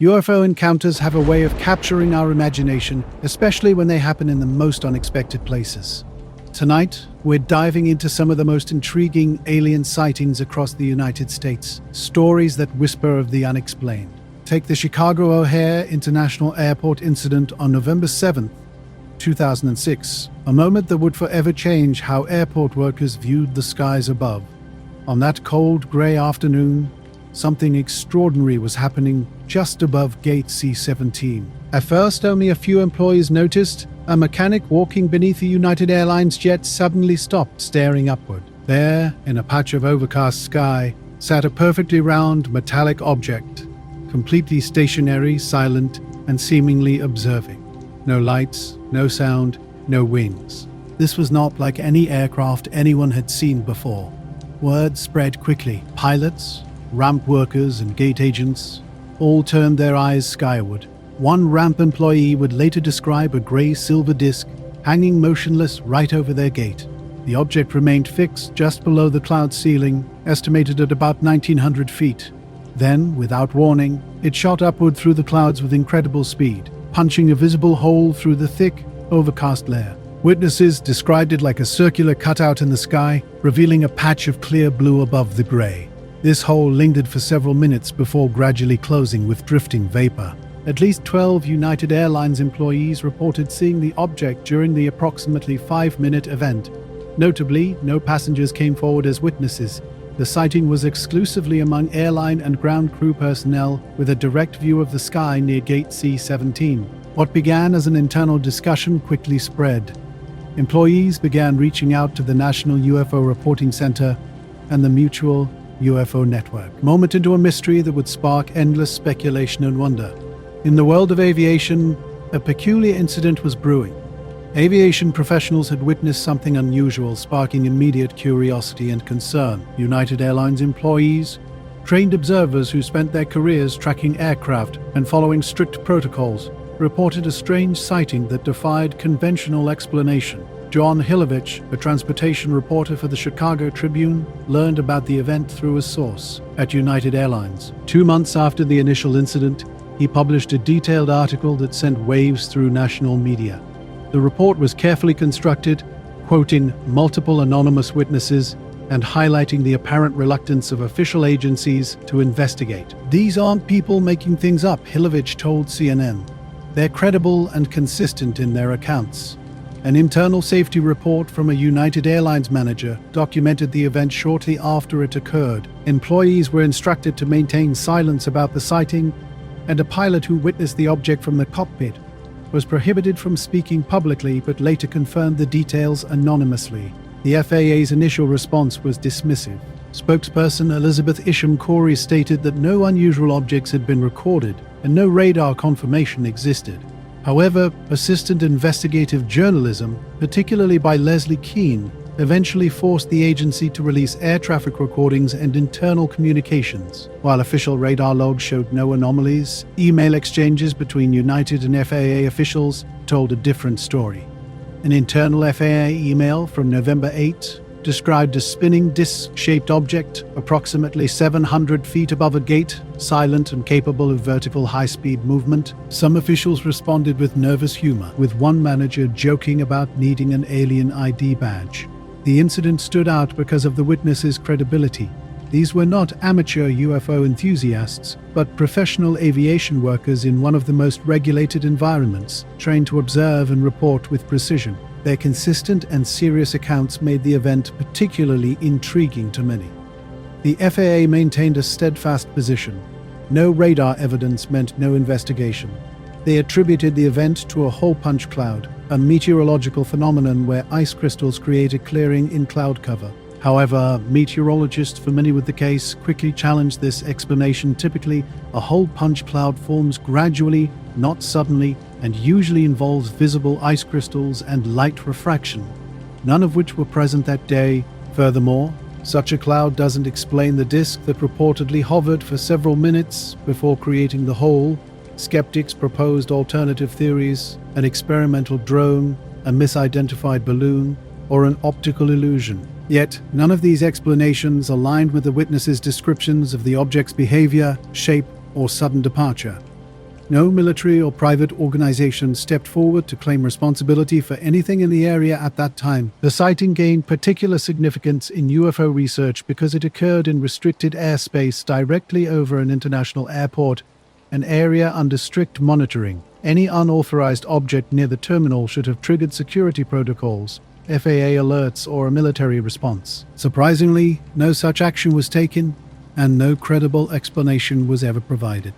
UFO encounters have a way of capturing our imagination, especially when they happen in the most unexpected places. Tonight, we're diving into some of the most intriguing alien sightings across the United States, stories that whisper of the unexplained. Take the Chicago O'Hare International Airport incident on November 7, 2006, a moment that would forever change how airport workers viewed the skies above. On that cold, grey afternoon, something extraordinary was happening just above gate C17. At first, only a few employees noticed. A mechanic walking beneath a United Airlines jet suddenly stopped, staring upward. There, in a patch of overcast sky, sat a perfectly round, metallic object, completely stationary, silent, and seemingly observing. No lights, no sound, no wings. This was not like any aircraft anyone had seen before. Word spread quickly. Pilots, ramp workers, and gate agents all turned their eyes skyward. One ramp employee would later describe a grey-silver disc hanging motionless right over their gate. The object remained fixed just below the cloud ceiling, estimated at about 1,900 feet. Then, without warning, it shot upward through the clouds with incredible speed, punching a visible hole through the thick, overcast layer. Witnesses described it like a circular cutout in the sky, revealing a patch of clear blue above the grey. This hole lingered for several minutes before gradually closing with drifting vapor. At least 12 United Airlines employees reported seeing the object during the approximately 5-minute event. Notably, no passengers came forward as witnesses. The sighting was exclusively among airline and ground crew personnel, with a direct view of the sky near gate C17. What began as an internal discussion quickly spread. Employees began reaching out to the National UFO Reporting Center and the Mutual UFO Network, moment into a mystery that would spark endless speculation and wonder. In the world of aviation, a peculiar incident was brewing. Aviation professionals had witnessed something unusual, sparking immediate curiosity and concern. United Airlines employees, trained observers who spent their careers tracking aircraft and following strict protocols, reported a strange sighting that defied conventional explanation. John Hilovich, a transportation reporter for the Chicago Tribune, learned about the event through a source at United Airlines. 2 months after the initial incident, he published a detailed article that sent waves through national media. The report was carefully constructed, quoting multiple anonymous witnesses and highlighting the apparent reluctance of official agencies to investigate. "These aren't people making things up," Hilovich told CNN. "They're credible and consistent in their accounts." An internal safety report from a United Airlines manager documented the event shortly after it occurred. Employees were instructed to maintain silence about the sighting, and a pilot who witnessed the object from the cockpit was prohibited from speaking publicly but later confirmed the details anonymously. The FAA's initial response was dismissive. Spokesperson Elizabeth Isham Corey stated that no unusual objects had been recorded and no radar confirmation existed. However, persistent investigative journalism, particularly by Leslie Keane, eventually forced the agency to release air traffic recordings and internal communications. While official radar logs showed no anomalies, email exchanges between United and FAA officials told a different story. An internal FAA email from November 8 described a spinning disc-shaped object approximately 700 feet above a gate, silent and capable of vertical high-speed movement. Some officials responded with nervous humor, with one manager joking about needing an alien ID badge. The incident stood out because of the witnesses' credibility. These were not amateur UFO enthusiasts, but professional aviation workers in one of the most regulated environments, trained to observe and report with precision. Their consistent and serious accounts made the event particularly intriguing to many. The FAA maintained a steadfast position. No radar evidence meant no investigation. They attributed the event to a hole punch cloud, a meteorological phenomenon where ice crystals create a clearing in cloud cover. However, meteorologists familiar with the case quickly challenged this explanation. Typically, a hole punch cloud forms gradually, not suddenly, and usually involves visible ice crystals and light refraction, none of which were present that day. Furthermore, such a cloud doesn't explain the disk that reportedly hovered for several minutes before creating the hole. Skeptics proposed alternative theories: an experimental drone, a misidentified balloon, or an optical illusion. Yet, none of these explanations aligned with the witnesses' descriptions of the object's behavior, shape, or sudden departure. No military or private organization stepped forward to claim responsibility for anything in the area at that time. The sighting gained particular significance in UFO research because it occurred in restricted airspace directly over an international airport, an area under strict monitoring. Any unauthorized object near the terminal should have triggered security protocols, FAA alerts, or a military response. Surprisingly, no such action was taken, and no credible explanation was ever provided.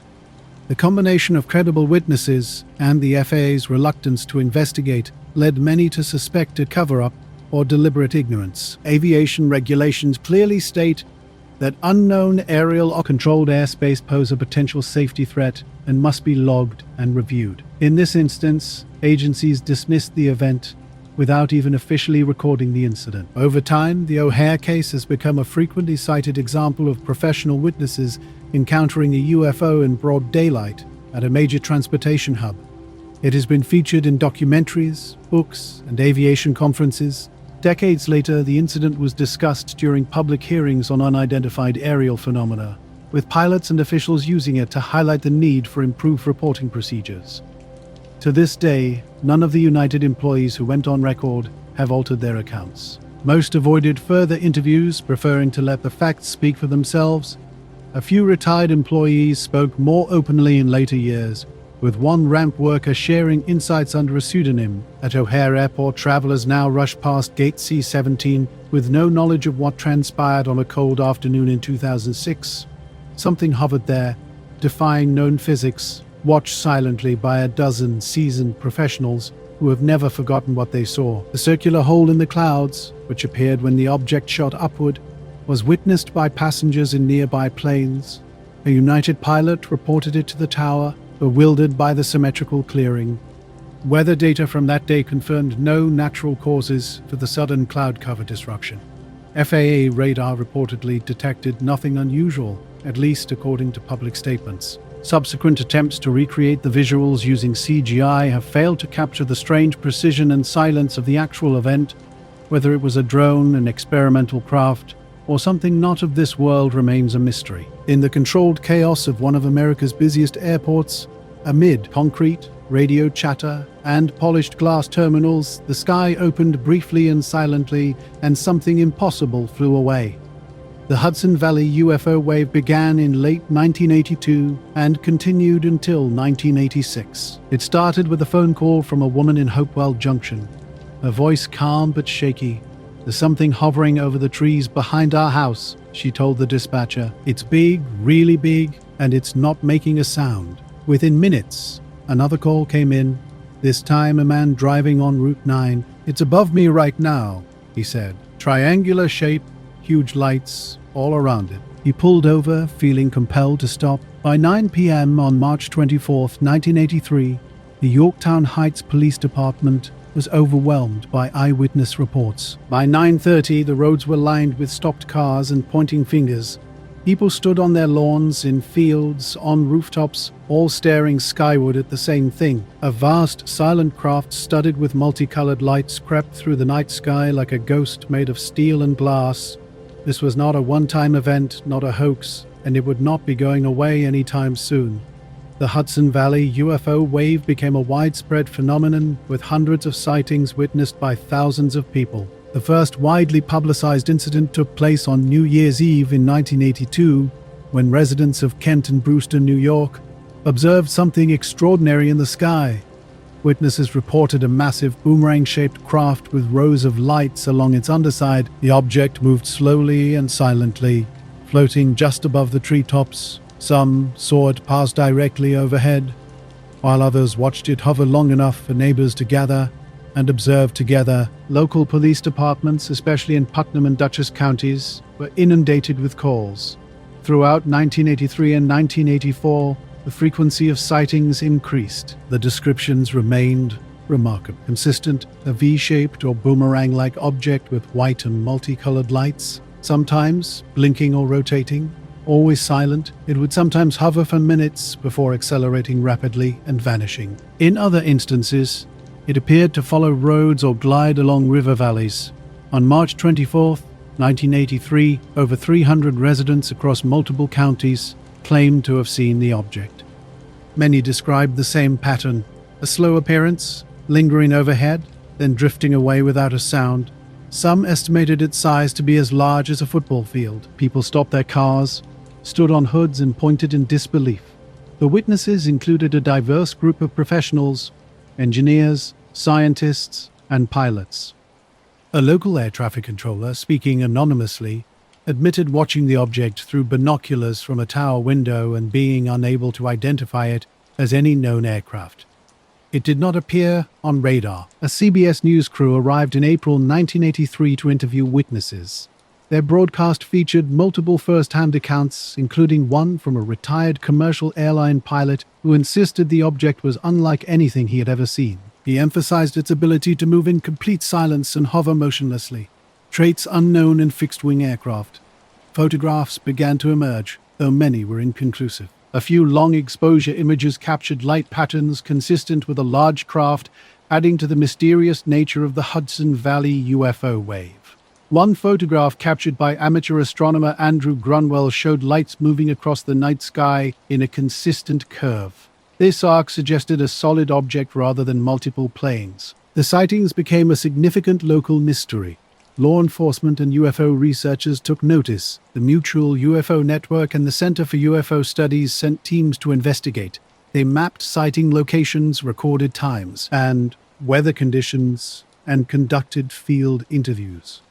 The combination of credible witnesses and the FAA's reluctance to investigate led many to suspect a cover-up or deliberate ignorance. Aviation regulations clearly state that unknown aerial or controlled airspace pose a potential safety threat and must be logged and reviewed. In this instance, agencies dismissed the event without even officially recording the incident. Over time, the O'Hare case has become a frequently cited example of professional witnesses encountering a UFO in broad daylight at a major transportation hub. It has been featured in documentaries, books, and aviation conferences. Decades later, the incident was discussed during public hearings on unidentified aerial phenomena, with pilots and officials using it to highlight the need for improved reporting procedures. To this day, none of the United employees who went on record have altered their accounts. Most avoided further interviews, preferring to let the facts speak for themselves. A few retired employees spoke more openly in later years, with one ramp worker sharing insights under a pseudonym. At O'Hare Airport, travelers now rush past gate C17 with no knowledge of what transpired on a cold afternoon in 2006. Something hovered there, defying known physics, watched silently by a dozen seasoned professionals who have never forgotten what they saw. The circular hole in the clouds, which appeared when the object shot upward, was witnessed by passengers in nearby planes. A United pilot reported it to the tower, bewildered by the symmetrical clearing. Weather data from that day confirmed no natural causes for the sudden cloud cover disruption. FAA radar reportedly detected nothing unusual, at least according to public statements. Subsequent attempts to recreate the visuals using CGI have failed to capture the strange precision and silence of the actual event. Whether it was a drone, an experimental craft, or something not of this world remains a mystery. In the controlled chaos of one of America's busiest airports, amid concrete, radio chatter, and polished glass terminals, the sky opened briefly and silently, and something impossible flew away. The Hudson Valley UFO wave began in late 1982 and continued until 1986. It started with a phone call from a woman in Hopewell Junction. Her voice calm but shaky. "There's something hovering over the trees behind our house," she told the dispatcher. "It's big, really big, and it's not making a sound." Within minutes, another call came in, this time a man driving on Route 9. "It's above me right now," he said. "Triangular shape, huge lights all around it." He pulled over, feeling compelled to stop. By 9 p.m. on March 24, 1983, the Yorktown Heights Police Department was overwhelmed by eyewitness reports. By 9:30, the roads were lined with stopped cars and pointing fingers. People stood on their lawns, in fields, on rooftops, all staring skyward at the same thing. A vast, silent craft studded with multicolored lights crept through the night sky like a ghost made of steel and glass. This was not a one-time event, not a hoax, and it would not be going away anytime soon. The Hudson Valley UFO wave became a widespread phenomenon, with hundreds of sightings witnessed by thousands of people. The first widely publicized incident took place on New Year's Eve in 1982, when residents of Kent and Brewster, New York, observed something extraordinary in the sky. Witnesses reported a massive boomerang-shaped craft with rows of lights along its underside. The object moved slowly and silently, floating just above the treetops. Some saw it pass directly overhead, while others watched it hover long enough for neighbors to gather and observe together. Local police departments, especially in Putnam and Dutchess counties, were inundated with calls. Throughout 1983 and 1984, the frequency of sightings increased. The descriptions remained remarkable. Consistent, a V-shaped or boomerang-like object with white and multicolored lights, sometimes blinking or rotating. Always silent, it would sometimes hover for minutes before accelerating rapidly and vanishing. In other instances, it appeared to follow roads or glide along river valleys. On March 24, 1983, over 300 residents across multiple counties claimed to have seen the object. Many described the same pattern: a slow appearance, lingering overhead, then drifting away without a sound. Some estimated its size to be as large as a football field. People stopped their cars, stood on hoods, and pointed in disbelief. The witnesses included a diverse group of professionals: engineers, scientists, and pilots. A local air traffic controller, speaking anonymously, admitted watching the object through binoculars from a tower window and being unable to identify it as any known aircraft. It did not appear on radar. A CBS News crew arrived in April 1983 to interview witnesses. Their broadcast featured multiple first-hand accounts, including one from a retired commercial airline pilot who insisted the object was unlike anything he had ever seen. He emphasized its ability to move in complete silence and hover motionlessly, traits unknown in fixed-wing aircraft. Photographs began to emerge, though many were inconclusive. A few long-exposure images captured light patterns consistent with a large craft, adding to the mysterious nature of the Hudson Valley UFO wave. One photograph captured by amateur astronomer Andrew Grunwell showed lights moving across the night sky in a consistent curve. This arc suggested a solid object rather than multiple planes. The sightings became a significant local mystery. Law enforcement and UFO researchers took notice. The Mutual UFO Network and the Center for UFO Studies sent teams to investigate. They mapped sighting locations, recorded times and weather conditions, and conducted field interviews.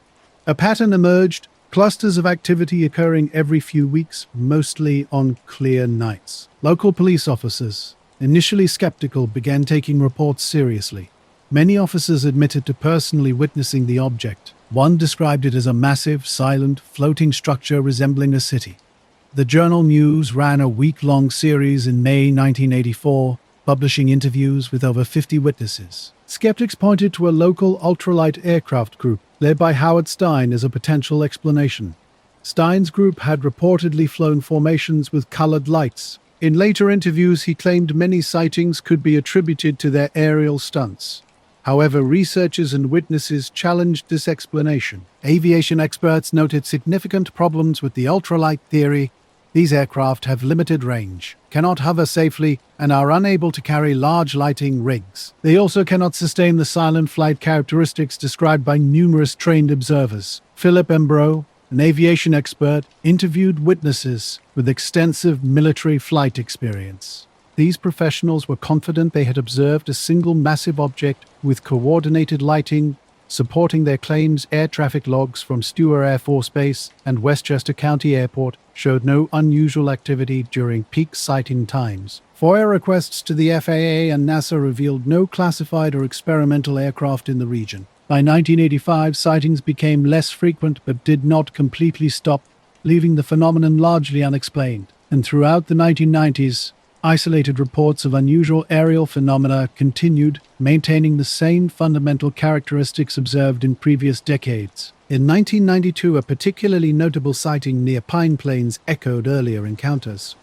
A pattern emerged: clusters of activity occurring every few weeks, mostly on clear nights. Local police officers, initially skeptical, began taking reports seriously. Many officers admitted to personally witnessing the object. One described it as a massive, silent, floating structure resembling a city. The Journal News ran a week-long series in May 1984, publishing interviews with over 50 witnesses. Skeptics pointed to a local ultralight aircraft group, led by Howard Stein, as a potential explanation. Stein's group had reportedly flown formations with colored lights. In later interviews, he claimed many sightings could be attributed to their aerial stunts. However, researchers and witnesses challenged this explanation. Aviation experts noted significant problems with the ultralight theory. These aircraft have limited range, cannot hover safely, and are unable to carry large lighting rigs. They also cannot sustain the silent flight characteristics described by numerous trained observers. Philip Embrough, an aviation expert, interviewed witnesses with extensive military flight experience. These professionals were confident they had observed a single massive object with coordinated lighting, supporting their claims. Air traffic logs from Stewart Air Force Base and Westchester County Airport showed no unusual activity during peak sighting times. FOIA requests to the FAA and NASA revealed no classified or experimental aircraft in the region. By 1985, sightings became less frequent but did not completely stop, leaving the phenomenon largely unexplained. And throughout the 1990s, isolated reports of unusual aerial phenomena continued, maintaining the same fundamental characteristics observed in previous decades. In 1992, a particularly notable sighting near Pine Plains echoed earlier encounters.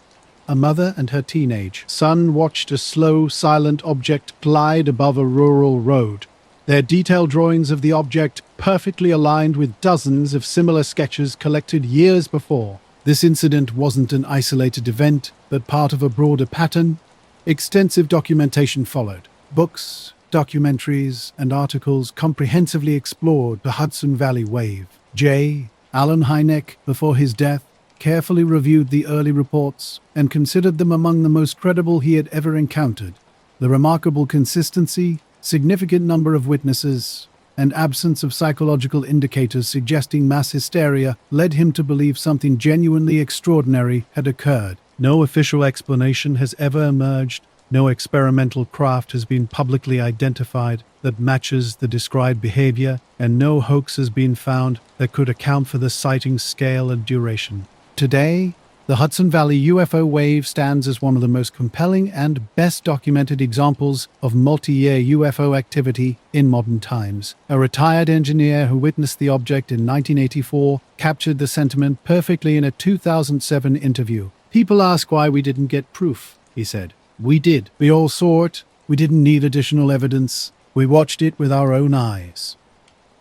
A mother and her teenage son watched a slow, silent object glide above a rural road. Their detailed drawings of the object perfectly aligned with dozens of similar sketches collected years before. This incident wasn't an isolated event, but part of a broader pattern. Extensive documentation followed. Books, documentaries, and articles comprehensively explored the Hudson Valley wave. Allen Hynek, before his death, carefully reviewed the early reports and considered them among the most credible he had ever encountered. The remarkable consistency, significant number of witnesses, and absence of psychological indicators suggesting mass hysteria led him to believe something genuinely extraordinary had occurred. No official explanation has ever emerged. No experimental craft has been publicly identified that matches the described behavior, and no hoax has been found that could account for the sighting's scale and duration. Today, the Hudson Valley UFO wave stands as one of the most compelling and best documented examples of multi-year UFO activity in modern times. A retired engineer who witnessed the object in 1984 captured the sentiment perfectly in a 2007 interview. "People ask why we didn't get proof," he said. "We did. We all saw it. We didn't need additional evidence. We watched it with our own eyes."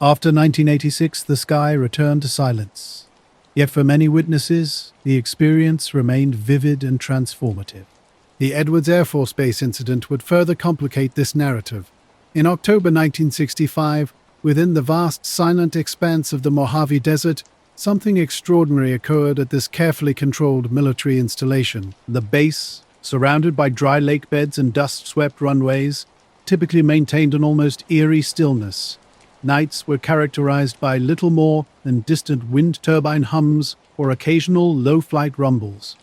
After 1986, the sky returned to silence. Yet for many witnesses, the experience remained vivid and transformative. The Edwards Air Force Base incident would further complicate this narrative. In October 1965, within the vast silent expanse of the Mojave Desert, something extraordinary occurred at this carefully controlled military installation. The base, surrounded by dry lake beds and dust-swept runways, typically maintained an almost eerie stillness. Nights were characterized by little more than distant wind turbine hums or occasional low-flight rumbles.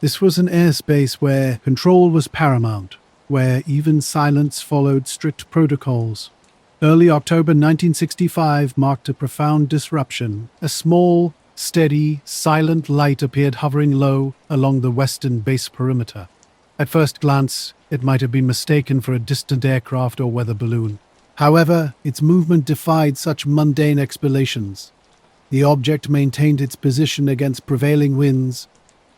This was an airspace where control was paramount, where even silence followed strict protocols. Early October 1965 marked a profound disruption. A small, steady, silent light appeared hovering low along the western base perimeter. At first glance, it might have been mistaken for a distant aircraft or weather balloon. However, its movement defied such mundane explanations. The object maintained its position against prevailing winds,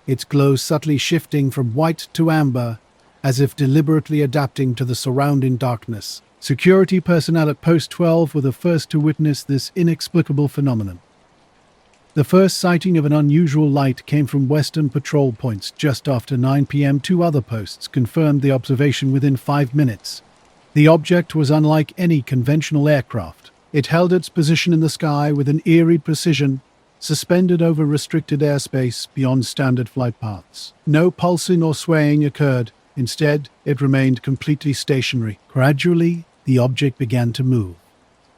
its glow subtly shifting from white to amber, as if deliberately adapting to the surrounding darkness. Security personnel at Post 12 were the first to witness this inexplicable phenomenon. The first sighting of an unusual light came from western patrol points just after 9 p.m. Two other posts confirmed the observation within 5 minutes. The object was unlike any conventional aircraft. It held its position in the sky with an eerie precision, suspended over restricted airspace beyond standard flight paths. No pulsing or swaying occurred. Instead, it remained completely stationary. Gradually, the object began to move.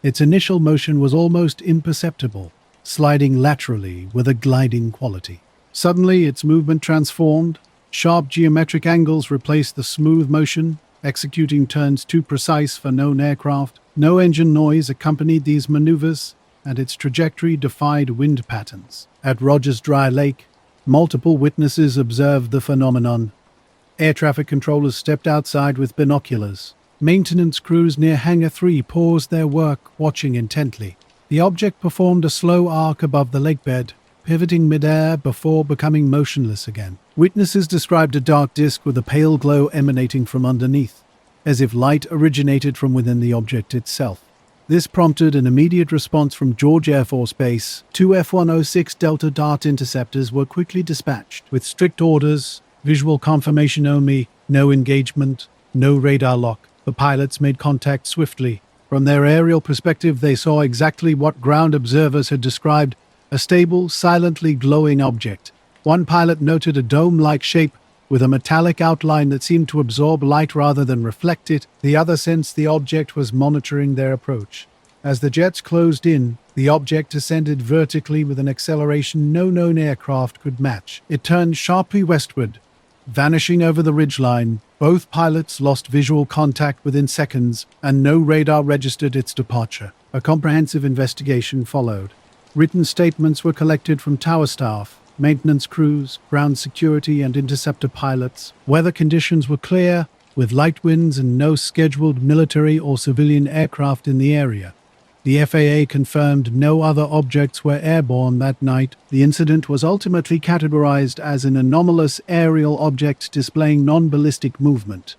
Its initial motion was almost imperceptible, sliding laterally with a gliding quality. Suddenly, its movement transformed. Sharp geometric angles replaced the smooth motion, executing turns too precise for known aircraft. No engine noise accompanied these maneuvers, and its trajectory defied wind patterns. At Rogers Dry Lake, multiple witnesses observed the phenomenon. Air traffic controllers stepped outside with binoculars. Maintenance crews near Hangar 3 paused their work, watching intently. The object performed a slow arc above the lakebed, pivoting midair before becoming motionless again. Witnesses described a dark disk with a pale glow emanating from underneath, as if light originated from within the object itself. This prompted an immediate response from George Air Force Base. 2 F-106 Delta Dart interceptors were quickly dispatched, with strict orders, visual confirmation only, no engagement, no radar lock. The pilots made contact swiftly. From their aerial perspective, they saw exactly what ground observers had described: a stable, silently glowing object. One pilot noted a dome-like shape with a metallic outline that seemed to absorb light rather than reflect it. The other sensed the object was monitoring their approach. As the jets closed in, the object ascended vertically with an acceleration no known aircraft could match. It turned sharply westward, vanishing over the ridgeline. Both pilots lost visual contact within seconds, and no radar registered its departure. A comprehensive investigation followed. Written statements were collected from tower staff, maintenance crews, ground security, and interceptor pilots. Weather conditions were clear, with light winds and no scheduled military or civilian aircraft in the area. The FAA confirmed no other objects were airborne that night. The incident was ultimately categorized as an anomalous aerial object displaying non-ballistic movement,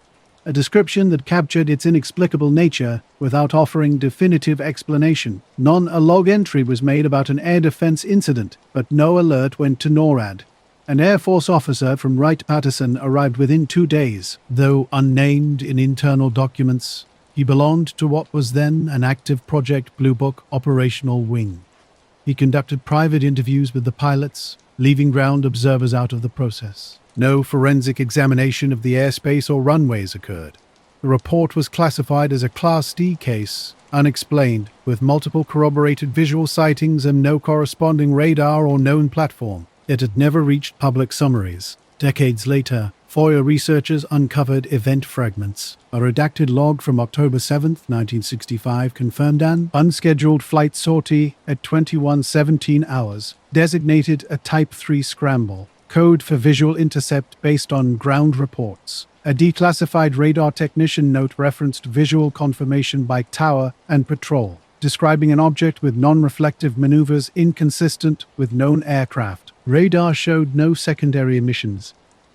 a description that captured its inexplicable nature without offering definitive explanation. A log entry was made about an air defense incident, but no alert went to NORAD. An Air Force officer from Wright-Patterson arrived within 2 days. Though unnamed in internal documents, he belonged to what was then an active Project Blue Book operational wing. He conducted private interviews with the pilots, leaving ground observers out of the process. No forensic examination of the airspace or runways occurred. The report was classified as a Class D case, unexplained, with multiple corroborated visual sightings and no corresponding radar or known platform. It had never reached public summaries. Decades later, FOIA researchers uncovered event fragments. A redacted log from October 7, 1965 confirmed an unscheduled flight sortie at 21:17 hours, designated a Type 3 scramble, code for visual intercept based on ground reports. A declassified radar technician note referenced visual confirmation by tower and patrol, describing an object with non-reflective maneuvers inconsistent with known aircraft. Radar showed no secondary emissions.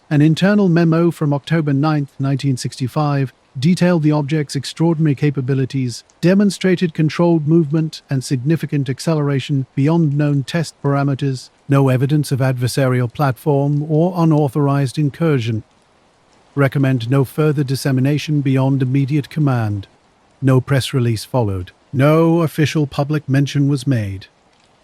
An internal memo from October 9, 1965, detailed the object's extraordinary capabilities, demonstrated controlled movement and significant acceleration beyond known test parameters, no evidence of adversarial platform or unauthorized incursion. Recommend no further dissemination beyond immediate command. No press release followed. No official public mention was made.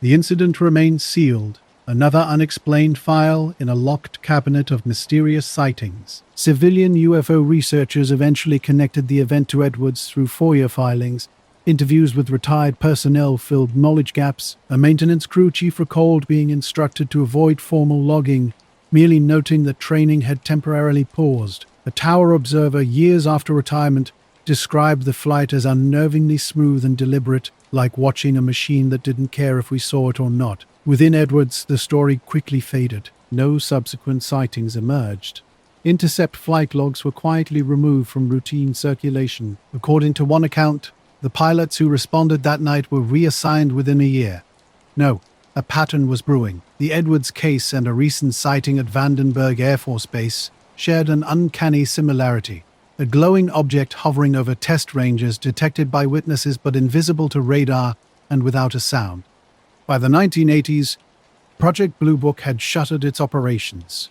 The incident remained sealed, another unexplained file in a locked cabinet of mysterious sightings. Civilian UFO researchers eventually connected the event to Edwards through FOIA filings. Interviews with retired personnel filled knowledge gaps. A maintenance crew chief recalled being instructed to avoid formal logging, merely noting that training had temporarily paused. A tower observer, years after retirement, described the flight as unnervingly smooth and deliberate, like watching a machine that didn't care if we saw it or not. Within Edwards, the story quickly faded. No subsequent sightings emerged. Intercept flight logs were quietly removed from routine circulation. According to one account, the pilots who responded that night were reassigned within a year. No, a pattern was brewing. The Edwards case and a recent sighting at Vandenberg Air Force Base shared an uncanny similarity. A glowing object hovering over test ranges detected by witnesses but invisible to radar and without a sound. By the 1980s, Project Blue Book had shuttered its operations.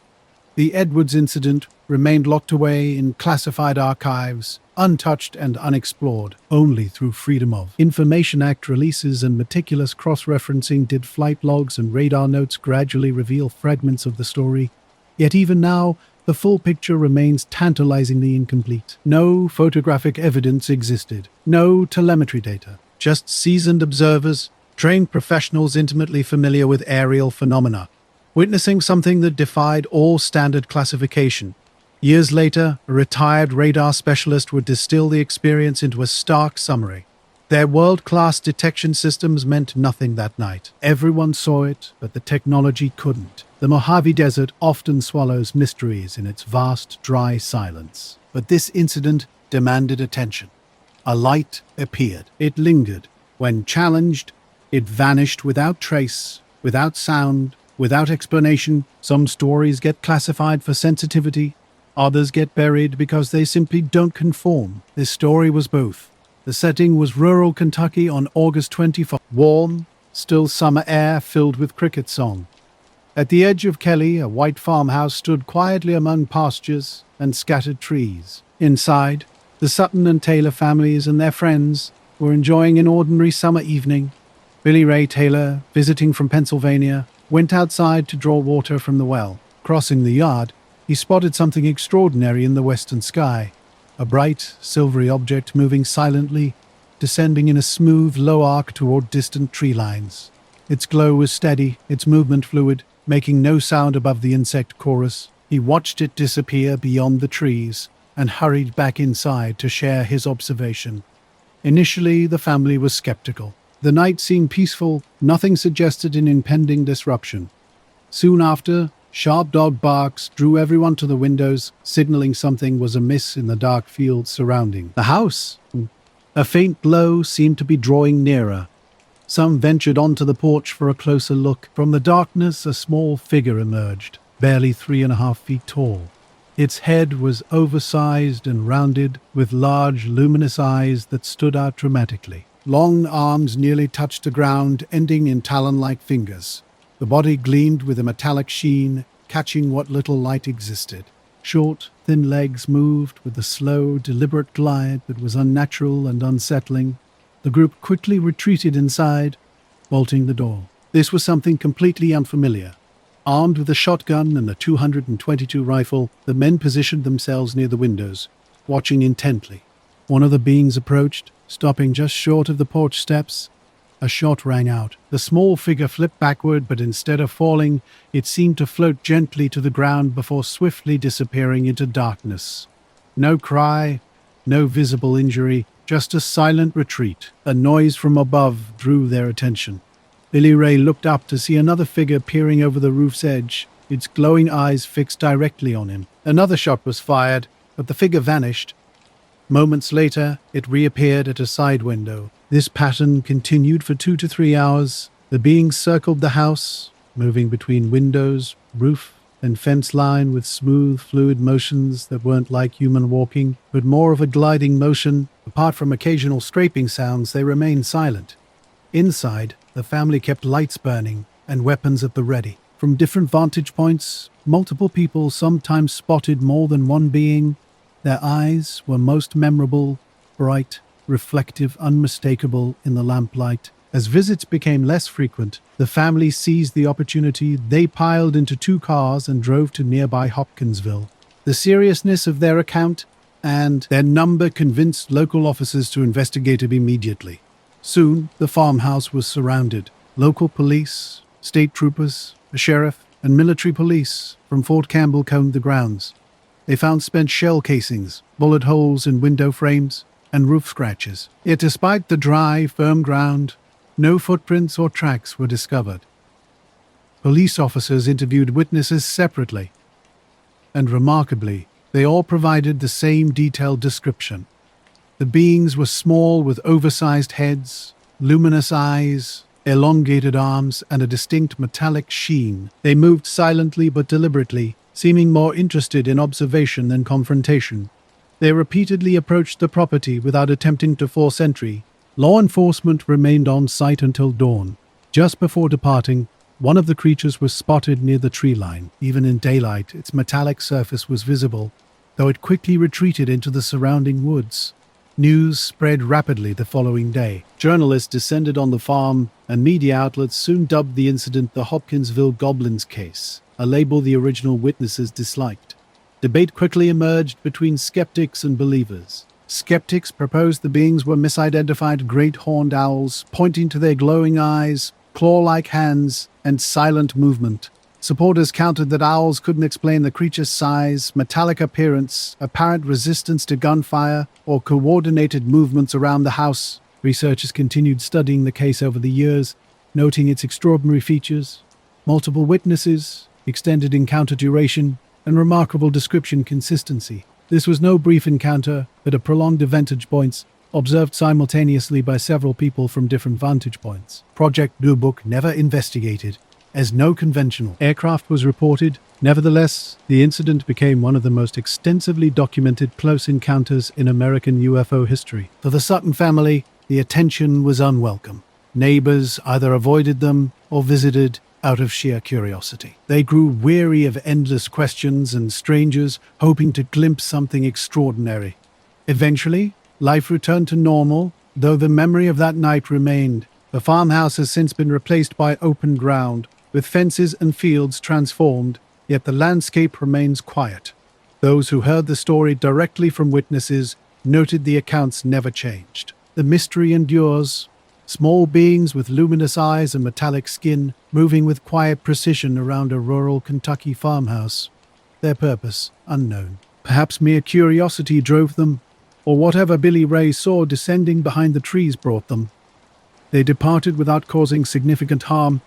The Edwards incident remained locked away in classified archives, untouched and unexplored. Only through Freedom of Information Act releases and meticulous cross-referencing did flight logs and radar notes gradually reveal fragments of the story. Yet even now, the full picture remains tantalizingly incomplete. No photographic evidence existed. No telemetry data. Just seasoned observers, trained professionals intimately familiar with aerial phenomena, witnessing something that defied all standard classification. Years later, a retired radar specialist would distill the experience into a stark summary. Their world-class detection systems meant nothing that night. Everyone saw it, but the technology couldn't. The Mojave Desert often swallows mysteries in its vast, dry silence. But this incident demanded attention. A light appeared. It lingered. When challenged, it vanished without trace, without sound, without explanation. Some stories get classified for sensitivity. Others get buried because they simply don't conform. This story was both. The setting was rural Kentucky on August 24th. Warm, still summer air filled with cricket song. At the edge of Kelly, a white farmhouse stood quietly among pastures and scattered trees. Inside, the Sutton and Taylor families and their friends were enjoying an ordinary summer evening. Billy Ray Taylor, visiting from Pennsylvania, went outside to draw water from the well. Crossing the yard, he spotted something extraordinary in the western sky. A bright, silvery object moving silently, descending in a smooth, low arc toward distant tree lines. Its glow was steady, its movement fluid, making no sound above the insect chorus. He watched it disappear beyond the trees and hurried back inside to share his observation. Initially, the family was skeptical. The night seemed peaceful, nothing suggested an impending disruption. Soon after, sharp dog barks drew everyone to the windows, signaling something was amiss in the dark fields surrounding the house. A faint glow seemed to be drawing nearer. Some ventured onto the porch for a closer look. From the darkness, a small figure emerged, barely 3.5 feet tall. Its head was oversized and rounded, with large, luminous eyes that stood out dramatically. Long arms nearly touched the ground, ending in talon-like fingers. The body gleamed with a metallic sheen, catching what little light existed. Short, thin legs moved with a slow, deliberate glide that was unnatural and unsettling. The group quickly retreated inside, bolting the door. This was something completely unfamiliar. Armed with a shotgun and a .222 rifle, the men positioned themselves near the windows, watching intently. One of the beings approached, stopping just short of the porch steps. A shot rang out. The small figure flipped backward, but instead of falling, it seemed to float gently to the ground before swiftly disappearing into darkness. No cry, no visible injury, just a silent retreat. A noise from above drew their attention. Billy Ray looked up to see another figure peering over the roof's edge, its glowing eyes fixed directly on him. Another shot was fired, but the figure vanished. Moments later, it reappeared at a side window. This pattern continued for 2 to 3 hours. The being circled the house, moving between windows, roof, and fence line with smooth, fluid motions that weren't like human walking, but more of a gliding motion. Apart from occasional scraping sounds, they remained silent. Inside, the family kept lights burning and weapons at the ready. From different vantage points, multiple people sometimes spotted more than one being. Their eyes were most memorable, bright, reflective, unmistakable in the lamplight. As visits became less frequent, the family seized the opportunity. They piled into 2 cars and drove to nearby Hopkinsville. The seriousness of their account and their number convinced local officers to investigate it immediately. Soon, the farmhouse was surrounded. Local police, state troopers, a sheriff, and military police from Fort Campbell combed the grounds. They found spent shell casings, bullet holes in window frames, and roof scratches. Yet despite the dry, firm ground, no footprints or tracks were discovered. Police officers interviewed witnesses separately, and remarkably, they all provided the same detailed description. The beings were small with oversized heads, luminous eyes, elongated arms, and a distinct metallic sheen. They moved silently but deliberately, seeming more interested in observation than confrontation. They repeatedly approached the property without attempting to force entry. Law enforcement remained on site until dawn. Just before departing, one of the creatures was spotted near the tree line. Even in daylight, its metallic surface was visible, though it quickly retreated into the surrounding woods. News spread rapidly the following day. Journalists descended on the farm, and media outlets soon dubbed the incident the Hopkinsville Goblins case, a label the original witnesses disliked. Debate quickly emerged between skeptics and believers. Skeptics proposed the beings were misidentified great horned owls, pointing to their glowing eyes, claw-like hands, and silent movement. Supporters countered that owls couldn't explain the creature's size, metallic appearance, apparent resistance to gunfire, or coordinated movements around the house. Researchers continued studying the case over the years, noting its extraordinary features, multiple witnesses, extended encounter duration, and remarkable description consistency. This was no brief encounter, but a prolonged vantage points, observed simultaneously by several people from different vantage points. Project Blue Book never investigated, as no conventional aircraft was reported. Nevertheless, the incident became one of the most extensively documented close encounters in American UFO history. For the Sutton family, the attention was unwelcome. Neighbors either avoided them or visited out of sheer curiosity. They grew weary of endless questions and strangers hoping to glimpse something extraordinary. Eventually, life returned to normal, though the memory of that night remained. The farmhouse has since been replaced by open ground, with fences and fields transformed, yet the landscape remains quiet. Those who heard the story directly from witnesses noted the accounts never changed. The mystery endures. Small beings with luminous eyes and metallic skin, moving with quiet precision around a rural Kentucky farmhouse. Their purpose unknown. Perhaps mere curiosity drove them, or whatever Billy Ray saw descending behind the trees brought them. They departed without causing significant harm,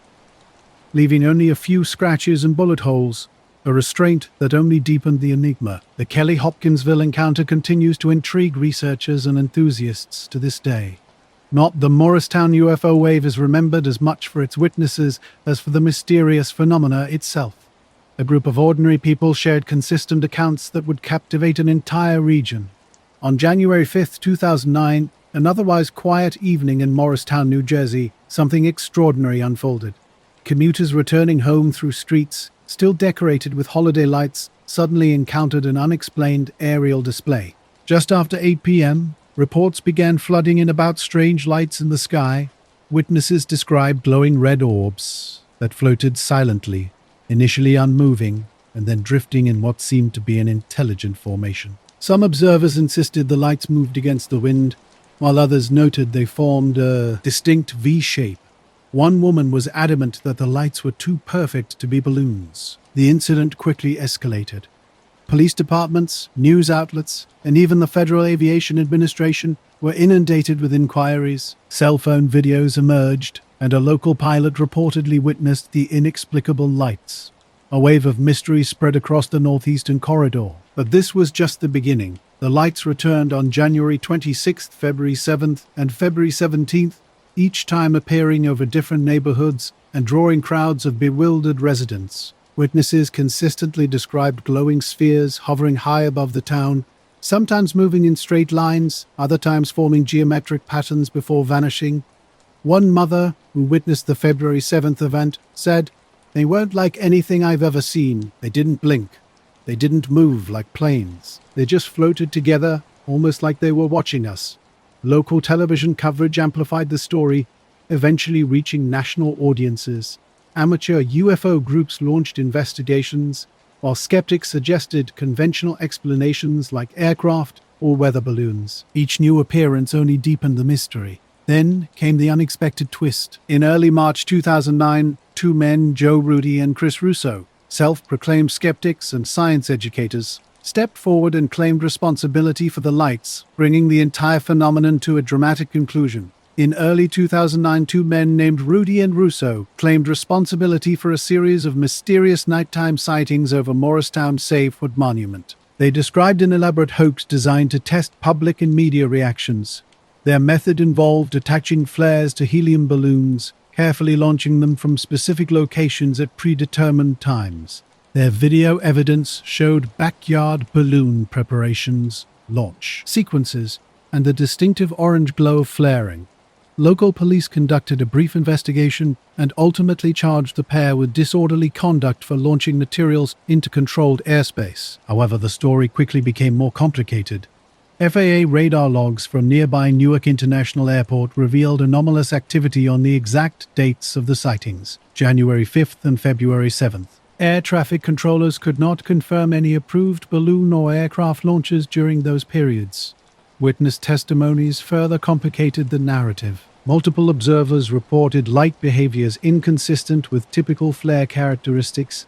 leaving only a few scratches and bullet holes, a restraint that only deepened the enigma. The Kelly-Hopkinsville encounter continues to intrigue researchers and enthusiasts to this day. Not the Morristown UFO wave is remembered as much for its witnesses as for the mysterious phenomena itself. A group of ordinary people shared consistent accounts that would captivate an entire region. On January 5, 2009, an otherwise quiet evening in Morristown, New Jersey, something extraordinary unfolded. Commuters returning home through streets, still decorated with holiday lights, suddenly encountered an unexplained aerial display. Just after 8 p.m., reports began flooding in about strange lights in the sky. Witnesses described glowing red orbs that floated silently, initially unmoving, and then drifting in what seemed to be an intelligent formation. Some observers insisted the lights moved against the wind, while others noted they formed a distinct V-shape. One woman was adamant that the lights were too perfect to be balloons. The incident quickly escalated. Police departments, news outlets, and even the Federal Aviation Administration were inundated with inquiries. Cell phone videos emerged, and a local pilot reportedly witnessed the inexplicable lights. A wave of mystery spread across the northeastern corridor. But this was just the beginning. The lights returned on January 26th, February 7th, and February 17th, each time appearing over different neighborhoods and drawing crowds of bewildered residents. Witnesses consistently described glowing spheres hovering high above the town, sometimes moving in straight lines, other times forming geometric patterns before vanishing. One mother, who witnessed the February 7th event, said, They weren't like anything I've ever seen. They didn't blink. They didn't move like planes. They just floated together, almost like they were watching us. Local television coverage amplified the story, eventually reaching national audiences. Amateur UFO groups launched investigations, while skeptics suggested conventional explanations like aircraft or weather balloons. Each new appearance only deepened the mystery. Then came the unexpected twist. In early March 2009, two men, Joe Rudy and Chris Russo, self-proclaimed skeptics and science educators, stepped forward and claimed responsibility for the lights, bringing the entire phenomenon to a dramatic conclusion. In early 2009, two men named Rudy and Russo claimed responsibility for a series of mysterious nighttime sightings over Morristown's Savewood Monument. They described an elaborate hoax designed to test public and media reactions. Their method involved attaching flares to helium balloons, carefully launching them from specific locations at predetermined times. Their video evidence showed backyard balloon preparations, launch sequences, and the distinctive orange glow of flaring. Local police conducted a brief investigation and ultimately charged the pair with disorderly conduct for launching materials into controlled airspace. However, the story quickly became more complicated. FAA radar logs from nearby Newark International Airport revealed anomalous activity on the exact dates of the sightings, January 5th and February 7th. Air traffic controllers could not confirm any approved balloon or aircraft launches during those periods. Witness testimonies further complicated the narrative. Multiple observers reported light behaviors inconsistent with typical flare characteristics.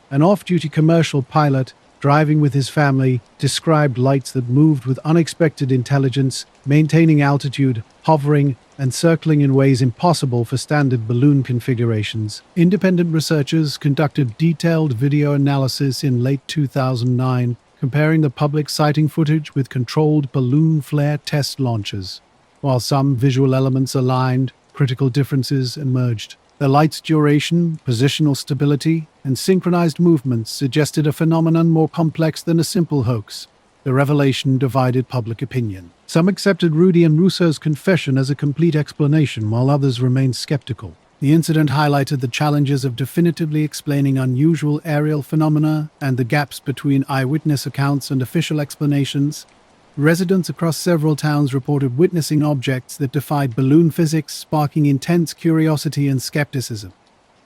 An off-duty commercial pilot, driving with his family, described lights that moved with unexpected intelligence, maintaining altitude, hovering, and circling in ways impossible for standard balloon configurations. Independent researchers conducted detailed video analysis in late 2009, comparing the public sighting footage with controlled balloon flare test launches. While some visual elements aligned, critical differences emerged. The light's duration, positional stability, and synchronized movements suggested a phenomenon more complex than a simple hoax. The revelation divided public opinion. Some accepted Rudy and Russo's confession as a complete explanation, while others remained skeptical. The incident highlighted the challenges of definitively explaining unusual aerial phenomena and the gaps between eyewitness accounts and official explanations. Residents across several towns reported witnessing objects that defied balloon physics, sparking intense curiosity and skepticism.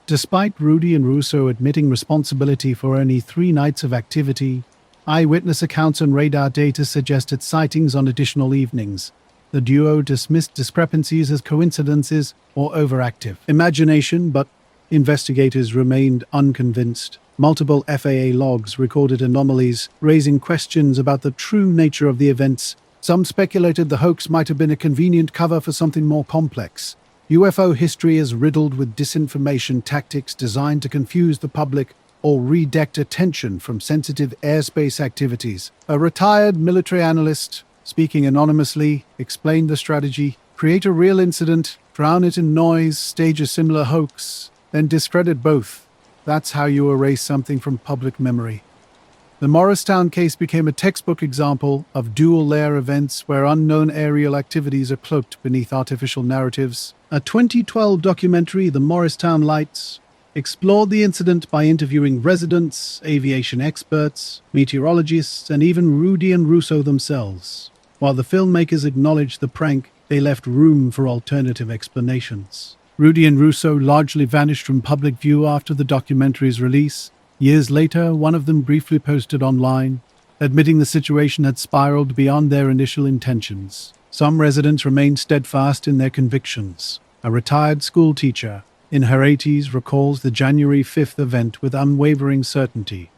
Despite Rudy and Russo admitting responsibility for only 3 nights of activity, eyewitness accounts and radar data suggested sightings on additional evenings. The duo dismissed discrepancies as coincidences or overactive imagination, but investigators remained unconvinced. Multiple FAA logs recorded anomalies, raising questions about the true nature of the events. Some speculated the hoax might have been a convenient cover for something more complex. UFO history is riddled with disinformation tactics designed to confuse the public or redirect attention from sensitive airspace activities. A retired military analyst, speaking anonymously, explained the strategy: create a real incident, drown it in noise, stage a similar hoax, then discredit both. That's how you erase something from public memory. The Morristown case became a textbook example of dual-layer events where unknown aerial activities are cloaked beneath artificial narratives. A 2012 documentary, The Morristown Lights, explored the incident by interviewing residents, aviation experts, meteorologists, and even Rudy and Russo themselves. While the filmmakers acknowledged the prank, they left room for alternative explanations. Rudy and Russo largely vanished from public view after the documentary's release. Years later, one of them briefly posted online, admitting the situation had spiraled beyond their initial intentions. Some residents remained steadfast in their convictions. A retired school teacher, in her 80s, recalls the January 5th event with unwavering certainty.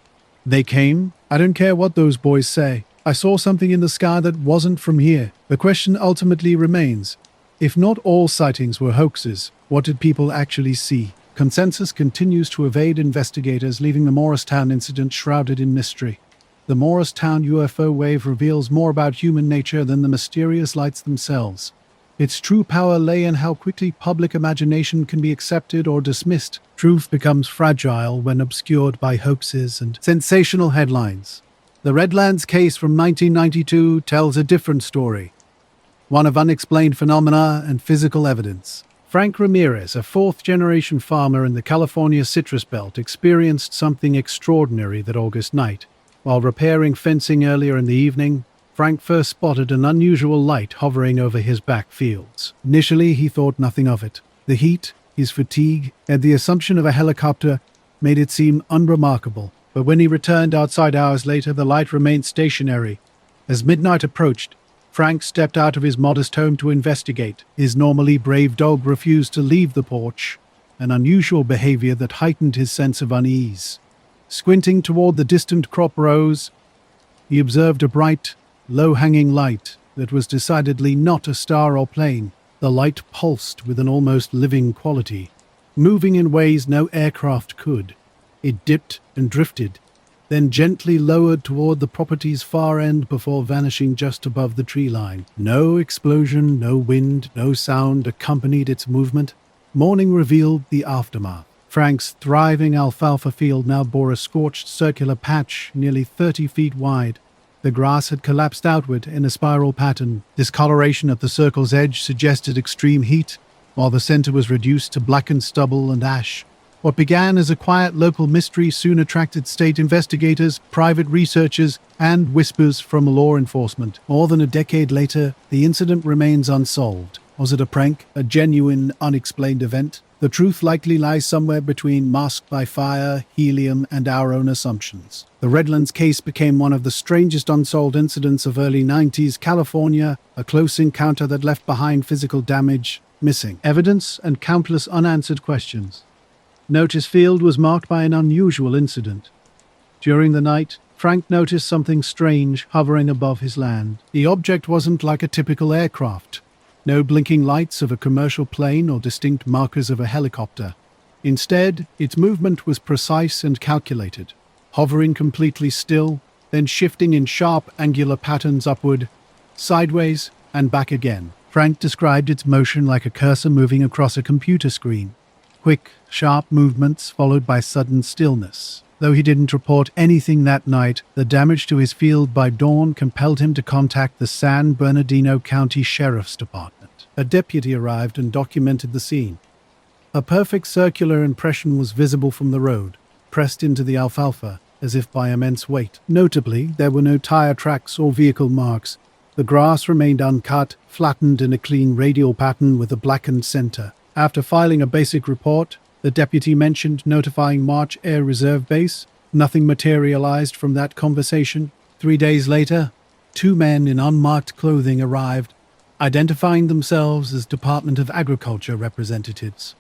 They came. I don't care what those boys say. I saw something in the sky that wasn't from here. The question ultimately remains, if not all sightings were hoaxes, what did people actually see? Consensus continues to evade investigators, leaving the Morristown incident shrouded in mystery. The Morristown UFO wave reveals more about human nature than the mysterious lights themselves. Its true power lay in how quickly public imagination can be accepted or dismissed. Truth becomes fragile when obscured by hoaxes and sensational headlines. The Redlands case from 1992 tells a different story, one of unexplained phenomena and physical evidence. Frank Ramirez, a fourth-generation farmer in the California citrus belt, experienced something extraordinary that August night. While repairing fencing earlier in the evening, Frank first spotted an unusual light hovering over his back fields. Initially, he thought nothing of it. The heat, his fatigue, and the assumption of a helicopter made it seem unremarkable. But when he returned outside hours later, the light remained stationary. As midnight approached, Frank stepped out of his modest home to investigate. His normally brave dog refused to leave the porch, an unusual behavior that heightened his sense of unease. Squinting toward the distant crop rows, he observed a bright, low-hanging light that was decidedly not a star or plane. The light pulsed with an almost living quality, moving in ways no aircraft could. It dipped and drifted, then gently lowered toward the property's far end before vanishing just above the tree line. No explosion, no wind, no sound accompanied its movement. Morning revealed the aftermath. Frank's thriving alfalfa field now bore a scorched circular patch nearly 30 feet wide. The grass had collapsed outward in a spiral pattern. Discoloration at the circle's edge suggested extreme heat, while the center was reduced to blackened stubble and ash. What began as a quiet local mystery soon attracted state investigators, private researchers, and whispers from law enforcement. More than a decade later, the incident remains unsolved. Was it a prank, a genuine, unexplained event? The truth likely lies somewhere between masked by fire, helium, and our own assumptions. The Redlands case became one of the strangest unsolved incidents of early 90s California, a close encounter that left behind physical damage, missing evidence, and countless unanswered questions. Notice Field was marked by an unusual incident. During the night, Frank noticed something strange hovering above his land. The object wasn't like a typical aircraft. No blinking lights of a commercial plane or distinct markers of a helicopter. Instead, its movement was precise and calculated, hovering completely still, then shifting in sharp, angular patterns upward, sideways, and back again. Frank described its motion like a cursor moving across a computer screen. Quick, sharp movements followed by sudden stillness. Though he didn't report anything that night, the damage to his field by dawn compelled him to contact the San Bernardino County Sheriff's Department. A deputy arrived and documented the scene. A perfect circular impression was visible from the road, pressed into the alfalfa, as if by immense weight. Notably, there were no tire tracks or vehicle marks. The grass remained uncut, flattened in a clean radial pattern with a blackened center. After filing a basic report, the deputy mentioned notifying March Air Reserve Base. Nothing materialized from that conversation. 3 days later, 2 men in unmarked clothing arrived, identifying themselves as Department of Agriculture representatives.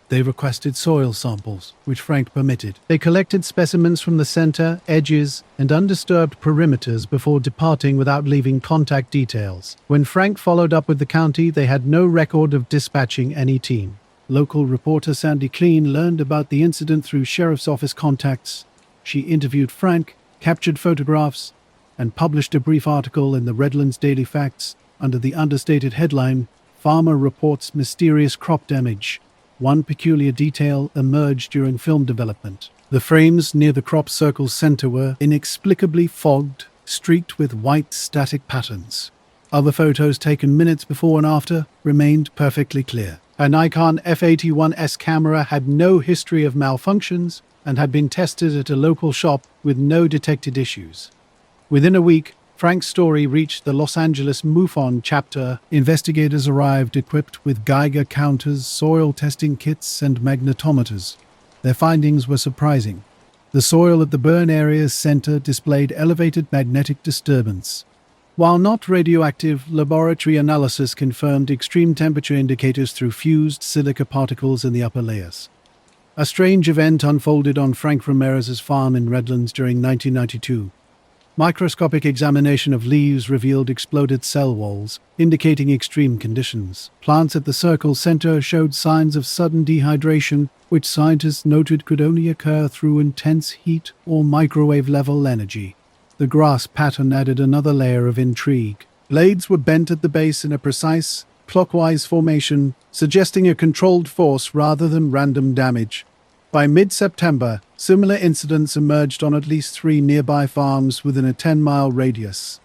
They requested soil samples, which Frank permitted. They collected specimens from the center, edges, and undisturbed perimeters before departing without leaving contact details. When Frank followed up with the county, they had no record of dispatching any team. Local reporter Sandy Clean learned about the incident through sheriff's office contacts. She interviewed Frank, captured photographs, and published a brief article in the Redlands Daily Facts under the understated headline, "Farmer Reports Mysterious Crop Damage." One peculiar detail emerged during film development. The frames near the crop circle's center were inexplicably fogged, streaked with white static patterns. Other photos taken minutes before and after remained perfectly clear. A Nikon F81S camera had no history of malfunctions and had been tested at a local shop with no detected issues. Within a week, Frank's story reached the Los Angeles MUFON chapter. Investigators arrived equipped with Geiger counters, soil testing kits, and magnetometers. Their findings were surprising. The soil at the burn area's center displayed elevated magnetic disturbance. While not radioactive, laboratory analysis confirmed extreme temperature indicators through fused silica particles in the upper layers. A strange event unfolded on Frank Ramirez's farm in Redlands during 1992. Microscopic examination of leaves revealed exploded cell walls, indicating extreme conditions. Plants at the circle center showed signs of sudden dehydration, which scientists noted could only occur through intense heat or microwave-level energy. The grass pattern added another layer of intrigue. Blades were bent at the base in a precise, clockwise formation, suggesting a controlled force rather than random damage. By mid-September, similar incidents emerged on at least 3 nearby farms within a 10-mile radius.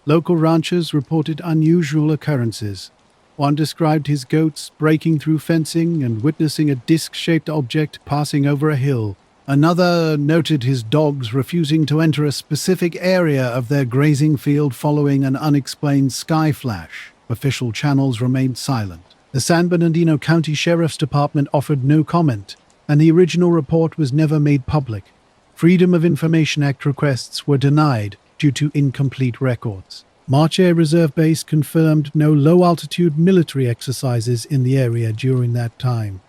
Local ranchers reported unusual occurrences. One described his goats breaking through fencing and witnessing a disc-shaped object passing over a hill. Another noted his dogs refusing to enter a specific area of their grazing field following an unexplained sky flash. Official channels remained silent. The San Bernardino County Sheriff's Department offered no comment, and the original report was never made public. Freedom of Information Act requests were denied due to incomplete records. March Air Reserve Base confirmed no low-altitude military exercises in the area during that time.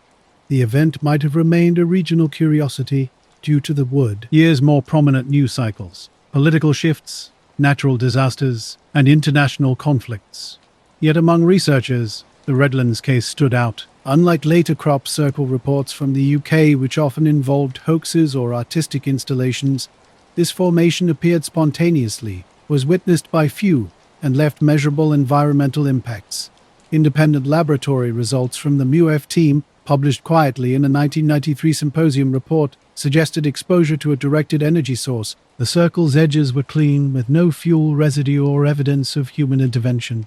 The event might have remained a regional curiosity due to the year's more prominent news cycles, political shifts, natural disasters, and international conflicts. Yet among researchers, the Redlands case stood out. Unlike later crop circle reports from the UK, which often involved hoaxes or artistic installations, this formation appeared spontaneously, was witnessed by few, and left measurable environmental impacts. Independent laboratory results from the MUF team, published quietly in a 1993 symposium report, suggested exposure to a directed energy source. The circle's edges were clean, with no fuel residue or evidence of human intervention.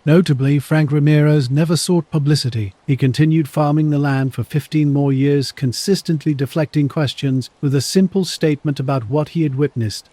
Notably, Frank Ramirez never sought publicity. He continued farming the land for 15 more years, consistently deflecting questions with a simple statement about what he had witnessed.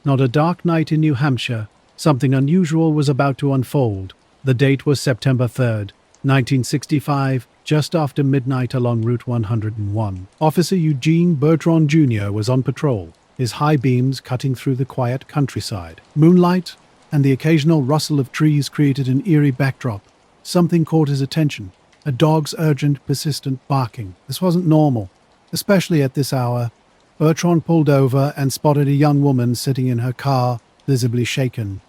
Not a dark night in New Hampshire. Something unusual was about to unfold. The date was September 3rd, 1965, just after midnight along Route 101. Officer Eugene Bertrand Jr. was on patrol, his high beams cutting through the quiet countryside. Moonlight and the occasional rustle of trees created an eerie backdrop. Something caught his attention, a dog's urgent, persistent barking. This wasn't normal, especially at this hour. Bertrand pulled over and spotted a young woman sitting in her car, visibly shaken.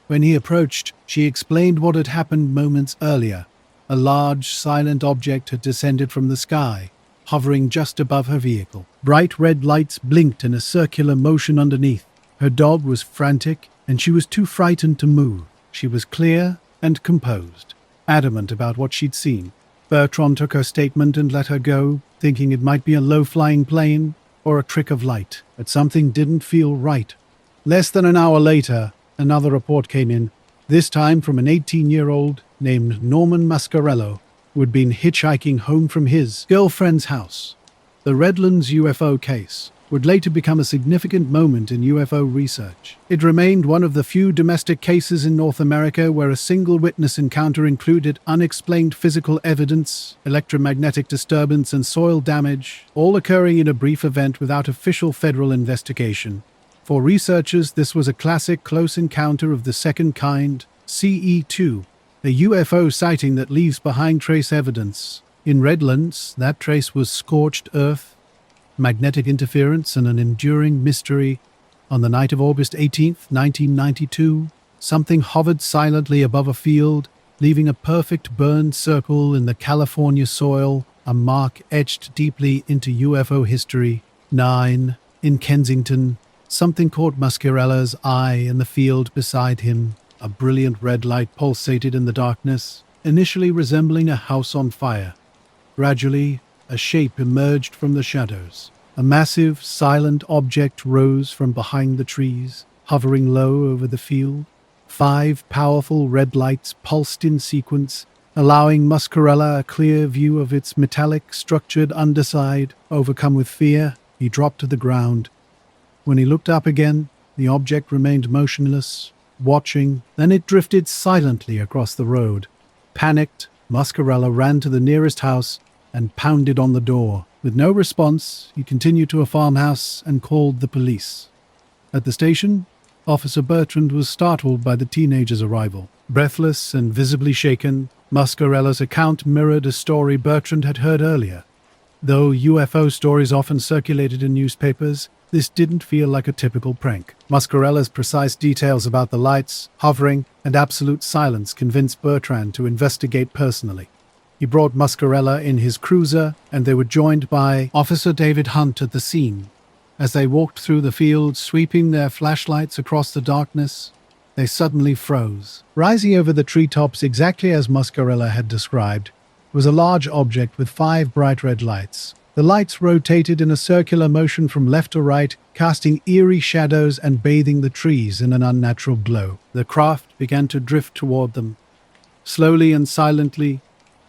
When he approached, she explained what had happened moments earlier. A large, silent object had descended from the sky, hovering just above her vehicle. Bright red lights blinked in a circular motion underneath. Her dog was frantic, and she was too frightened to move. She was clear and composed, adamant about what she'd seen. Bertrand took her statement and let her go, thinking it might be a low-flying plane or a trick of light. But something didn't feel right. Less than an hour later, another report came in, this time from an 18-year-old named Norman Mascarello, who had been hitchhiking home from his girlfriend's house. The Redlands UFO case would later become a significant moment in UFO research. It remained one of the few domestic cases in North America where a single witness encounter included unexplained physical evidence, electromagnetic disturbance, and soil damage, all occurring in a brief event without official federal investigation. For researchers, this was a classic close encounter of the second kind, CE2, a UFO sighting that leaves behind trace evidence. In Redlands, that trace was scorched earth, magnetic interference, and an enduring mystery. On the night of August 18, 1992, something hovered silently above a field, leaving a perfect burned circle in the California soil, a mark etched deeply into UFO history. 9. In Kensington, something caught Mascarella's eye in the field beside him. A brilliant red light pulsated in the darkness, initially resembling a house on fire. Gradually, a shape emerged from the shadows. A massive, silent object rose from behind the trees, hovering low over the field. 5 powerful red lights pulsed in sequence, allowing Mascarella a clear view of its metallic, structured underside. Overcome with fear, he dropped to the ground. When he looked up again, the object remained motionless, watching. Then it drifted silently across the road. Panicked, Mascarella ran to the nearest house and pounded on the door. With no response, he continued to a farmhouse and called the police. At the station, Officer Bertrand was startled by the teenager's arrival. Breathless and visibly shaken, Mascarella's account mirrored a story Bertrand had heard earlier. Though UFO stories often circulated in newspapers, this didn't feel like a typical prank. Mascarella's precise details about the lights, hovering, and absolute silence convinced Bertrand to investigate personally. He brought Mascarella in his cruiser, and they were joined by Officer David Hunt at the scene. As they walked through the field, sweeping their flashlights across the darkness, they suddenly froze. Rising over the treetops exactly as Mascarella had described was a large object with 5 bright red lights. The lights rotated in a circular motion from left to right, casting eerie shadows and bathing the trees in an unnatural glow. The craft began to drift toward them, Slowly and silently,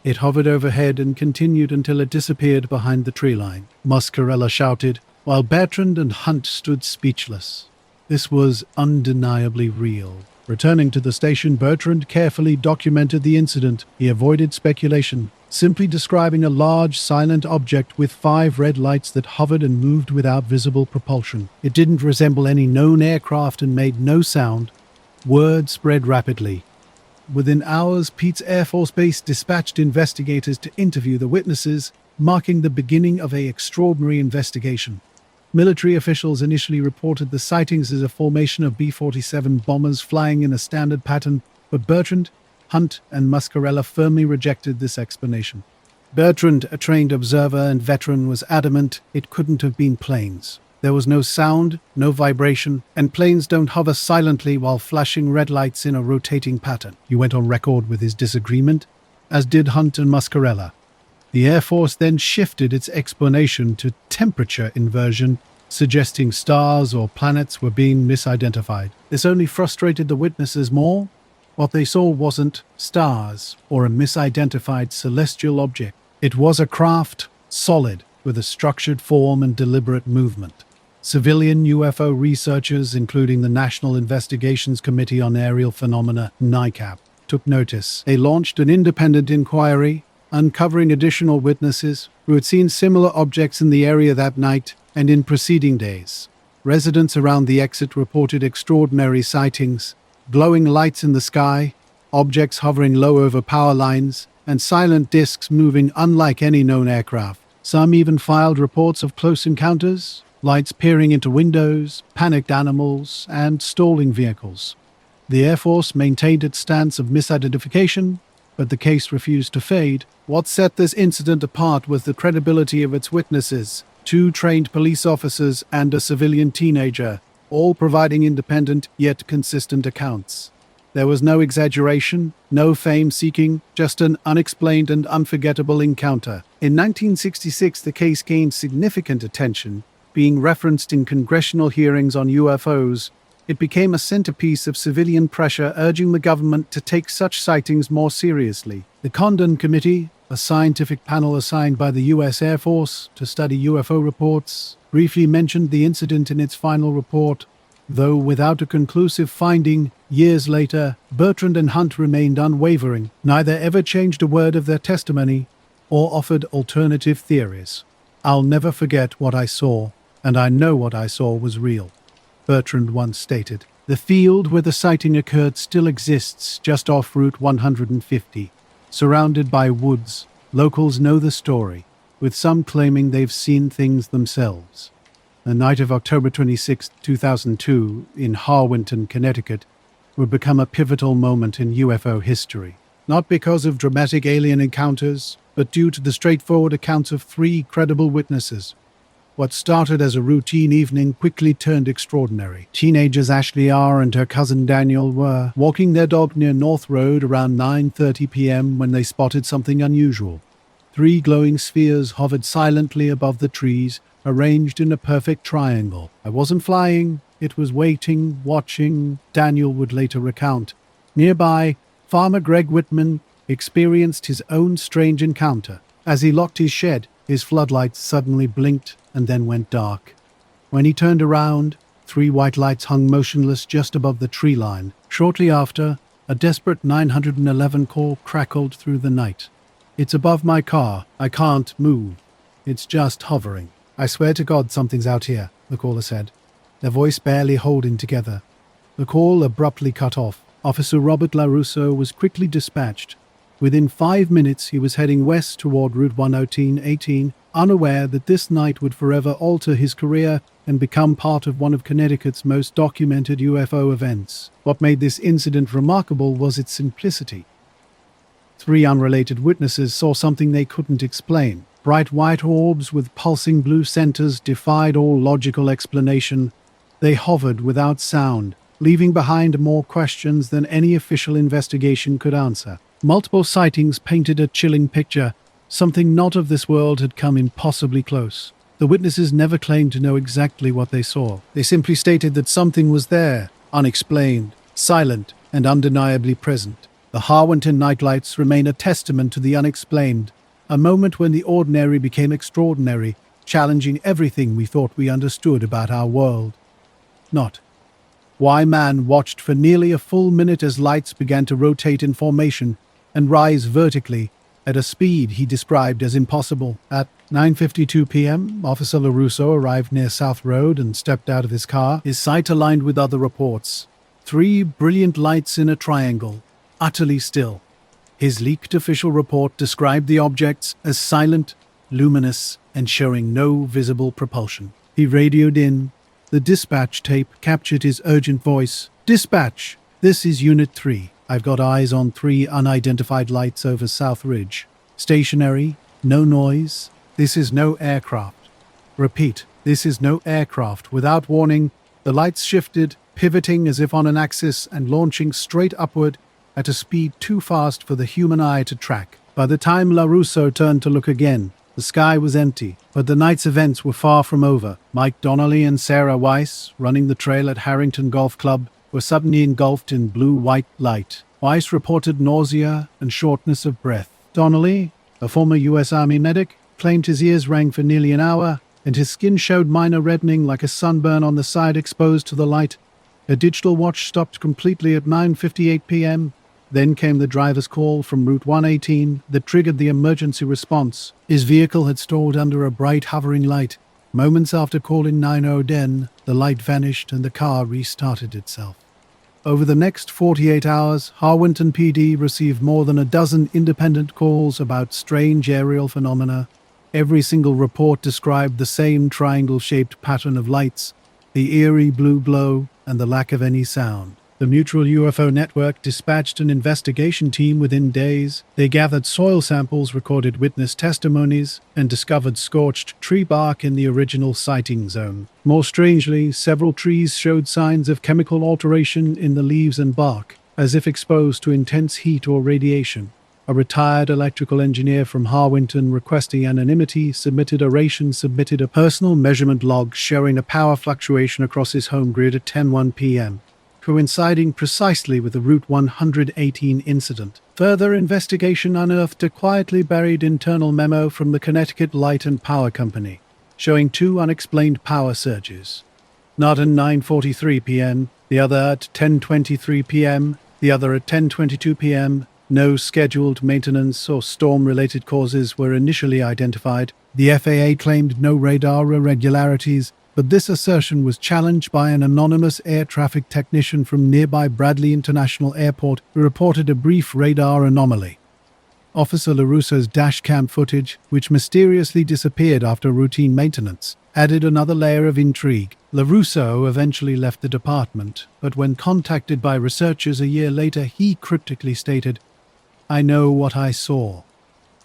it hovered overhead and continued until it disappeared behind the tree line. Muscarella shouted, while Bertrand and Hunt stood speechless. This was undeniably real. Returning to the station, Bertrand carefully documented the incident. He avoided speculation, simply describing a large, silent object with 5 red lights that hovered and moved without visible propulsion. It didn't resemble any known aircraft and made no sound. Word spread rapidly. Within hours, Pete's Air Force Base dispatched investigators to interview the witnesses, marking the beginning of an extraordinary investigation. Military officials initially reported the sightings as a formation of B-47 bombers flying in a standard pattern, but Bertrand, Hunt, and Muscarella firmly rejected this explanation. Bertrand, a trained observer and veteran, was adamant it couldn't have been planes. There was no sound, no vibration, and planes don't hover silently while flashing red lights in a rotating pattern. He went on record with his disagreement, as did Hunt and Muscarella. The Air Force then shifted its explanation to temperature inversion, suggesting stars or planets were being misidentified. This only frustrated the witnesses more. What they saw wasn't stars or a misidentified celestial object. It was a craft, solid, with a structured form and deliberate movement. Civilian UFO researchers, including the National Investigations Committee on Aerial Phenomena, NICAP, took notice. They launched an independent inquiry, uncovering additional witnesses who had seen similar objects in the area that night and in preceding days. Residents around the exit reported extraordinary sightings, glowing lights in the sky, objects hovering low over power lines, and silent discs moving unlike any known aircraft. Some even filed reports of close encounters, lights peering into windows, panicked animals, and stalling vehicles. The Air Force maintained its stance of misidentification, but the case refused to fade. What set this incident apart was the credibility of its witnesses, 2 trained police officers and a civilian teenager, all providing independent yet consistent accounts. There was no exaggeration, no fame-seeking, just an unexplained and unforgettable encounter. In 1966, the case gained significant attention, being referenced in congressional hearings on UFOs. It became a centerpiece of civilian pressure urging the government to take such sightings more seriously. The Condon Committee, a scientific panel assigned by the U.S. Air Force to study UFO reports, briefly mentioned the incident in its final report. Though without a conclusive finding, years later, Bertrand and Hunt remained unwavering. Neither ever changed a word of their testimony or offered alternative theories. "I'll never forget what I saw, and I know what I saw was real," Bertrand once stated. The field where the sighting occurred still exists just off Route 150. Surrounded by woods, locals know the story, with some claiming they've seen things themselves. The night of October 26, 2002, in Harwinton, Connecticut, would become a pivotal moment in UFO history. Not because of dramatic alien encounters, but due to the straightforward accounts of 3 credible witnesses. What started as a routine evening quickly turned extraordinary. Teenagers Ashley R. and her cousin Daniel were walking their dog near North Road around 9:30 p.m. when they spotted something unusual. 3 glowing spheres hovered silently above the trees, arranged in a perfect triangle. "I wasn't flying, it was waiting, watching," Daniel would later recount. Nearby, Farmer Greg Whitman experienced his own strange encounter. As he locked his shed, his floodlights suddenly blinked and then went dark. When he turned around, 3 white lights hung motionless just above the tree line. Shortly after, a desperate 911 call crackled through the night. "It's above my car. I can't move. It's just hovering." "I swear to God something's out here," the caller said, their voice barely holding together. The call abruptly cut off. Officer Robert LaRusso was quickly dispatched. Within 5 minutes, he was heading west toward Route 118, unaware that this night would forever alter his career and become part of one of Connecticut's most documented UFO events. What made this incident remarkable was its simplicity. 3 unrelated witnesses saw something they couldn't explain. Bright white orbs with pulsing blue centers defied all logical explanation. They hovered without sound, leaving behind more questions than any official investigation could answer. Multiple sightings painted a chilling picture. Something not of this world had come impossibly close. The witnesses never claimed to know exactly what they saw. They simply stated that something was there, unexplained, silent, and undeniably present. The Harwinton nightlights remain a testament to the unexplained, a moment when the ordinary became extraordinary, challenging everything we thought we understood about our world. Not. Why Man watched for nearly a full minute as lights began to rotate in formation and rise vertically at a speed he described as impossible. At 9:52 p.m., Officer LaRusso arrived near South Road and stepped out of his car, his sight aligned with other reports. 3 brilliant lights in a triangle, utterly still. His leaked official report described the objects as silent, luminous, and showing no visible propulsion. He radioed in. The dispatch tape captured his urgent voice. "Dispatch, this is Unit 3. I've got eyes on 3 unidentified lights over South Ridge. Stationary, no noise. This is no aircraft. Repeat, this is no aircraft." Without warning, the lights shifted, pivoting as if on an axis and launching straight upward at a speed too fast for the human eye to track. By the time LaRusso turned to look again, the sky was empty, but the night's events were far from over. Mike Donnelly and Sarah Weiss, running the trail at Harrington Golf Club, were suddenly engulfed in blue-white light. Weiss reported nausea and shortness of breath. Donnelly, a former U.S. Army medic, claimed his ears rang for nearly an hour, and his skin showed minor reddening like a sunburn on the side exposed to the light. A digital watch stopped completely at 9:58 p.m. Then came the driver's call from Route 118 that triggered the emergency response. His vehicle had stalled under a bright hovering light. Moments after calling 9:10, the light vanished and the car restarted itself. Over the next 48 hours, Harwinton PD received more than a dozen independent calls about strange aerial phenomena. Every single report described the same triangle-shaped pattern of lights, the eerie blue glow, and the lack of any sound. The Mutual UFO Network dispatched an investigation team within days. They gathered soil samples, recorded witness testimonies, and discovered scorched tree bark in the original sighting zone. More strangely, several trees showed signs of chemical alteration in the leaves and bark, as if exposed to intense heat or radiation. A retired electrical engineer from Harwinton requesting anonymity submitted a personal measurement log showing a power fluctuation across his home grid at 10:01 p.m. coinciding precisely with the Route 118 incident. Further investigation unearthed a quietly buried internal memo from the Connecticut Light and Power Company, showing 2 unexplained power surges. Not at 9:43 p.m., the other at 10:23 p.m., the other at 10:22 p.m. No scheduled maintenance or storm-related causes were initially identified. The FAA claimed no radar irregularities, but this assertion was challenged by an anonymous air traffic technician from nearby Bradley International Airport who reported a brief radar anomaly. Officer LaRusso's dashcam footage, which mysteriously disappeared after routine maintenance, added another layer of intrigue. LaRusso eventually left the department, but when contacted by researchers a year later, he cryptically stated, "I know what I saw.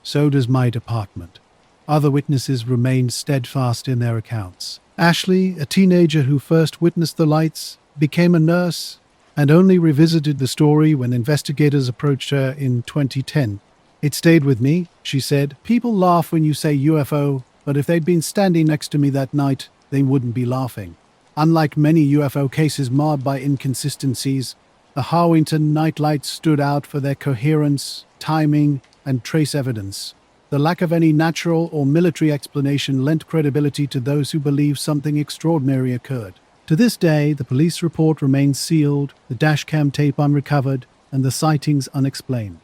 So does my department." Other witnesses remained steadfast in their accounts. Ashley, a teenager who first witnessed the lights, became a nurse and only revisited the story when investigators approached her in 2010. "It stayed with me," she said. "People laugh when you say UFO, but if they'd been standing next to me that night, they wouldn't be laughing." Unlike many UFO cases marred by inconsistencies, the Harwinton nightlights stood out for their coherence, timing, and trace evidence. The lack of any natural or military explanation lent credibility to those who believed something extraordinary occurred. To this day, the police report remains sealed, the dashcam tape unrecovered, and the sightings unexplained.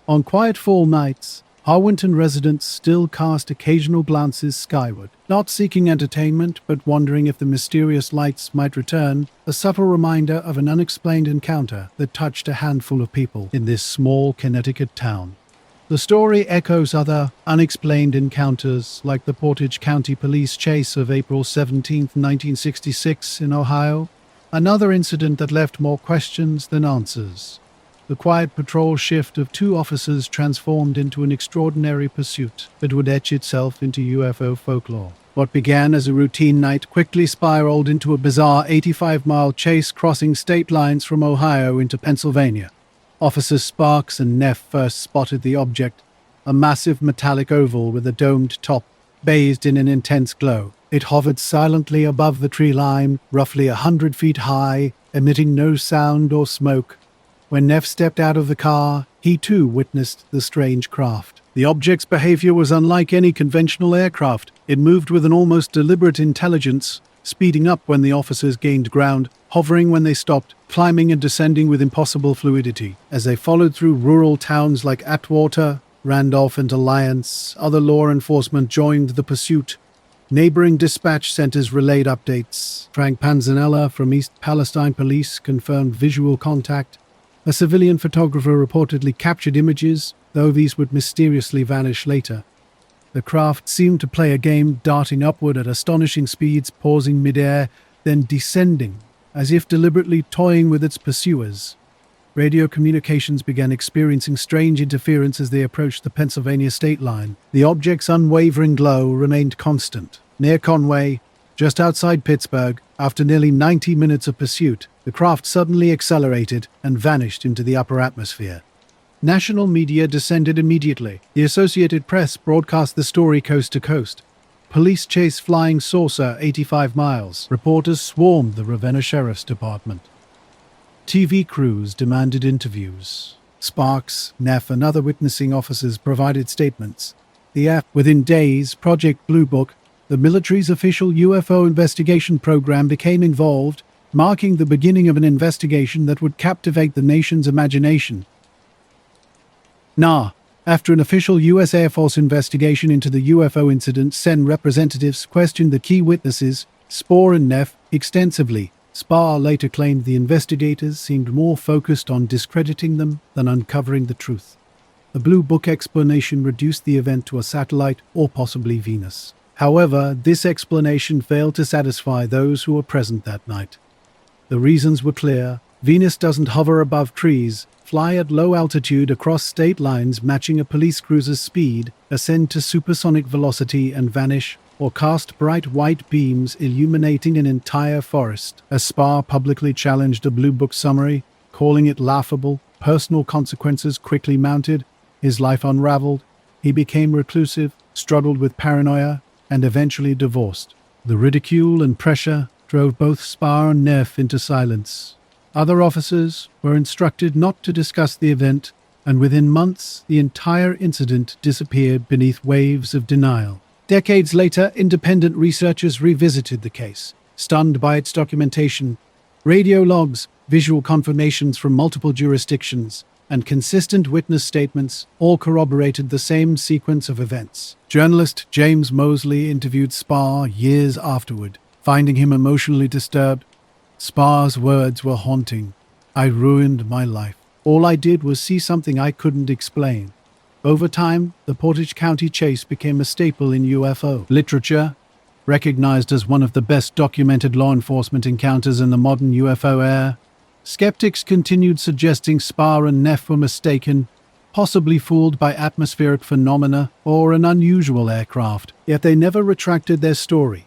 On quiet fall nights, Harwinton residents still cast occasional glances skyward, not seeking entertainment but wondering if the mysterious lights might return, a subtle reminder of an unexplained encounter that touched a handful of people in this small Connecticut town. The story echoes other unexplained encounters like the Portage County Police chase of April 17, 1966 in Ohio, another incident that left more questions than answers. The quiet patrol shift of 2 officers transformed into an extraordinary pursuit that would etch itself into UFO folklore. What began as a routine night quickly spiraled into a bizarre 85-mile chase crossing state lines from Ohio into Pennsylvania. Officers Sparks and Neff first spotted the object, a massive metallic oval with a domed top, bathed in an intense glow. It hovered silently above the tree line, roughly 100 feet high, emitting no sound or smoke. When Neff stepped out of the car, he too witnessed the strange craft. The object's behavior was unlike any conventional aircraft. It moved with an almost deliberate intelligence, speeding up when the officers gained ground, hovering when they stopped, climbing and descending with impossible fluidity. As they followed through rural towns like Atwater, Randolph, and Alliance, other law enforcement joined the pursuit. Neighboring dispatch centers relayed updates. Frank Panzanella from East Palestine Police confirmed visual contact. A civilian photographer reportedly captured images, though these would mysteriously vanish later. The craft seemed to play a game, darting upward at astonishing speeds, pausing midair, then descending, as if deliberately toying with its pursuers. Radio communications began experiencing strange interference as they approached the Pennsylvania state line. The object's unwavering glow remained constant. Near Conway, just outside Pittsburgh, after nearly 90 minutes of pursuit, the craft suddenly accelerated and vanished into the upper atmosphere. National media descended immediately. The Associated Press broadcast the story coast to coast. Police chase flying saucer 85 miles. Reporters swarmed the Ravenna Sheriff's Department. TV crews demanded interviews. Sparks, Neff, and other witnessing officers provided statements. Within days, Project Blue Book, the military's official UFO investigation program, became involved, marking the beginning of an investigation that would captivate the nation's imagination. After an official U.S. Air Force investigation into the UFO incident, SEN representatives questioned the key witnesses, Spohr and Neff, extensively. Spohr later claimed the investigators seemed more focused on discrediting them than uncovering the truth. The Blue Book explanation reduced the event to a satellite or possibly Venus. However, this explanation failed to satisfy those who were present that night. The reasons were clear. Venus doesn't hover above trees, fly at low altitude across state lines matching a police cruiser's speed, ascend to supersonic velocity and vanish, or cast bright white beams illuminating an entire forest. As Spohr publicly challenged a Blue Book summary, calling it laughable, personal consequences quickly mounted, his life unraveled, he became reclusive, struggled with paranoia, and eventually divorced. The ridicule and pressure drove both Spohr and Neff into silence. Other officers were instructed not to discuss the event, and within months the entire incident disappeared beneath waves of denial. Decades later, independent researchers revisited the case, stunned by its documentation. Radio logs, visual confirmations from multiple jurisdictions, and consistent witness statements all corroborated the same sequence of events. Journalist James Mosley interviewed Spohr years afterward, finding him emotionally disturbed. Spohr's words were haunting. "I ruined my life. All I did was see something I couldn't explain." Over time, the Portage County chase became a staple in UFO literature, recognized as one of the best documented law enforcement encounters in the modern UFO era. Skeptics continued suggesting Spohr and Neff were mistaken, possibly fooled by atmospheric phenomena or an unusual aircraft, yet they never retracted their story.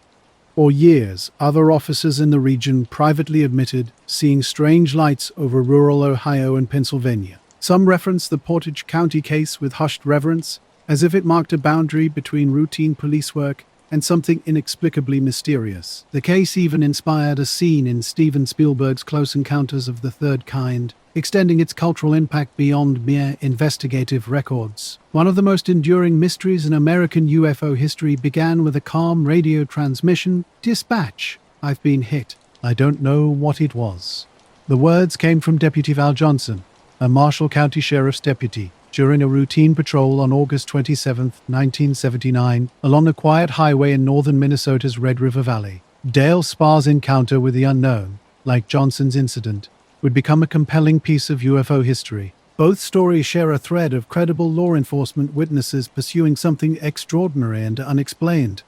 For years, other officers in the region privately admitted seeing strange lights over rural Ohio and Pennsylvania. Some referenced the Portage County case with hushed reverence, as if it marked a boundary between routine police work and something inexplicably mysterious. The case even inspired a scene in Steven Spielberg's Close Encounters of the Third Kind, extending its cultural impact beyond mere investigative records. One of the most enduring mysteries in American UFO history began with a calm radio transmission. "Dispatch, I've been hit. I don't know what it was." The words came from Deputy Val Johnson, a Marshall County Sheriff's deputy, during a routine patrol on August 27, 1979, along a quiet highway in northern Minnesota's Red River Valley. Dale Spohr's encounter with the unknown, like Johnson's incident, would become a compelling piece of UFO history. Both stories share a thread of credible law enforcement witnesses pursuing something extraordinary and unexplained.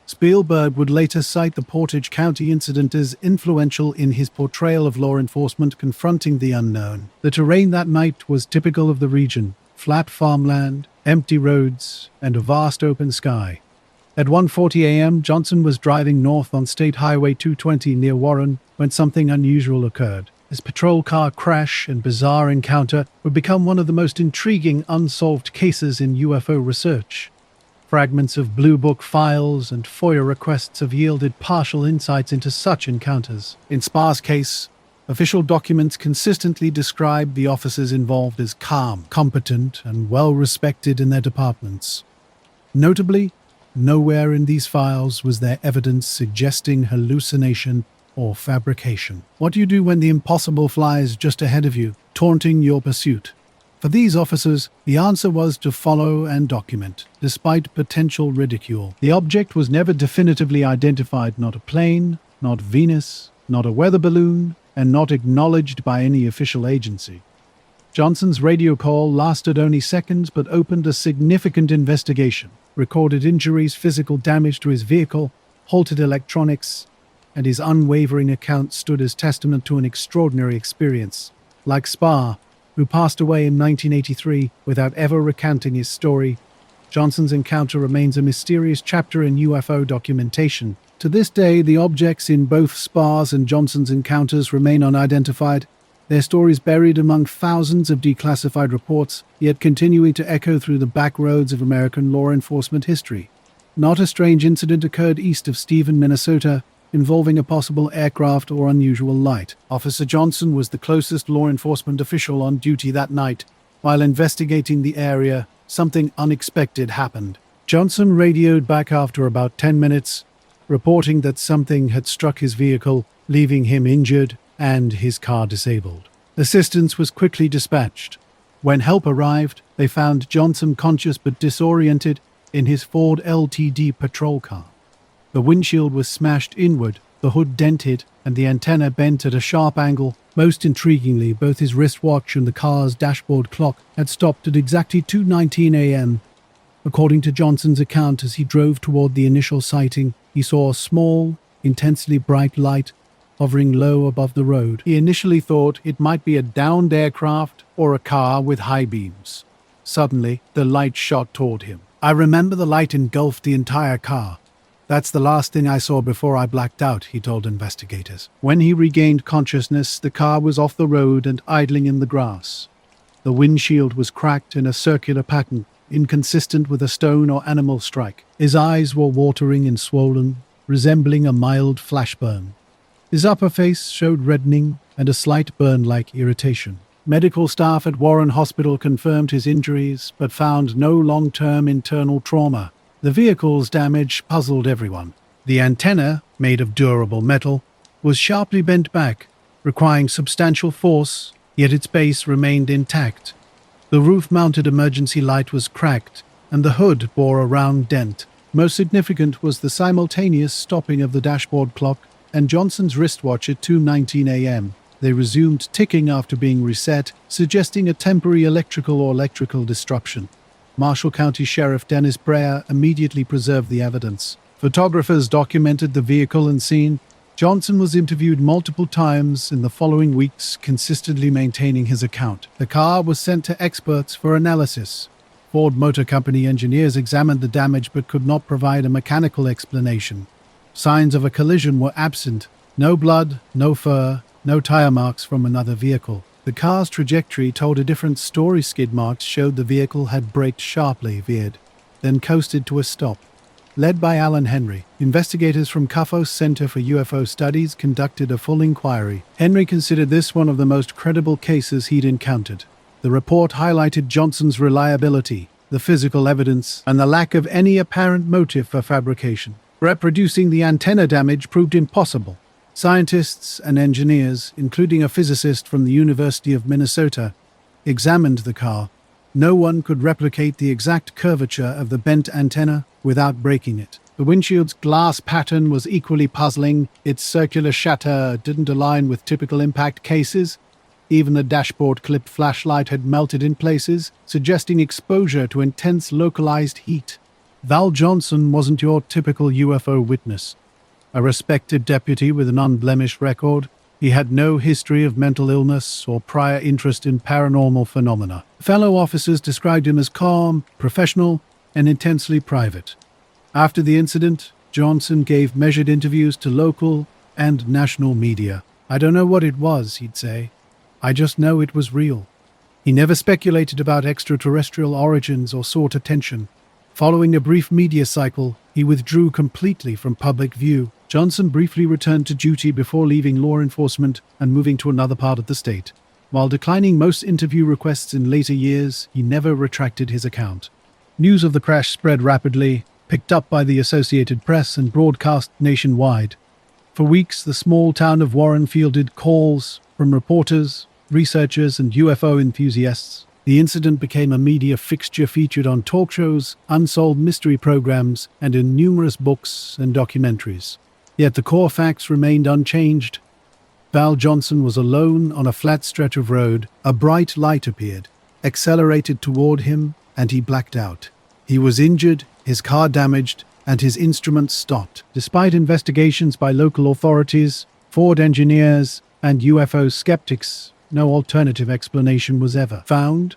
Spielberg would later cite the Portage County incident as influential in his portrayal of law enforcement confronting the unknown. The terrain that night was typical of the region: flat farmland, empty roads, and a vast open sky. At 1:40 a.m., Johnson was driving north on State Highway 220 near Warren when something unusual occurred. His patrol car crash and bizarre encounter would become one of the most intriguing unsolved cases in UFO research. Fragments of Blue Book files and FOIA requests have yielded partial insights into such encounters. In Spohr's case, Official documents consistently describe the officers involved as calm, competent, and well-respected in their departments. Notably, nowhere in these files was there evidence suggesting hallucination or fabrication. What do you do when the impossible flies just ahead of you, taunting your pursuit? For these officers, the answer was to follow and document, despite potential ridicule. The object was never definitively identified, not a plane, not Venus, not a weather balloon, and not acknowledged by any official agency. Johnson's radio call lasted only seconds but opened a significant investigation, recorded injuries, physical damage to his vehicle, halted electronics, and his unwavering account stood as testament to an extraordinary experience. Like Spa, who passed away in 1983 without ever recanting his story, Johnson's encounter remains a mysterious chapter in UFO documentation. To this day, the objects in both Spa's and Johnson's encounters remain unidentified, their stories buried among thousands of declassified reports, yet continuing to echo through the back roads of American law enforcement history. Not a strange incident occurred east of Stephen, Minnesota, involving a possible aircraft or unusual light. Officer Johnson was the closest law enforcement official on duty that night. While investigating the area, something unexpected happened. Johnson radioed back after about 10 minutes, reporting that something had struck his vehicle, leaving him injured and his car disabled. Assistance was quickly dispatched. When help arrived, they found Johnson conscious but disoriented in his Ford LTD patrol car. The windshield was smashed inward, the hood dented, and the antenna bent at a sharp angle. Most intriguingly, both his wristwatch and the car's dashboard clock had stopped at exactly 2:19 a.m. According to Johnson's account, as he drove toward the initial sighting, he saw a small, intensely bright light hovering low above the road. He initially thought it might be a downed aircraft or a car with high beams. Suddenly, the light shot toward him. "I remember the light engulfed the entire car. That's the last thing I saw before I blacked out," he told investigators. When he regained consciousness, the car was off the road and idling in the grass. The windshield was cracked in a circular pattern, inconsistent with a stone or animal strike. His eyes were watering and swollen, resembling a mild flash burn. His upper face showed reddening and a slight burn-like irritation. Medical staff at Warren Hospital confirmed his injuries, but found no long-term internal trauma. The vehicle's damage puzzled everyone. The antenna, made of durable metal, was sharply bent back, requiring substantial force, yet its base remained intact. The roof-mounted emergency light was cracked, and the hood bore a round dent. Most significant was the simultaneous stopping of the dashboard clock and Johnson's wristwatch at 2:19 a.m. They resumed ticking after being reset, suggesting a temporary electrical disruption. Marshall County Sheriff Dennis Breyer immediately preserved the evidence. Photographers documented the vehicle and scene. Johnson was interviewed multiple times in the following weeks, consistently maintaining his account. The car was sent to experts for analysis. Ford Motor Company engineers examined the damage but could not provide a mechanical explanation. Signs of a collision were absent. No blood, no fur, no tire marks from another vehicle. The car's trajectory told a different story. Skid marks showed the vehicle had braked sharply, veered, then coasted to a stop. Led by Alan Henry, investigators from CUFOS Center for UFO Studies conducted a full inquiry. Henry considered this one of the most credible cases he'd encountered. The report highlighted Johnson's reliability, the physical evidence, and the lack of any apparent motive for fabrication. Reproducing the antenna damage proved impossible. Scientists and engineers, including a physicist from the University of Minnesota, examined the car. No one could replicate the exact curvature of the bent antenna without breaking it. The windshield's glass pattern was equally puzzling. Its circular shatter didn't align with typical impact cases. Even the dashboard clipped flashlight had melted in places, suggesting exposure to intense localized heat. Val Johnson wasn't your typical UFO witness. A respected deputy with an unblemished record, he had no history of mental illness or prior interest in paranormal phenomena. Fellow officers described him as calm, professional, and intensely private. After the incident, Johnson gave measured interviews to local and national media. "I don't know what it was," he'd say. "I just know it was real." He never speculated about extraterrestrial origins or sought attention. Following a brief media cycle, he withdrew completely from public view. Johnson briefly returned to duty before leaving law enforcement and moving to another part of the state. While declining most interview requests in later years, he never retracted his account. News of the crash spread rapidly, picked up by the Associated Press and broadcast nationwide. For weeks, the small town of Warren fielded calls from reporters, researchers, and UFO enthusiasts. The incident became a media fixture featured on talk shows, unsolved mystery programs, and in numerous books and documentaries. Yet the core facts remained unchanged. Val Johnson was alone on a flat stretch of road. A bright light appeared, accelerated toward him, and he blacked out. He was injured, his car damaged, and his instruments stopped. Despite investigations by local authorities, Ford engineers, and UFO skeptics, no alternative explanation was ever found.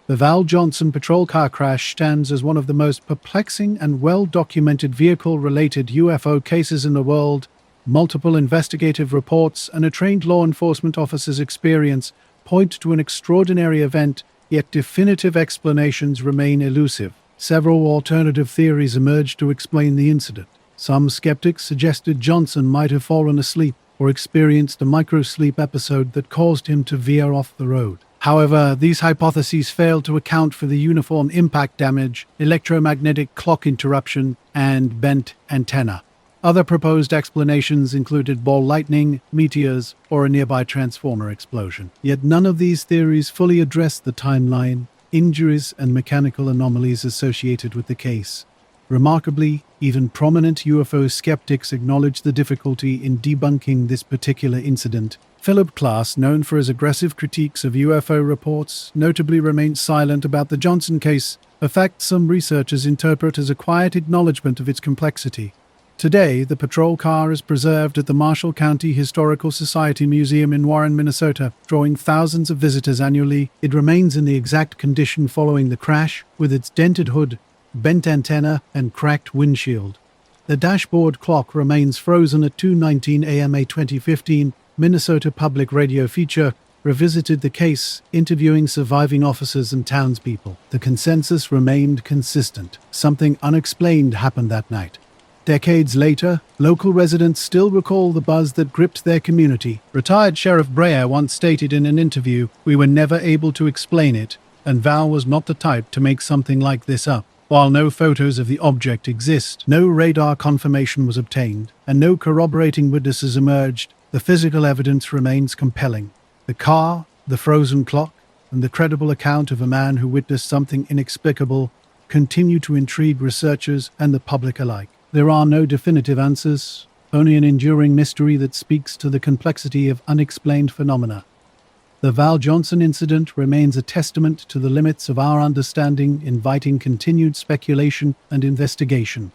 The Val Johnson patrol car crash stands as one of the most perplexing and well-documented vehicle-related UFO cases in the world. Multiple investigative reports and a trained law enforcement officer's experience point to an extraordinary event, yet definitive explanations remain elusive. Several alternative theories emerged to explain the incident. Some skeptics suggested Johnson might have fallen asleep or experienced a microsleep episode that caused him to veer off the road. However, these hypotheses failed to account for the uniform impact damage, electromagnetic clock interruption, and bent antenna. Other proposed explanations included ball lightning, meteors, or a nearby transformer explosion. Yet none of these theories fully addressed the timeline, injuries, and mechanical anomalies associated with the case. Remarkably, even prominent UFO skeptics acknowledged the difficulty in debunking this particular incident. Philip Klass, known for his aggressive critiques of UFO reports, notably remained silent about the Johnson case, a fact some researchers interpret as a quiet acknowledgement of its complexity. Today, the patrol car is preserved at the Marshall County Historical Society Museum in Warren, Minnesota, drawing thousands of visitors annually. It remains in the exact condition following the crash, with its dented hood, bent antenna, and cracked windshield. The dashboard clock remains frozen at 2:19 a.m. A 2015 Minnesota Public Radio feature revisited the case, interviewing surviving officers and townspeople. The consensus remained consistent. Something unexplained happened that night. Decades later, local residents still recall the buzz that gripped their community. Retired Sheriff Breyer once stated in an interview, "We were never able to explain it, and Val was not the type to make something like this up." While no photos of the object exist, no radar confirmation was obtained, and no corroborating witnesses emerged, the physical evidence remains compelling. The car, the frozen clock, and the credible account of a man who witnessed something inexplicable continue to intrigue researchers and the public alike. There are no definitive answers, only an enduring mystery that speaks to the complexity of unexplained phenomena. The Val Johnson incident remains a testament to the limits of our understanding, inviting continued speculation and investigation.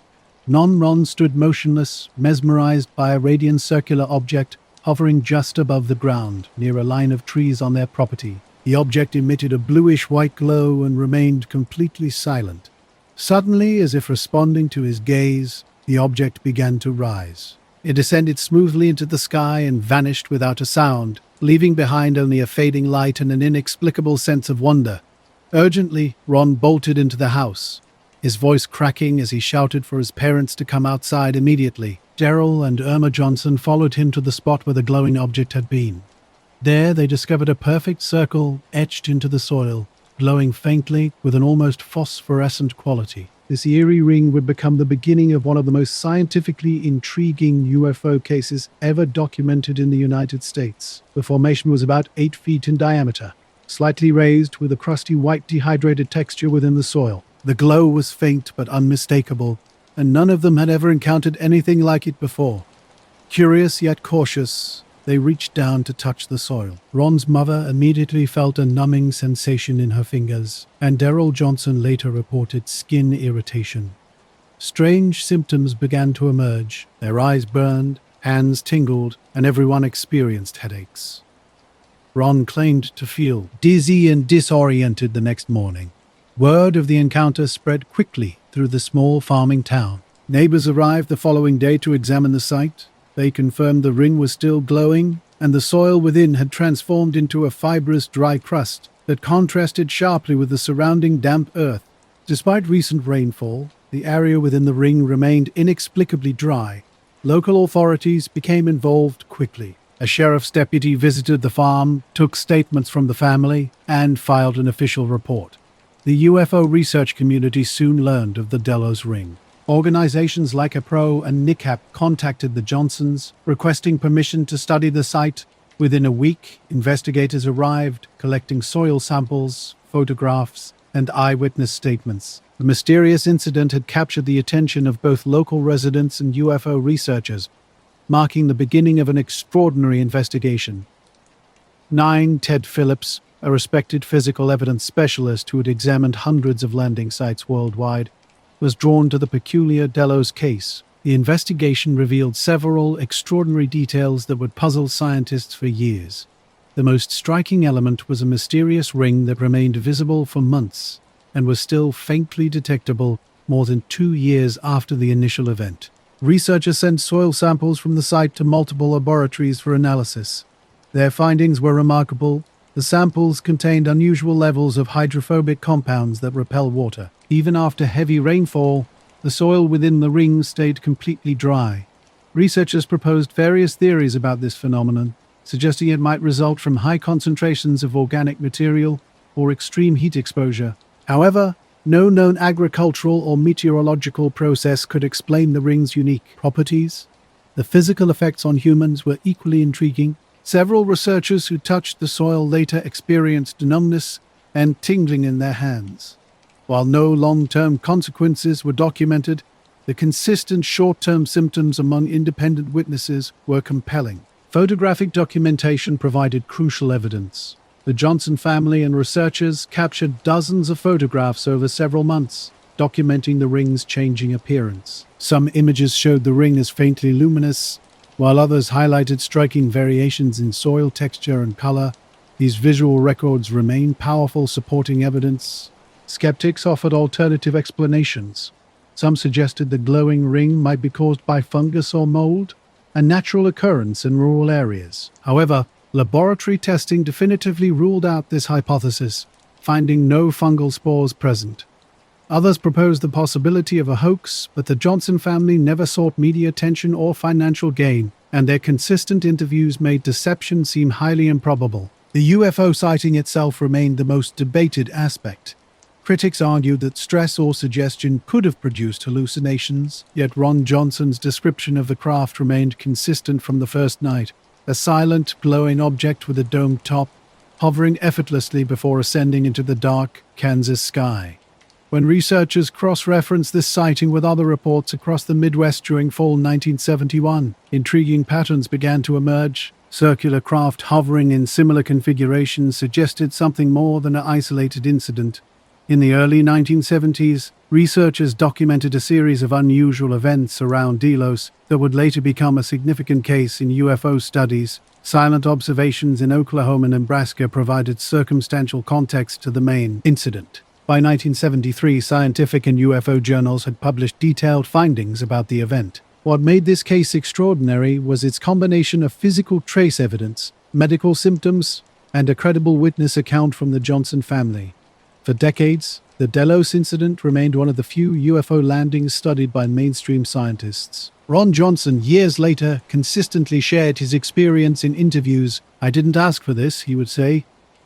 Non-Ron stood motionless, mesmerized by a radiant circular object hovering just above the ground, near a line of trees on their property. The object emitted a bluish-white glow and remained completely silent. Suddenly, as if responding to his gaze, the object began to rise. It descended smoothly into the sky and vanished without a sound, leaving behind only a fading light and an inexplicable sense of wonder. Urgently, Ron bolted into the house, his voice cracking as he shouted for his parents to come outside immediately. Daryl and Irma Johnson followed him to the spot where the glowing object had been. There, they discovered a perfect circle etched into the soil, glowing faintly with an almost phosphorescent quality. This eerie ring would become the beginning of one of the most scientifically intriguing UFO cases ever documented in the United States. The formation was about 8 feet in diameter, slightly raised with a crusty white dehydrated texture within the soil. The glow was faint but unmistakable, and none of them had ever encountered anything like it before. Curious yet cautious, they reached down to touch the soil. Ron's mother immediately felt a numbing sensation in her fingers, and Daryl Johnson later reported skin irritation. Strange symptoms began to emerge. Their eyes burned, hands tingled, and everyone experienced headaches. Ron claimed to feel dizzy and disoriented the next morning. Word of the encounter spread quickly through the small farming town. Neighbors arrived the following day to examine the site. They confirmed the ring was still glowing, and the soil within had transformed into a fibrous, dry crust that contrasted sharply with the surrounding damp earth. Despite recent rainfall, the area within the ring remained inexplicably dry, Local authorities became involved quickly. A sheriff's deputy visited the farm, took statements from the family, and filed an official report. The UFO research community soon learned of the Delos ring. Organizations like APRO and NICAP contacted the Johnsons, requesting permission to study the site. Within a week, investigators arrived, collecting soil samples, photographs, and eyewitness statements. The mysterious incident had captured the attention of both local residents and UFO researchers, marking the beginning of an extraordinary investigation. Ted Phillips, a respected physical evidence specialist who had examined hundreds of landing sites worldwide, was drawn to the peculiar Delos case. The investigation revealed several extraordinary details that would puzzle scientists for years. The most striking element was a mysterious ring that remained visible for months and was still faintly detectable more than 2 years after the initial event. Researchers sent soil samples from the site to multiple laboratories for analysis. Their findings were remarkable. The samples contained unusual levels of hydrophobic compounds that repel water. Even after heavy rainfall, the soil within the ring stayed completely dry. Researchers proposed various theories about this phenomenon, suggesting it might result from high concentrations of organic material or extreme heat exposure. However, no known agricultural or meteorological process could explain the ring's unique properties. The physical effects on humans were equally intriguing. Several researchers who touched the soil later experienced numbness and tingling in their hands. While no long-term consequences were documented, the consistent short-term symptoms among independent witnesses were compelling. Photographic documentation provided crucial evidence. The Johnson family and researchers captured dozens of photographs over several months, documenting the ring's changing appearance. Some images showed the ring as faintly luminous, while others highlighted striking variations in soil texture and color. These visual records remain powerful supporting evidence. Skeptics offered alternative explanations. Some suggested the glowing ring might be caused by fungus or mold, a natural occurrence in rural areas. However, laboratory testing definitively ruled out this hypothesis, finding no fungal spores present. Others proposed the possibility of a hoax, but the Johnson family never sought media attention or financial gain, and their consistent interviews made deception seem highly improbable. The UFO sighting itself remained the most debated aspect. Critics argued that stress or suggestion could have produced hallucinations, yet Ron Johnson's description of the craft remained consistent from the first night. A silent, glowing object with a domed top, hovering effortlessly before ascending into the dark Kansas sky. When researchers cross-referenced this sighting with other reports across the Midwest during fall 1971, intriguing patterns began to emerge. Circular craft hovering in similar configurations suggested something more than an isolated incident. In the early 1970s, researchers documented a series of unusual events around Delos that would later become a significant case in UFO studies. Silent observations in Oklahoma and Nebraska provided circumstantial context to the main incident. By 1973, scientific and UFO journals had published detailed findings about the event. What made this case extraordinary was its combination of physical trace evidence, medical symptoms, and a credible witness account from the Johnson family. For decades, the Delos incident remained one of the few UFO landings studied by mainstream scientists. Ron Johnson, years later, consistently shared his experience in interviews. "I didn't ask for this," he would say,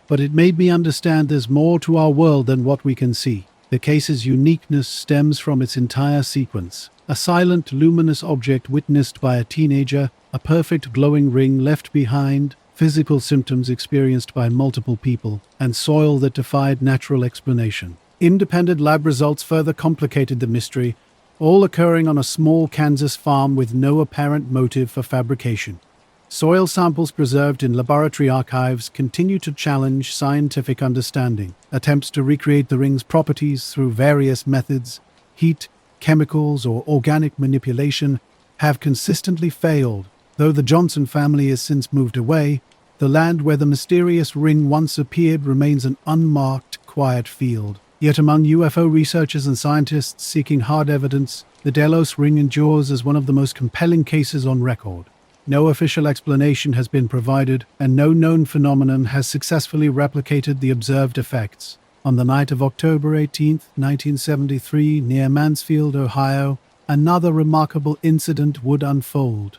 "but it made me understand there's more to our world than what we can see." The case's uniqueness stems from its entire sequence. A silent, luminous object witnessed by a teenager, a perfect glowing ring left behind, physical symptoms experienced by multiple people, and soil that defied natural explanation. Independent lab results further complicated the mystery, all occurring on a small Kansas farm with no apparent motive for fabrication. Soil samples preserved in laboratory archives continue to challenge scientific understanding. Attempts to recreate the ring's properties through various methods, heat, chemicals, or organic manipulation, have consistently failed. Though the Johnson family has since moved away, the land where the mysterious ring once appeared remains an unmarked, quiet field. Yet among UFO researchers and scientists seeking hard evidence, the Delos ring endures as one of the most compelling cases on record. No official explanation has been provided, and no known phenomenon has successfully replicated the observed effects. On the night of October 18, 1973, near Mansfield, Ohio, another remarkable incident would unfold.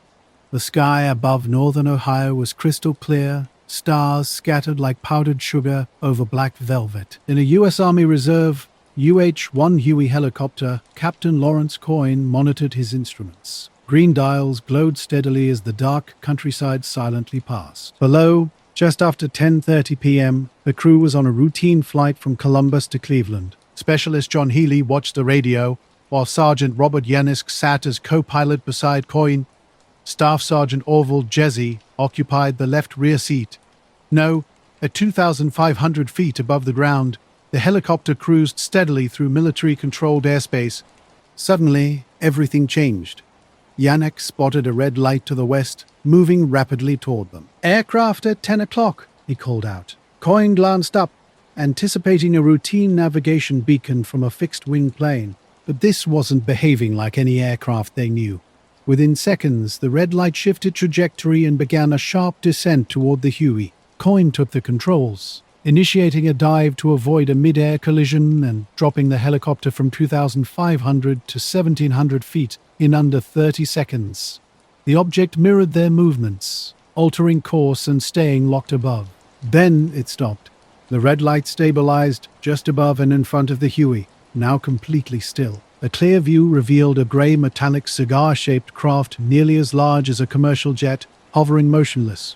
The sky above northern Ohio was crystal clear, stars scattered like powdered sugar over black velvet. In a U.S. Army Reserve UH-1 Huey helicopter, Captain Lawrence Coyne monitored his instruments. Green dials glowed steadily as the dark countryside silently passed. Below, just after 10:30 p.m., the crew was on a routine flight from Columbus to Cleveland. Specialist John Healy watched the radio, while Sergeant Robert Yanisk sat as co-pilot beside Coyne. Staff Sergeant Orville Jesse occupied the left rear seat. No, at 2,500 feet above the ground, the helicopter cruised steadily through military-controlled airspace. Suddenly, everything changed. Yannick spotted a red light to the west, moving rapidly toward them. "Aircraft at 10 o'clock, he called out. Coyne glanced up, anticipating a routine navigation beacon from a fixed-wing plane. But this wasn't behaving like any aircraft they knew. Within seconds, the red light shifted trajectory and began a sharp descent toward the Huey. Coyne took the controls, initiating a dive to avoid a mid-air collision and dropping the helicopter from 2,500 to 1,700 feet in under 30 seconds. The object mirrored their movements, altering course and staying locked above. Then it stopped. The red light stabilized just above and in front of the Huey, now completely still. A clear view revealed a gray metallic cigar-shaped craft nearly as large as a commercial jet, hovering motionless.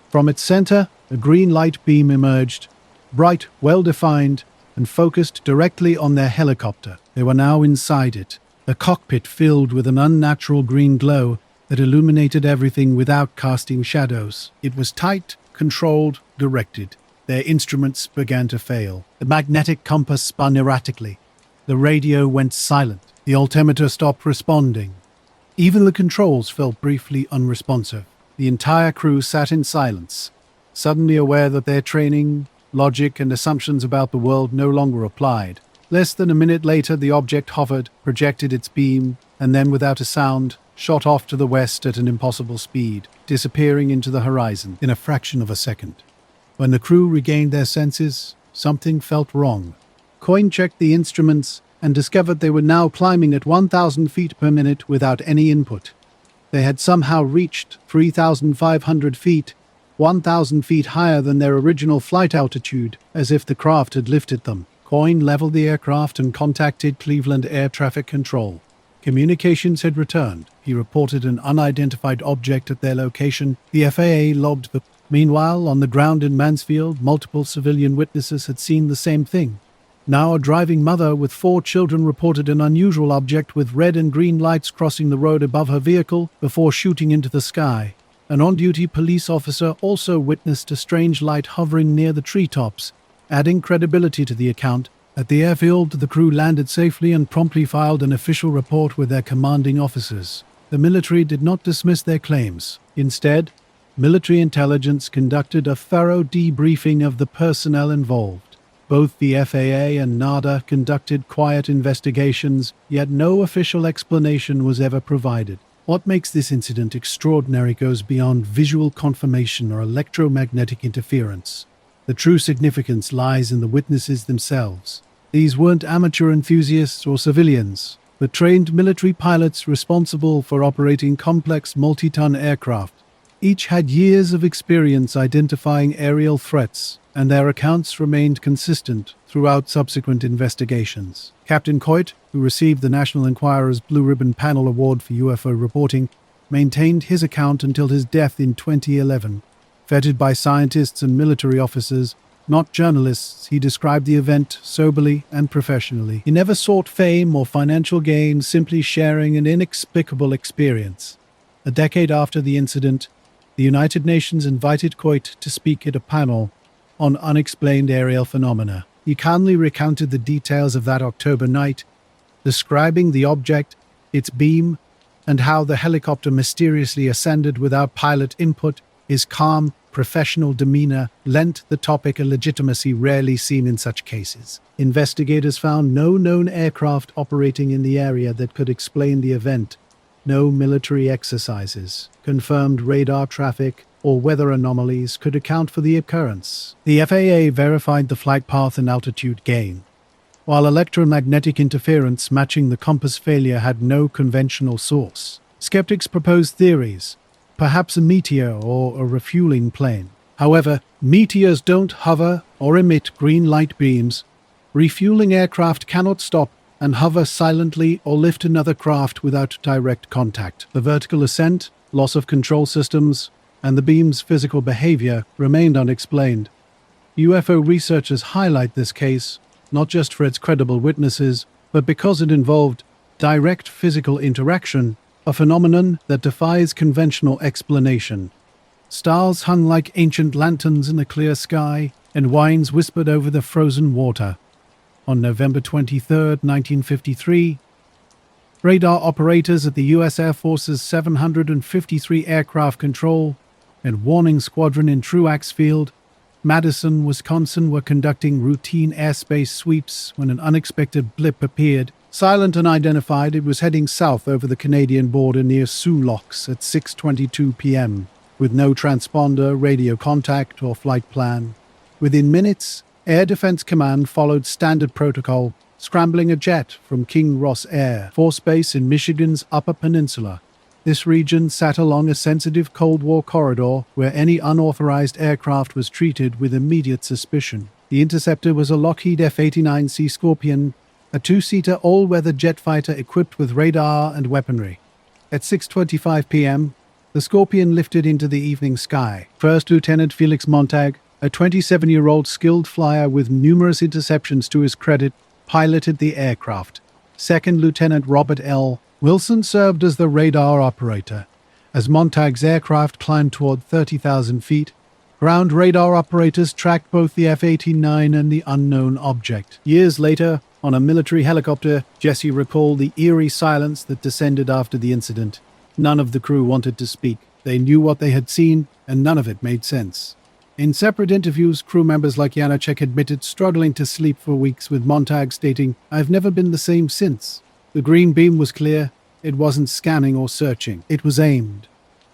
From its center, a green light beam emerged, bright, well-defined, and focused directly on their helicopter. They were now inside it, a cockpit filled with an unnatural green glow that illuminated everything without casting shadows. It was tight, controlled, directed. Their instruments began to fail. The magnetic compass spun erratically. The radio went silent. The altimeter stopped responding. Even the controls felt briefly unresponsive. The entire crew sat in silence, suddenly aware that their training, logic, and assumptions about the world no longer applied. Less than a minute later, the object hovered, projected its beam, and then, without a sound, shot off to the west at an impossible speed, disappearing into the horizon in a fraction of a second. When the crew regained their senses, something felt wrong. Coyne checked the instruments and discovered they were now climbing at 1,000 feet per minute without any input. They had somehow reached 3,500 feet, 1,000 feet higher than their original flight altitude, as if the craft had lifted them. Coyne leveled the aircraft and contacted Cleveland Air Traffic Control. Communications had returned. He reported an unidentified object at their location. The FAA logged the... Meanwhile, on the ground in Mansfield, multiple civilian witnesses had seen the same thing. Now a driving mother with 4 children reported an unusual object with red and green lights crossing the road above her vehicle before shooting into the sky. An on-duty police officer also witnessed a strange light hovering near the treetops, adding credibility to the account. At the airfield, the crew landed safely and promptly filed an official report with their commanding officers. The military did not dismiss their claims. Instead, military intelligence conducted a thorough debriefing of the personnel involved. Both the FAA and NADA conducted quiet investigations, yet no official explanation was ever provided. What makes this incident extraordinary goes beyond visual confirmation or electromagnetic interference. The true significance lies in the witnesses themselves. These weren't amateur enthusiasts or civilians, but trained military pilots responsible for operating complex multi-ton aircraft. Each had years of experience identifying aerial threats, and their accounts remained consistent throughout subsequent investigations. Captain Coit, who received the National Enquirer's Blue Ribbon Panel Award for UFO reporting, maintained his account until his death in 2011. Vetted by scientists and military officers, not journalists, he described the event soberly and professionally. He never sought fame or financial gain, simply sharing an inexplicable experience. A decade after the incident, the United Nations invited Coit to speak at a panel on unexplained aerial phenomena. He calmly recounted the details of that October night, describing the object, its beam, and how the helicopter mysteriously ascended without pilot input. His calm, professional demeanor lent the topic a legitimacy rarely seen in such cases. Investigators found no known aircraft operating in the area that could explain the event. No military exercises, confirmed radar traffic, or weather anomalies could account for the occurrence. The FAA verified the flight path and altitude gain. while electromagnetic interference matching the compass failure had no conventional source. Skeptics proposed theories, perhaps a meteor or a refueling plane. However, meteors don't hover or emit green light beams. Refueling aircraft cannot stop and hover silently or lift another craft without direct contact. The vertical ascent, loss of control systems, and the beam's physical behavior remained unexplained. UFO researchers highlight this case not just for its credible witnesses, but because it involved direct physical interaction, a phenomenon that defies conventional explanation. Stars hung like ancient lanterns in a clear sky, and whines whispered over the frozen water. On November 23, 1953, radar operators at the U.S. Air Force's 753 Aircraft Control and Warning Squadron in Truax Field, Madison, Wisconsin, were conducting routine airspace sweeps when an unexpected blip appeared. Silent and unidentified, it was heading south over the Canadian border near Sioux Locks at 6:22 p.m., with no transponder, radio contact, or flight plan. Within minutes, Air Defense Command followed standard protocol, scrambling a jet from King Ross Air Force Base in Michigan's Upper Peninsula. This region sat along a sensitive Cold War corridor where any unauthorized aircraft was treated with immediate suspicion. The interceptor was a Lockheed F-89C Scorpion, a two-seater all-weather jet fighter equipped with radar and weaponry. At 6:25 p.m., the Scorpion lifted into the evening sky. First Lieutenant Felix Montag, a 27-year-old skilled flyer with numerous interceptions to his credit, piloted the aircraft. Second Lieutenant Robert L. Wilson served as the radar operator. As Montag's aircraft climbed toward 30,000 feet, ground radar operators tracked both the F-89 and the unknown object. Years later, on a military helicopter, Jesse recalled the eerie silence that descended after the incident. None of the crew wanted to speak. They knew what they had seen, and none of it made sense. In separate interviews, crew members like Janacek admitted struggling to sleep for weeks, with Montag stating, "I've never been the same since." The green beam was clear. It wasn't scanning or searching. It was aimed.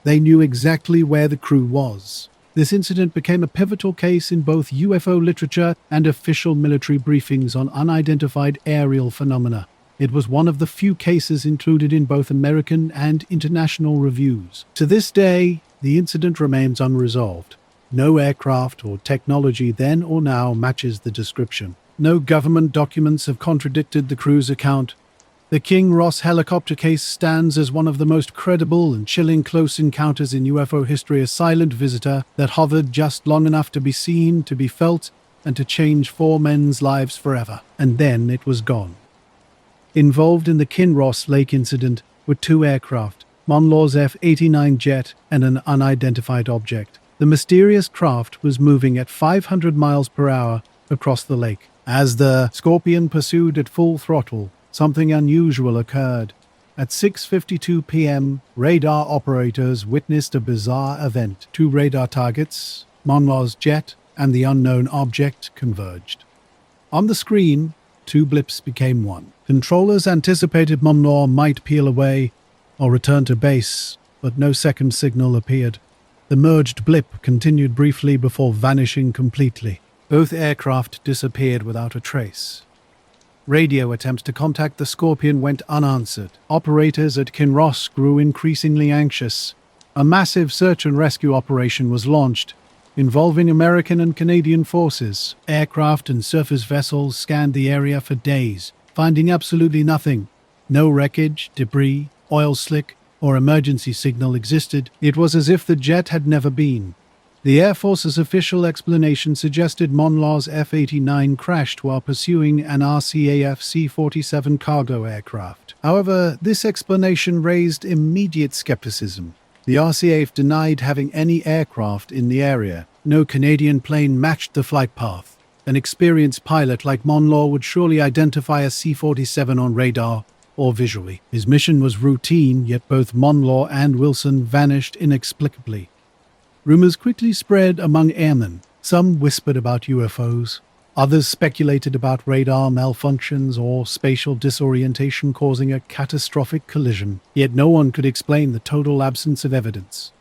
They knew exactly where the crew was. This incident became a pivotal case in both UFO literature and official military briefings on unidentified aerial phenomena. It was one of the few cases included in both American and international reviews. To this day, the incident remains unresolved. No aircraft or technology then or now matches the description. No government documents have contradicted the crew's account. The King Ross helicopter case stands as one of the most credible and chilling close encounters in UFO history, a silent visitor that hovered just long enough to be seen, to be felt, and to change four men's lives forever. And then it was gone. Involved in the Kinross Lake incident were two aircraft, Monlaw's F-89 jet and an unidentified object. The mysterious craft was moving at 500 miles per hour across the lake. As the Scorpion pursued at full throttle, something unusual occurred. At 6:52 p.m., radar operators witnessed a bizarre event. Two radar targets, Monlaw's jet and the unknown object, converged. On the screen, two blips became one. Controllers anticipated Monlaw might peel away or return to base, but no second signal appeared. The merged blip continued briefly before vanishing completely. Both aircraft disappeared without a trace. Radio attempts to contact the Scorpion went unanswered. Operators at Kinross grew increasingly anxious. A massive search and rescue operation was launched, involving American and Canadian forces. Aircraft and surface vessels scanned the area for days, finding absolutely nothing. No wreckage, debris, oil slick, or emergency signal existed. It was as if the jet had never been. The Air Force's official explanation suggested Monlaw's F-89 crashed while pursuing an RCAF C-47 cargo aircraft. However, this explanation raised immediate skepticism. The RCAF denied having any aircraft in the area. No Canadian plane matched the flight path. An experienced pilot like Monlaw would surely identify a C-47 on radar or visually. His mission was routine, yet both Monlaw and Wilson vanished inexplicably. Rumors quickly spread among airmen. Some whispered about UFOs. Others speculated about radar malfunctions or spatial disorientation causing a catastrophic collision. Yet no one could explain the total absence of evidence.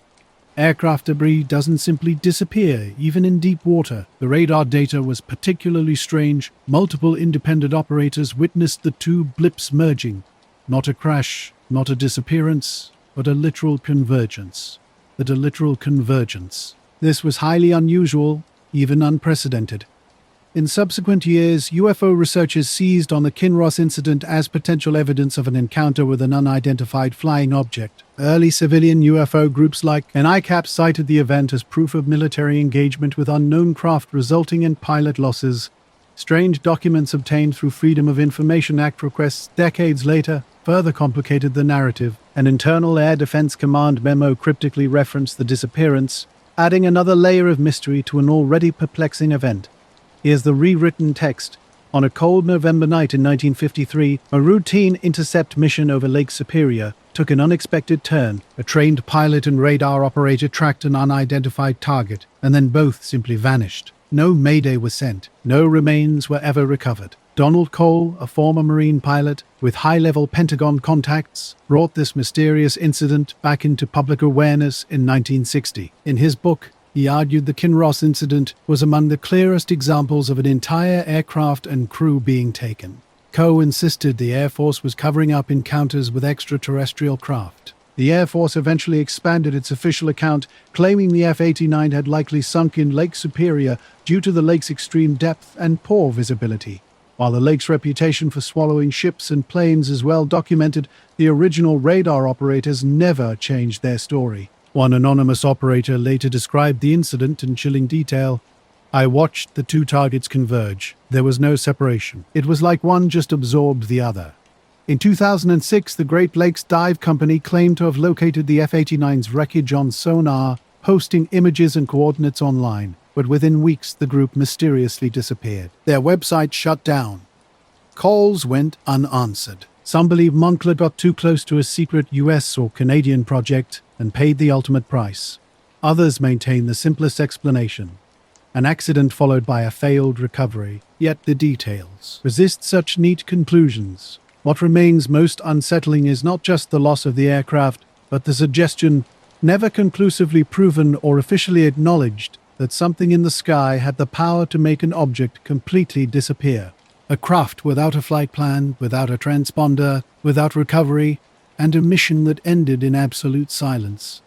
Aircraft debris doesn't simply disappear, even in deep water. The radar data was particularly strange. Multiple independent operators witnessed the two blips merging. Not a crash, not a disappearance, but a literal convergence. This was highly unusual, even unprecedented. In subsequent years, UFO researchers seized on the Kinross incident as potential evidence of an encounter with an unidentified flying object. Early civilian UFO groups like NICAP cited the event as proof of military engagement with unknown craft resulting in pilot losses. Strange documents obtained through Freedom of Information Act requests decades later further complicated the narrative. An internal Air Defense Command memo cryptically referenced the disappearance, adding another layer of mystery to an already perplexing event. Here's the rewritten text. On a cold November night in 1953, a routine intercept mission over Lake Superior took an unexpected turn. A trained pilot and radar operator tracked an unidentified target, and then both simply vanished. No mayday was sent. No remains were ever recovered. Donald Cole, a former Marine pilot with high-level Pentagon contacts, brought this mysterious incident back into public awareness in 1960. In his book, he argued the Kinross incident was among the clearest examples of an entire aircraft and crew being taken. Coe insisted the Air Force was covering up encounters with extraterrestrial craft. The Air Force eventually expanded its official account, claiming the F-89 had likely sunk in Lake Superior due to the lake's extreme depth and poor visibility. While the lake's reputation for swallowing ships and planes is well documented, the original radar operators never changed their story. One anonymous operator later described the incident in chilling detail. I watched the two targets converge. There was no separation. It was like one just absorbed the other. In 2006, the Great Lakes Dive Company claimed to have located the F-89's wreckage on sonar, posting images and coordinates online. But within weeks, the group mysteriously disappeared. Their website shut down. Calls went unanswered. Some believe Moncler got too close to a secret US or Canadian project and paid the ultimate price. Others maintain the simplest explanation: an accident followed by a failed recovery. Yet the details resist such neat conclusions. What remains most unsettling is not just the loss of the aircraft, but the suggestion, never conclusively proven or officially acknowledged, that something in the sky had the power to make an object completely disappear. A craft without a flight plan, without a transponder, without recovery, and a mission that ended in absolute silence.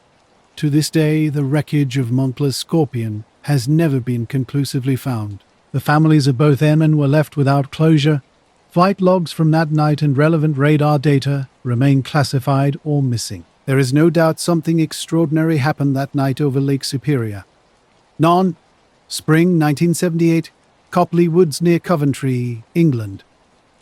To this day, the wreckage of Moncler's Scorpion has never been conclusively found. The families of both airmen were left without closure. Flight logs from that night and relevant radar data remain classified or missing. There is no doubt something extraordinary happened that night over Lake Superior. Spring 1978, Copley Woods near Coventry, England.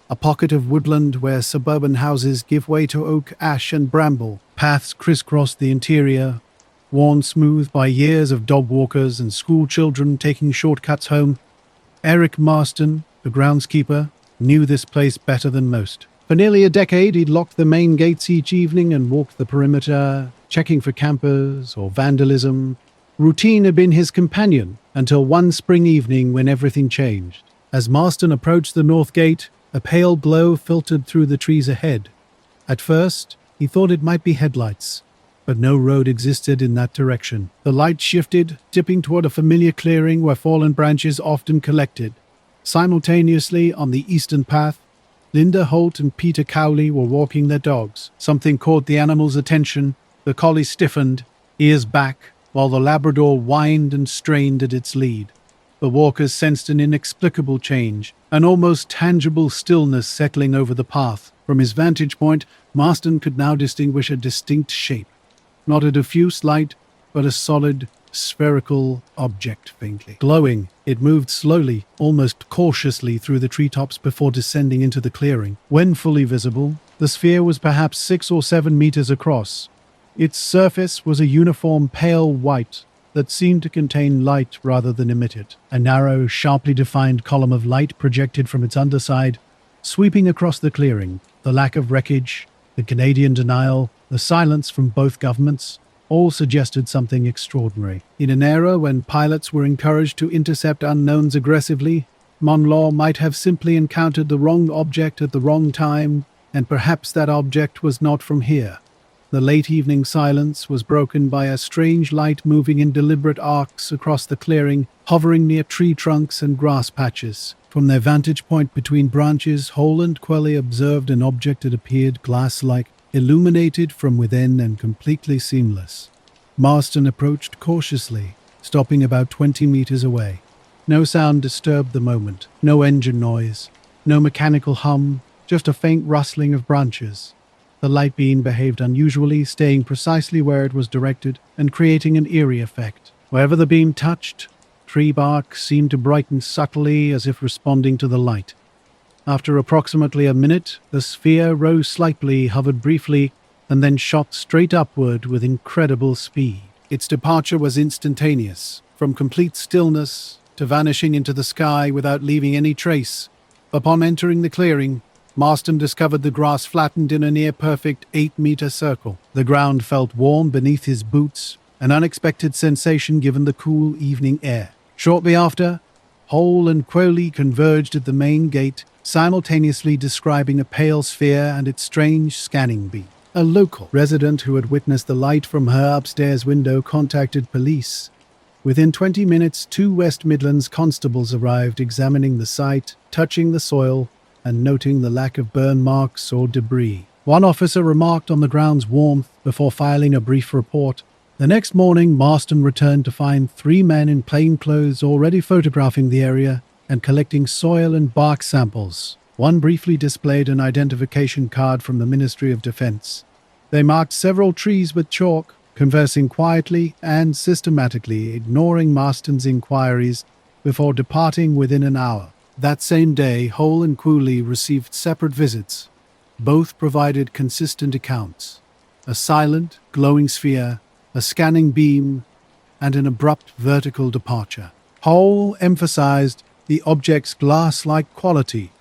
A pocket of woodland where suburban houses give way to oak, ash and bramble. Paths crisscross the interior, worn smooth by years of dog walkers and school children taking shortcuts home. Eric Marston, the groundskeeper, knew this place better than most. For nearly a decade, he'd locked the main gates each evening and walked the perimeter, checking for campers or vandalism. Routine had been his companion until one spring evening when everything changed. As Marston approached the north gate, a pale glow filtered through the trees ahead. At first, he thought it might be headlights, but no road existed in that direction. The light shifted, tipping toward a familiar clearing where fallen branches often collected. Simultaneously, on the eastern path, Linda Holt and Peter Cowley were walking their dogs. Something caught the animal's attention. The collie stiffened, ears back, while the Labrador whined and strained at its lead. The walkers sensed an inexplicable change, an almost tangible stillness settling over the path. From his vantage point, Marston could now distinguish a distinct shape. Not a diffuse light, but a solid, spherical object faintly glowing. It moved slowly, almost cautiously through the treetops before descending into the clearing. When fully visible, the sphere was perhaps 6 or 7 meters across. Its surface was a uniform pale white that seemed to contain light rather than emit it. A narrow, sharply defined column of light projected from its underside, sweeping across the clearing. The lack of wreckage, the Canadian denial, the silence from both governments, all suggested something extraordinary. In an era when pilots were encouraged to intercept unknowns aggressively, Monlaw might have simply encountered the wrong object at the wrong time, and perhaps that object was not from here. The late evening silence was broken by a strange light moving in deliberate arcs across the clearing, hovering near tree trunks and grass patches. From their vantage point between branches, Hole and Quelly observed an object that appeared glass-like, illuminated from within and completely seamless. Marston approached cautiously, stopping about 20 meters away. No sound disturbed the moment, no engine noise, no mechanical hum, just a faint rustling of branches. The light beam behaved unusually, staying precisely where it was directed and creating an eerie effect. Wherever the beam touched, tree bark seemed to brighten subtly as if responding to the light. After approximately a minute, the sphere rose slightly, hovered briefly, and then shot straight upward with incredible speed. Its departure was instantaneous, from complete stillness to vanishing into the sky without leaving any trace. Upon entering the clearing, Marston discovered the grass flattened in a near-perfect 8-meter circle. The ground felt warm beneath his boots, an unexpected sensation given the cool evening air. Shortly after, Hole and Quelly converged at the main gate, simultaneously describing a pale sphere and its strange scanning beam. A local resident who had witnessed the light from her upstairs window contacted police. Within 20 minutes, 2 West Midlands constables arrived, examining the site, touching the soil, and noting the lack of burn marks or debris. One officer remarked on the ground's warmth before filing a brief report. The next morning, Marston returned to find 3 men in plain clothes already photographing the area and collecting soil and bark samples. One briefly displayed an identification card from the Ministry of Defense. They marked several trees with chalk, conversing quietly and systematically, ignoring Marston's inquiries before departing within an hour. That same day, Hole and Quelly received separate visits. Both provided consistent accounts. A silent, glowing sphere, a scanning beam, and an abrupt vertical departure. Hole emphasized the object's glass-like quality,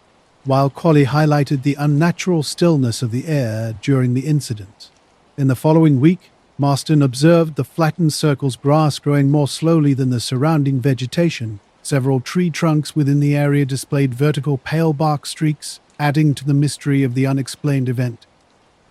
while Quelly highlighted the unnatural stillness of the air during the incident. In the following week, Marston observed the flattened circle's grass growing more slowly than the surrounding vegetation. Several tree trunks within the area displayed vertical pale bark streaks, adding to the mystery of the unexplained event.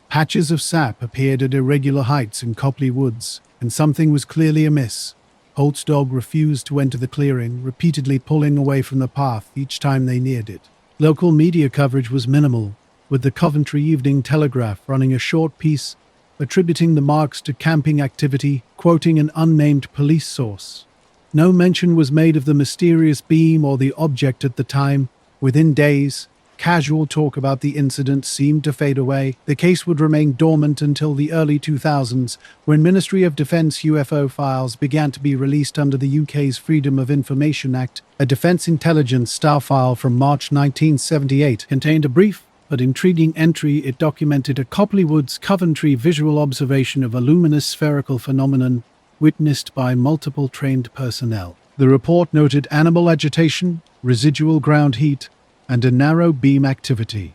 Patches of sap appeared at irregular heights in Copley Woods, and something was clearly amiss. Holt's dog refused to enter the clearing, repeatedly pulling away from the path each time they neared it. Local media coverage was minimal, with the Coventry Evening Telegraph running a short piece attributing the marks to camping activity, quoting an unnamed police source. No mention was made of the mysterious beam or the object at the time. Within days, casual talk about the incident seemed to fade away. The case would remain dormant until the early 2000s, when Ministry of Defence UFO files began to be released under the UK's Freedom of Information Act. A Defence Intelligence star file from March 1978 contained a brief but intriguing entry. It documented a Copley Woods, Coventry visual observation of a luminous spherical phenomenon witnessed by multiple trained personnel. The report noted animal agitation, residual ground heat, and a narrow beam activity.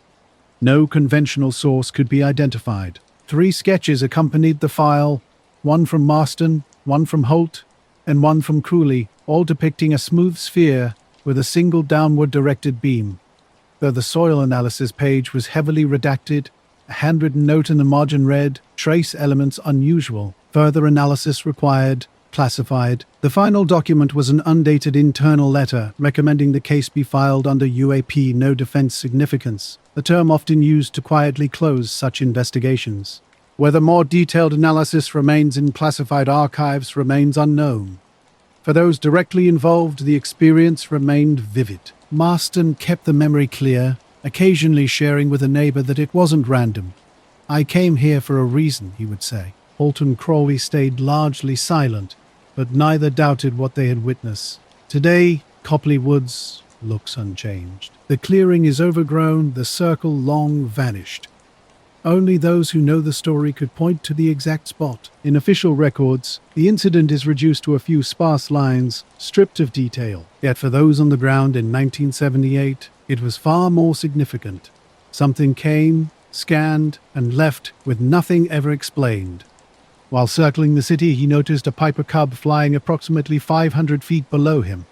No conventional source could be identified. 3 sketches accompanied the file, one from Marston, one from Holt, and one from Quelly, all depicting a smooth sphere with a single downward directed beam. Though the soil analysis page was heavily redacted, a handwritten note in the margin read, "Trace elements unusual. Further analysis required. Classified." The final document was an undated internal letter recommending the case be filed under UAP no defense significance, a term often used to quietly close such investigations. Whether more detailed analysis remains in classified archives remains unknown. For those directly involved, the experience remained vivid. Marston kept the memory clear, occasionally sharing with a neighbor that it wasn't random. "I came here for a reason," he would say. Holt and Crawley stayed largely silent, but neither doubted what they had witnessed. Today, Copley Woods looks unchanged. The clearing is overgrown, the circle long vanished. Only those who know the story could point to the exact spot. In official records, the incident is reduced to a few sparse lines, stripped of detail. Yet for those on the ground in 1978, it was far more significant. Something came, scanned, and left with nothing ever explained. While circling the city, he noticed a Piper Cub flying approximately 500 feet below him.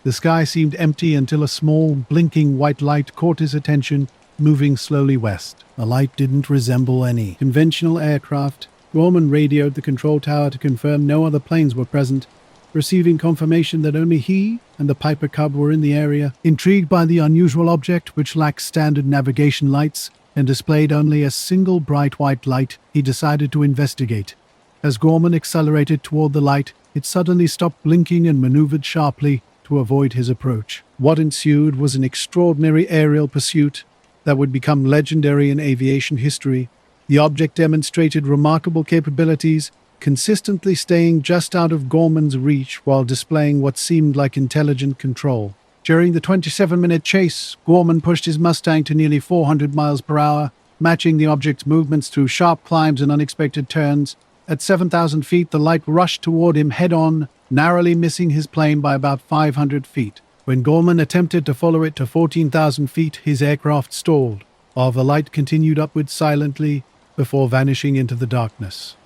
The sky seemed empty until a small, blinking white light caught his attention, moving slowly west. The light didn't resemble any conventional aircraft. Gorman radioed the control tower to confirm no other planes were present, receiving confirmation that only he and the Piper Cub were in the area. Intrigued by the unusual object, which lacked standard navigation lights and displayed only a single bright white light, he decided to investigate. As Gorman accelerated toward the light, it suddenly stopped blinking and maneuvered sharply to avoid his approach. What ensued was an extraordinary aerial pursuit that would become legendary in aviation history. The object demonstrated remarkable capabilities, consistently staying just out of Gorman's reach while displaying what seemed like intelligent control. During the 27-minute chase, Gorman pushed his Mustang to nearly 400 miles per hour, matching the object's movements through sharp climbs and unexpected turns. At 7,000 feet, the light rushed toward him head-on, narrowly missing his plane by about 500 feet. When Gorman attempted to follow it to 14,000 feet, his aircraft stalled, while the light continued upward silently before vanishing into the darkness.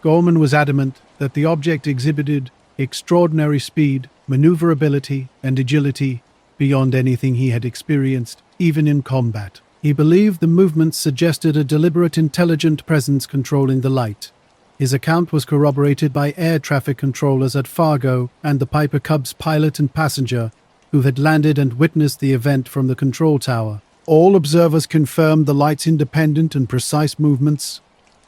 Gorman was adamant that the object exhibited extraordinary speed, maneuverability, and agility beyond anything he had experienced, even in combat. He believed the movements suggested a deliberate, intelligent presence controlling the light. His account was corroborated by air traffic controllers at Fargo and the Piper Cub's pilot and passenger, who had landed and witnessed the event from the control tower. All observers confirmed the light's independent and precise movements.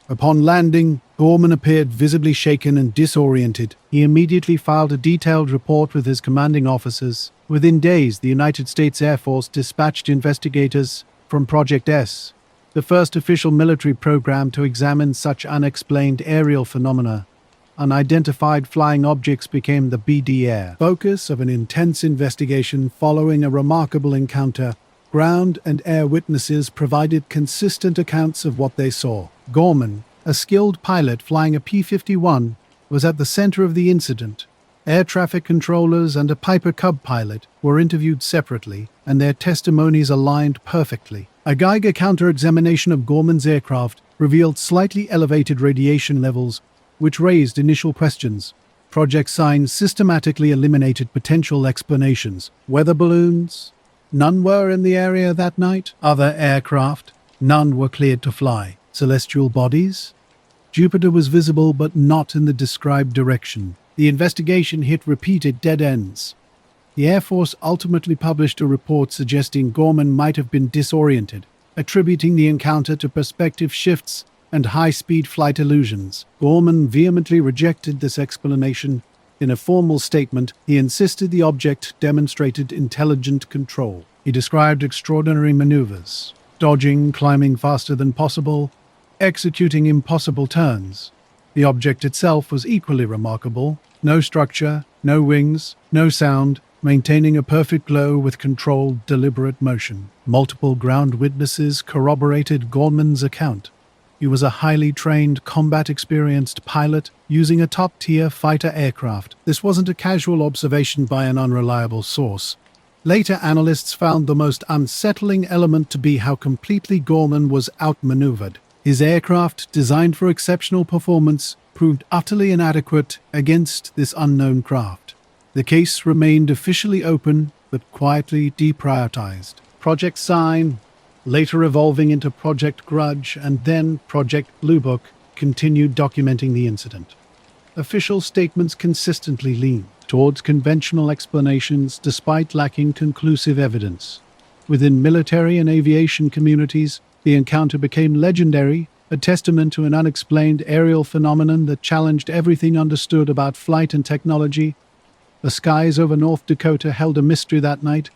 Upon landing, Gorman appeared visibly shaken and disoriented. He immediately filed a detailed report with his commanding officers. Within days, the United States Air Force dispatched investigators from Project S, the first official military program to examine such unexplained aerial phenomena. Unidentified flying objects became the BDR focus of an intense investigation following a remarkable encounter. Ground and air witnesses provided consistent accounts of what they saw. Gorman, a skilled pilot flying a P-51, was at the center of the incident. Air traffic controllers and a Piper Cub pilot were interviewed separately, and their testimonies aligned perfectly. A Geiger counter-examination of Gorman's aircraft revealed slightly elevated radiation levels, which raised initial questions. Project Sign systematically eliminated potential explanations. Weather balloons? None were in the area that night. Other aircraft? None were cleared to fly. Celestial bodies? Jupiter was visible, but not in the described direction. The investigation hit repeated dead ends. The Air Force ultimately published a report suggesting Gorman might have been disoriented, attributing the encounter to perspective shifts and high-speed flight illusions. Gorman vehemently rejected this explanation. In a formal statement, he insisted the object demonstrated intelligent control. He described extraordinary maneuvers, dodging, climbing faster than possible, executing impossible turns. The object itself was equally remarkable. No structure, no wings, no sound, maintaining a perfect glow with controlled, deliberate motion. Multiple ground witnesses corroborated Gorman's account. He was a highly trained, combat-experienced pilot using a top-tier fighter aircraft. This wasn't a casual observation by an unreliable source. Later analysts found the most unsettling element to be how completely Gorman was outmaneuvered. His aircraft, designed for exceptional performance, proved utterly inadequate against this unknown craft. The case remained officially open, but quietly deprioritized. Project Sign, later evolving into Project Grudge and then Project Blue Book, continued documenting the incident. Official statements consistently leaned towards conventional explanations despite lacking conclusive evidence. Within military and aviation communities, the encounter became legendary, a testament to an unexplained aerial phenomenon that challenged everything understood about flight and technology. The skies over North Dakota held a mystery that night,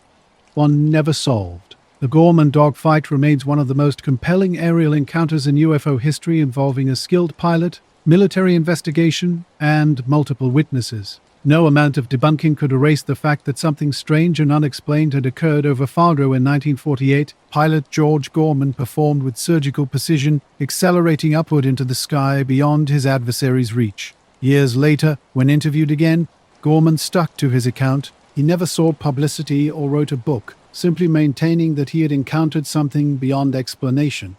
one never solved. The Gorman dogfight remains one of the most compelling aerial encounters in UFO history, involving a skilled pilot, military investigation, and multiple witnesses. No amount of debunking could erase the fact that something strange and unexplained had occurred over Fargo in 1948. Pilot George Gorman performed with surgical precision, accelerating upward into the sky beyond his adversary's reach. Years later, when interviewed again, Gorman stuck to his account. He never sought publicity or wrote a book, simply maintaining that he had encountered something beyond explanation.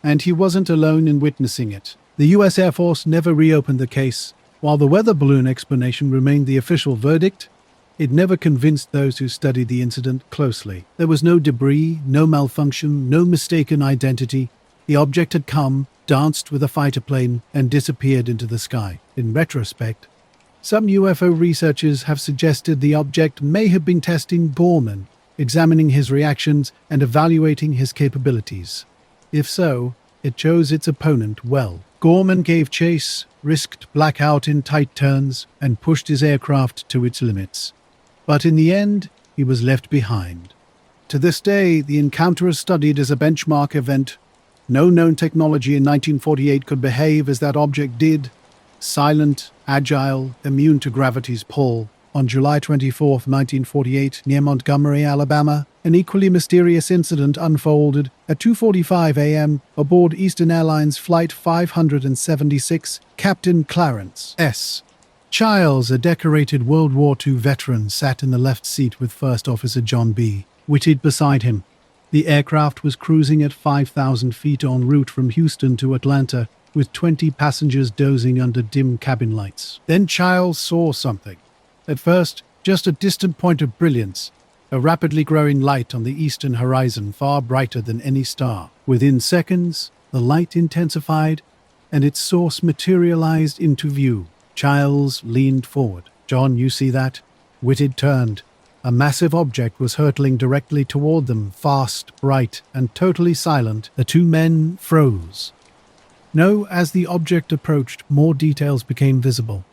And he wasn't alone in witnessing it. The U.S. Air Force never reopened the case. While the weather balloon explanation remained the official verdict, it never convinced those who studied the incident closely. There was no debris, no malfunction, no mistaken identity. The object had come, danced with a fighter plane, and disappeared into the sky. In retrospect, some UFO researchers have suggested the object may have been testing Gorman, examining his reactions and evaluating his capabilities. If so, it chose its opponent well. Gorman gave chase, risked blackout in tight turns, and pushed his aircraft to its limits. But in the end, he was left behind. To this day, the encounter is studied as a benchmark event. No known technology in 1948 could behave as that object did. Silent, agile, immune to gravity's pull. On July 24, 1948, near Montgomery, Alabama, an equally mysterious incident unfolded at 2:45 a.m. aboard Eastern Airlines Flight 576, Captain Clarence S. Childs, a decorated World War II veteran, sat in the left seat with First Officer John B. Whitted beside him. The aircraft was cruising at 5,000 feet en route from Houston to Atlanta, with 20 passengers dozing under dim cabin lights. Then Childs saw something. At first, just a distant point of brilliance, a rapidly growing light on the eastern horizon far brighter than any star. Within seconds, the light intensified, and its source materialized into view. Childs leaned forward. "John, you see that?" Whitted turned. A massive object was hurtling directly toward them, fast, bright, and totally silent. The two men froze. No, as the object approached, more details became visible.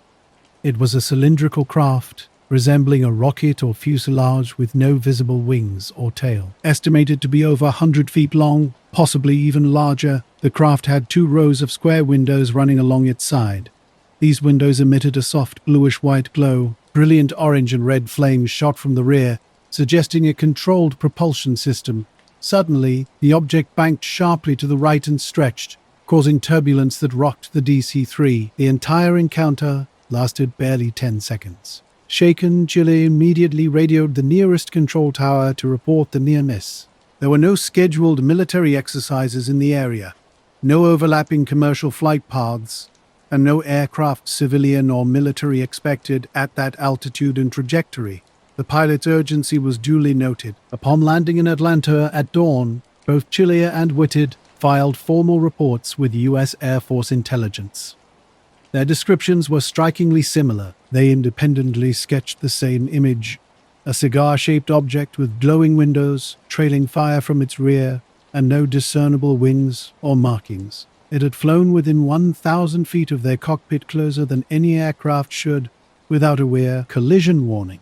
It was a cylindrical craft, resembling a rocket or fuselage with no visible wings or tail. Estimated to be over 100 feet long, possibly even larger, the craft had 2 rows of square windows running along its side. These windows emitted a soft bluish-white glow. Brilliant orange and red flames shot from the rear, suggesting a controlled propulsion system. Suddenly, the object banked sharply to the right and stretched, causing turbulence that rocked the DC-3. The entire encounter lasted barely 10 seconds. Shaken, Chile immediately radioed the nearest control tower to report the near miss. There were no scheduled military exercises in the area, no overlapping commercial flight paths, and no aircraft, civilian or military, expected at that altitude and trajectory. The pilot's urgency was duly noted. Upon landing in Atlanta at dawn, both Chile and Whitted filed formal reports with U.S. Air Force intelligence. Their descriptions were strikingly similar. They independently sketched the same image: a cigar-shaped object with glowing windows, trailing fire from its rear, and no discernible wings or markings. It had flown within 1,000 feet of their cockpit, closer than any aircraft should, without a weird collision warning.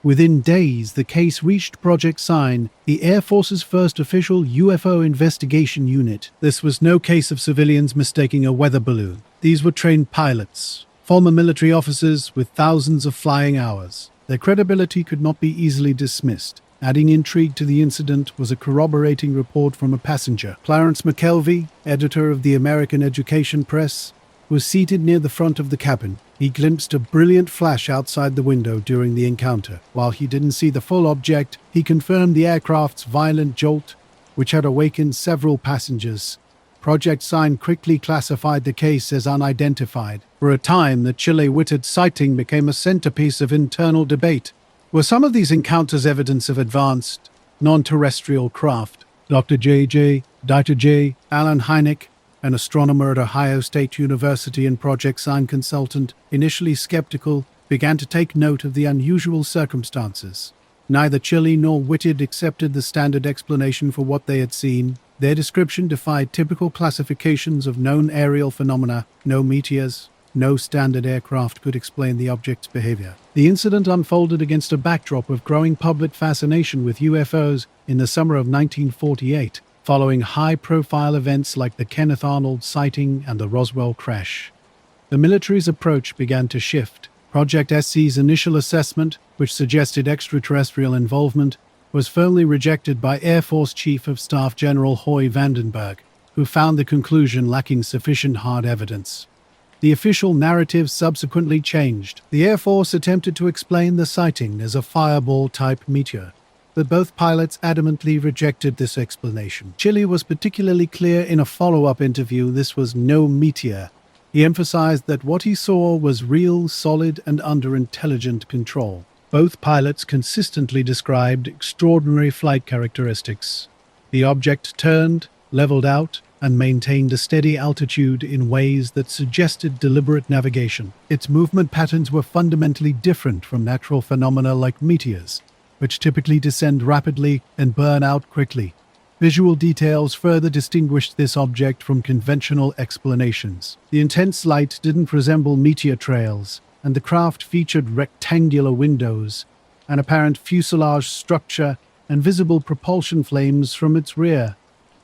Within days, the case reached Project Sign, the Air Force's first official UFO investigation unit. This was no case of civilians mistaking a weather balloon. These were trained pilots, former military officers with thousands of flying hours. Their credibility could not be easily dismissed. Adding intrigue to the incident was a corroborating report from a passenger. Clarence McKelvey, editor of the American Education Press, was seated near the front of the cabin. He glimpsed a brilliant flash outside the window during the encounter. While he didn't see the full object, he confirmed the aircraft's violent jolt, which had awakened several passengers. Project Sign quickly classified the case as unidentified. For a time, the Chile-Whitted sighting became a centerpiece of internal debate. Were some of these encounters evidence of advanced, non-terrestrial craft? Dr. Dieter J. Allen Hynek, an astronomer at Ohio State University and Project Sign consultant, initially skeptical, began to take note of the unusual circumstances. Neither Chile nor Whitted accepted the standard explanation for what they had seen. Their description defied typical classifications of known aerial phenomena. No meteors, no standard aircraft could explain the object's behavior. The incident unfolded against a backdrop of growing public fascination with UFOs in the summer of 1948, following high-profile events like the Kenneth Arnold sighting and the Roswell crash. The military's approach began to shift. Project SC's initial assessment, which suggested extraterrestrial involvement, was firmly rejected by Air Force Chief of Staff General Hoy Vandenberg, who found the conclusion lacking sufficient hard evidence. The official narrative subsequently changed. The Air Force attempted to explain the sighting as a fireball-type meteor, but both pilots adamantly rejected this explanation. Chile was particularly clear in a follow-up interview this was no meteor. He emphasized that what he saw was real, solid, and under intelligent control. Both pilots consistently described extraordinary flight characteristics. The object turned, leveled out, and maintained a steady altitude in ways that suggested deliberate navigation. Its movement patterns were fundamentally different from natural phenomena like meteors, which typically descend rapidly and burn out quickly. Visual details further distinguished this object from conventional explanations. The intense light didn't resemble meteor trails, and the craft featured rectangular windows, an apparent fuselage structure, and visible propulsion flames from its rear.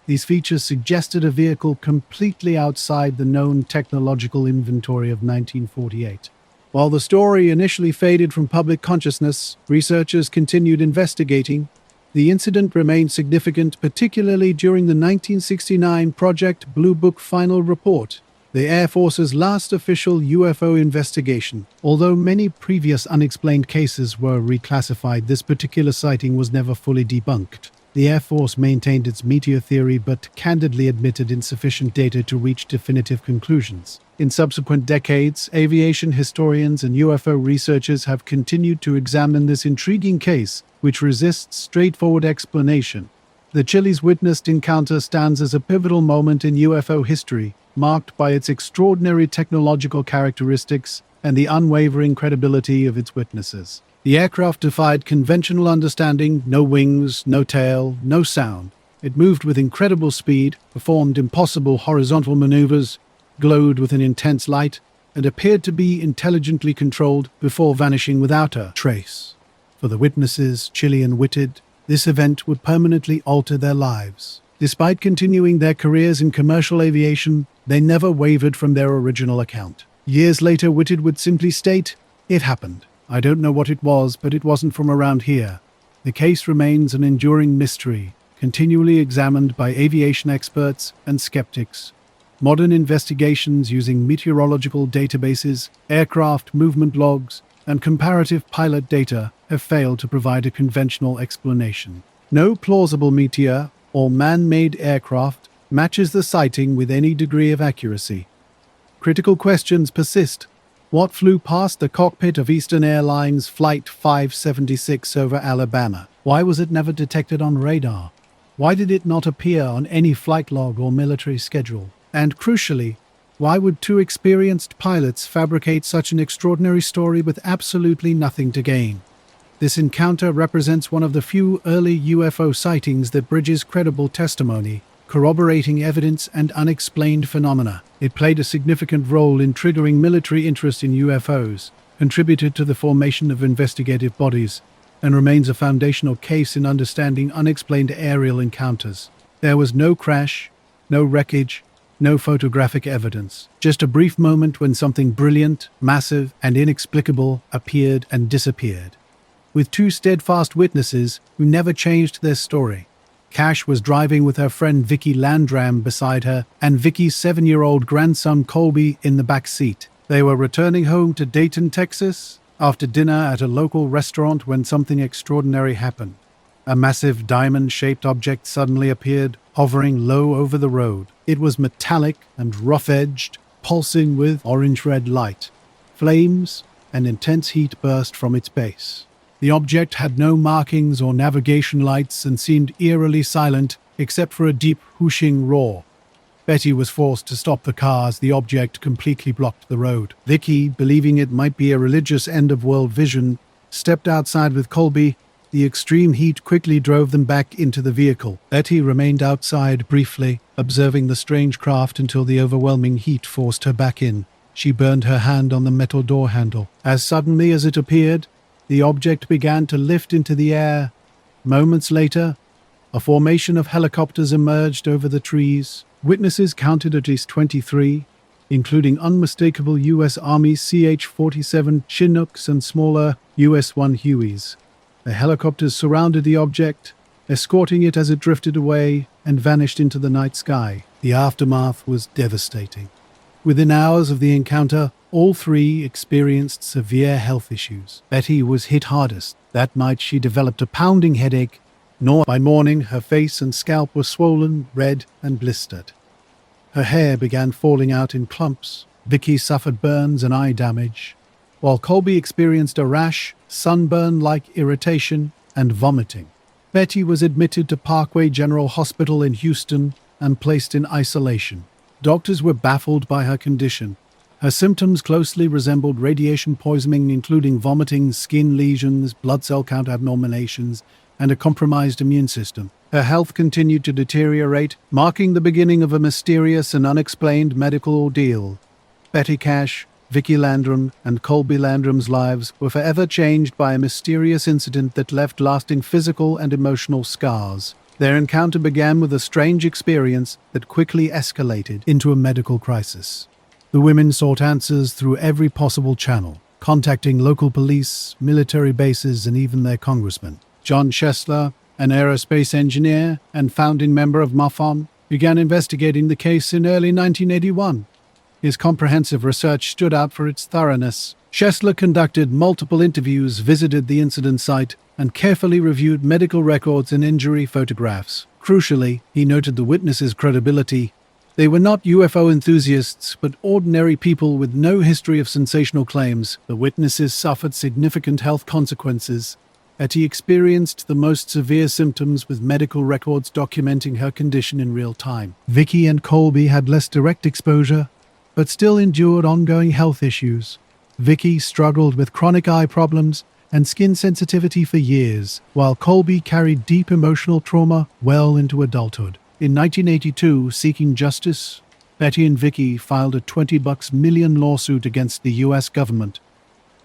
These features suggested a vehicle completely outside the known technological inventory of 1948. While the story initially faded from public consciousness, researchers continued investigating. The incident remained significant, particularly during the 1969 Project Blue Book final report, the Air Force's last official UFO investigation. Although many previous unexplained cases were reclassified, this particular sighting was never fully debunked. The Air Force maintained its meteor theory but candidly admitted insufficient data to reach definitive conclusions. In subsequent decades, aviation historians and UFO researchers have continued to examine this intriguing case, which resists straightforward explanation. The Chile's witnessed encounter stands as a pivotal moment in UFO history, marked by its extraordinary technological characteristics and the unwavering credibility of its witnesses. The aircraft defied conventional understanding: no wings, no tail, no sound. It moved with incredible speed, performed impossible horizontal maneuvers, glowed with an intense light, and appeared to be intelligently controlled before vanishing without a trace. For the witnesses, Chilean-witted, this event would permanently alter their lives. Despite continuing their careers in commercial aviation, they never wavered from their original account. Years later, Whitted would simply state, "It happened. I don't know what it was, but it wasn't from around here." The case remains an enduring mystery, continually examined by aviation experts and skeptics. Modern investigations using meteorological databases, aircraft movement logs, and comparative pilot data have failed to provide a conventional explanation. No plausible meteor or man-made aircraft matches the sighting with any degree of accuracy. Critical questions persist. What flew past the cockpit of Eastern Airlines Flight 576 over Alabama? Why was it never detected on radar? Why did it not appear on any flight log or military schedule? And crucially, why would two experienced pilots fabricate such an extraordinary story with absolutely nothing to gain? This encounter represents one of the few early UFO sightings that bridges credible testimony, corroborating evidence, and unexplained phenomena. It played a significant role in triggering military interest in UFOs, contributed to the formation of investigative bodies, and remains a foundational case in understanding unexplained aerial encounters. There was no crash, no wreckage, no photographic evidence. Just a brief moment when something brilliant, massive, and inexplicable appeared and disappeared. With two steadfast witnesses who never changed their story. Cash was driving with her friend Vicky Landram beside her, and Vicky's 7-year-old grandson Colby in the back seat. They were returning home to Dayton, Texas, after dinner at a local restaurant when something extraordinary happened. A massive diamond-shaped object suddenly appeared, hovering low over the road. It was metallic and rough-edged, pulsing with orange-red light. Flames and intense heat burst from its base. The object had no markings or navigation lights and seemed eerily silent except for a deep whooshing roar. Betty was forced to stop the car as the object completely blocked the road. Vicky, believing it might be a religious end-of-world vision, stepped outside with Colby. The extreme heat quickly drove them back into the vehicle. Betty remained outside briefly, observing the strange craft until the overwhelming heat forced her back in. She burned her hand on the metal door handle. As suddenly as it appeared, the object began to lift into the air. Moments later, a formation of helicopters emerged over the trees. Witnesses counted at least 23, including unmistakable U.S. Army CH-47 Chinooks and smaller US-1 Hueys. The helicopters surrounded the object, escorting it as it drifted away and vanished into the night sky. The aftermath was devastating. Within hours of the encounter, all three experienced severe health issues. Betty was hit hardest. That night she developed a pounding headache. By morning, her face and scalp were swollen, red, and blistered. Her hair began falling out in clumps. Vicky suffered burns and eye damage, while Colby experienced a rash, sunburn-like irritation, and vomiting. Betty was admitted to Parkway General Hospital in Houston, and placed in isolation. Doctors were baffled by her condition. Her symptoms closely resembled radiation poisoning, including vomiting, skin lesions, blood cell count abnormalities, and a compromised immune system. Her health continued to deteriorate, marking the beginning of a mysterious and unexplained medical ordeal. Betty Cash, Vicki Landrum, and Colby Landrum's lives were forever changed by a mysterious incident that left lasting physical and emotional scars. Their encounter began with a strange experience that quickly escalated into a medical crisis. The women sought answers through every possible channel, contacting local police, military bases, and even their congressman. John Schessler, an aerospace engineer and founding member of MAFON, began investigating the case in early 1981. His comprehensive research stood out for its thoroughness. Schessler conducted multiple interviews, visited the incident site, and carefully reviewed medical records and injury photographs. Crucially, he noted the witnesses' credibility. They were not UFO enthusiasts, but ordinary people with no history of sensational claims. The witnesses suffered significant health consequences. Betty experienced the most severe symptoms, with medical records documenting her condition in real time. Vicki and Colby had less direct exposure, but still endured ongoing health issues. Vicki struggled with chronic eye problems and skin sensitivity for years, while Colby carried deep emotional trauma well into adulthood. In 1982, seeking justice, Betty and Vicki filed a $20 million lawsuit against the U.S. government.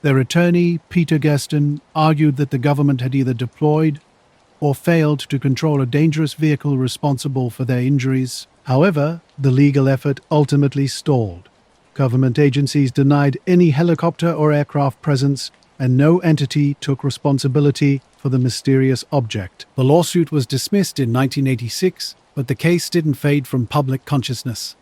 Their attorney, Peter Gaston, argued that the government had either deployed or failed to control a dangerous vehicle responsible for their injuries. However, the legal effort ultimately stalled. Government agencies denied any helicopter or aircraft presence, and no entity took responsibility for the mysterious object. The lawsuit was dismissed in 1986, but the case didn't fade from public consciousness.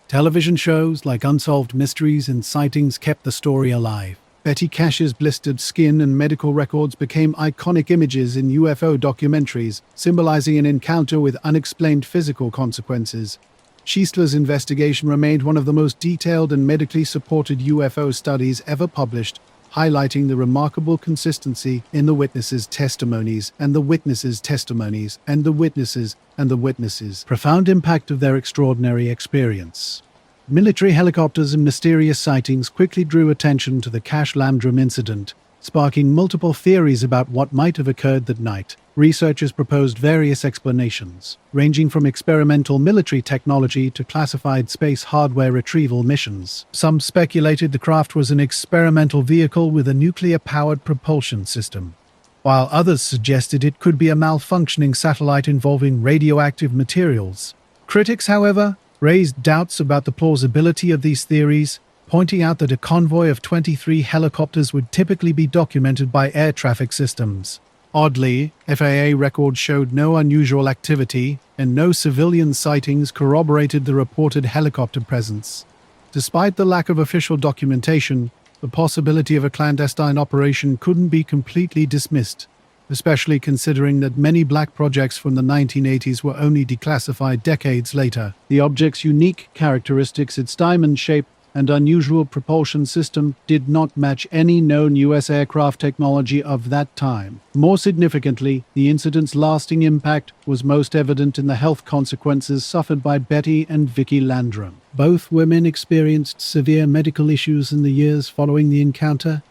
Television shows like Unsolved Mysteries and Sightings kept the story alive. Betty Cash's blistered skin and medical records became iconic images in UFO documentaries, symbolizing an encounter with unexplained physical consequences. Schessler's investigation remained one of the most detailed and medically supported UFO studies ever published, highlighting the remarkable consistency in the witnesses' testimonies and the witnesses' testimonies and the witnesses and the witnesses' profound impact of their extraordinary experience. Military helicopters and mysterious sightings quickly drew attention to the Cash Landrum incident, sparking multiple theories about what might have occurred that night. Researchers proposed various explanations, ranging from experimental military technology to classified space hardware retrieval missions. Some speculated the craft was an experimental vehicle with a nuclear-powered propulsion system, while others suggested it could be a malfunctioning satellite involving radioactive materials. Critics, however, raised doubts about the plausibility of these theories, pointing out that a convoy of 23 helicopters would typically be documented by air traffic systems. Oddly, FAA records showed no unusual activity, and no civilian sightings corroborated the reported helicopter presence. Despite the lack of official documentation, the possibility of a clandestine operation couldn't be completely dismissed, especially considering that many black projects from the 1980s were only declassified decades later. The object's unique characteristics, its diamond shape and unusual propulsion system, did not match any known U.S. aircraft technology of that time. More significantly, the incident's lasting impact was most evident in the health consequences suffered by Betty and Vicki Landrum. Both women experienced severe medical issues in the years following the encounter.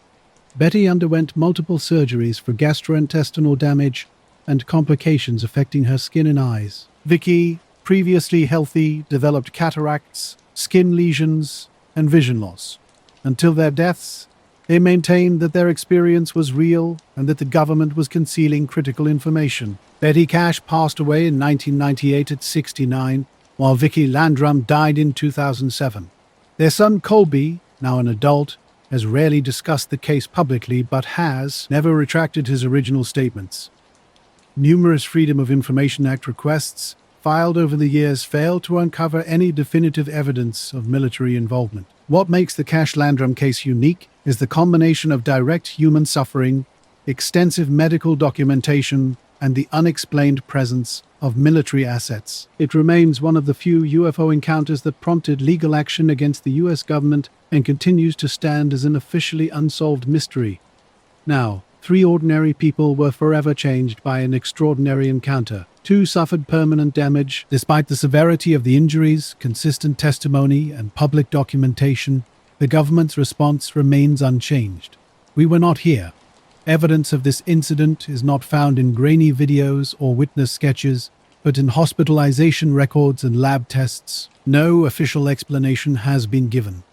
Betty underwent multiple surgeries for gastrointestinal damage and complications affecting her skin and eyes. Vicki, previously healthy, developed cataracts, skin lesions, and vision loss. Until their deaths, they maintained that their experience was real and that the government was concealing critical information. Betty Cash passed away in 1998 at 69, while Vicki Landrum died in 2007. Their son Colby, now an adult, has rarely discussed the case publicly but has never retracted his original statements. Numerous Freedom of Information Act requests filed over the years failed to uncover any definitive evidence of military involvement. What makes the Cash Landrum case unique is the combination of direct human suffering, extensive medical documentation, and the unexplained presence of military assets. It remains one of the few UFO encounters that prompted legal action against the U.S. government and continues to stand as an officially unsolved mystery. Now, 3 ordinary people were forever changed by an extraordinary encounter. 2 suffered permanent damage. Despite the severity of the injuries, consistent testimony, and public documentation, the government's response remains unchanged. We were not here. Evidence of this incident is not found in grainy videos or witness sketches, but in hospitalization records and lab tests. No official explanation has been given.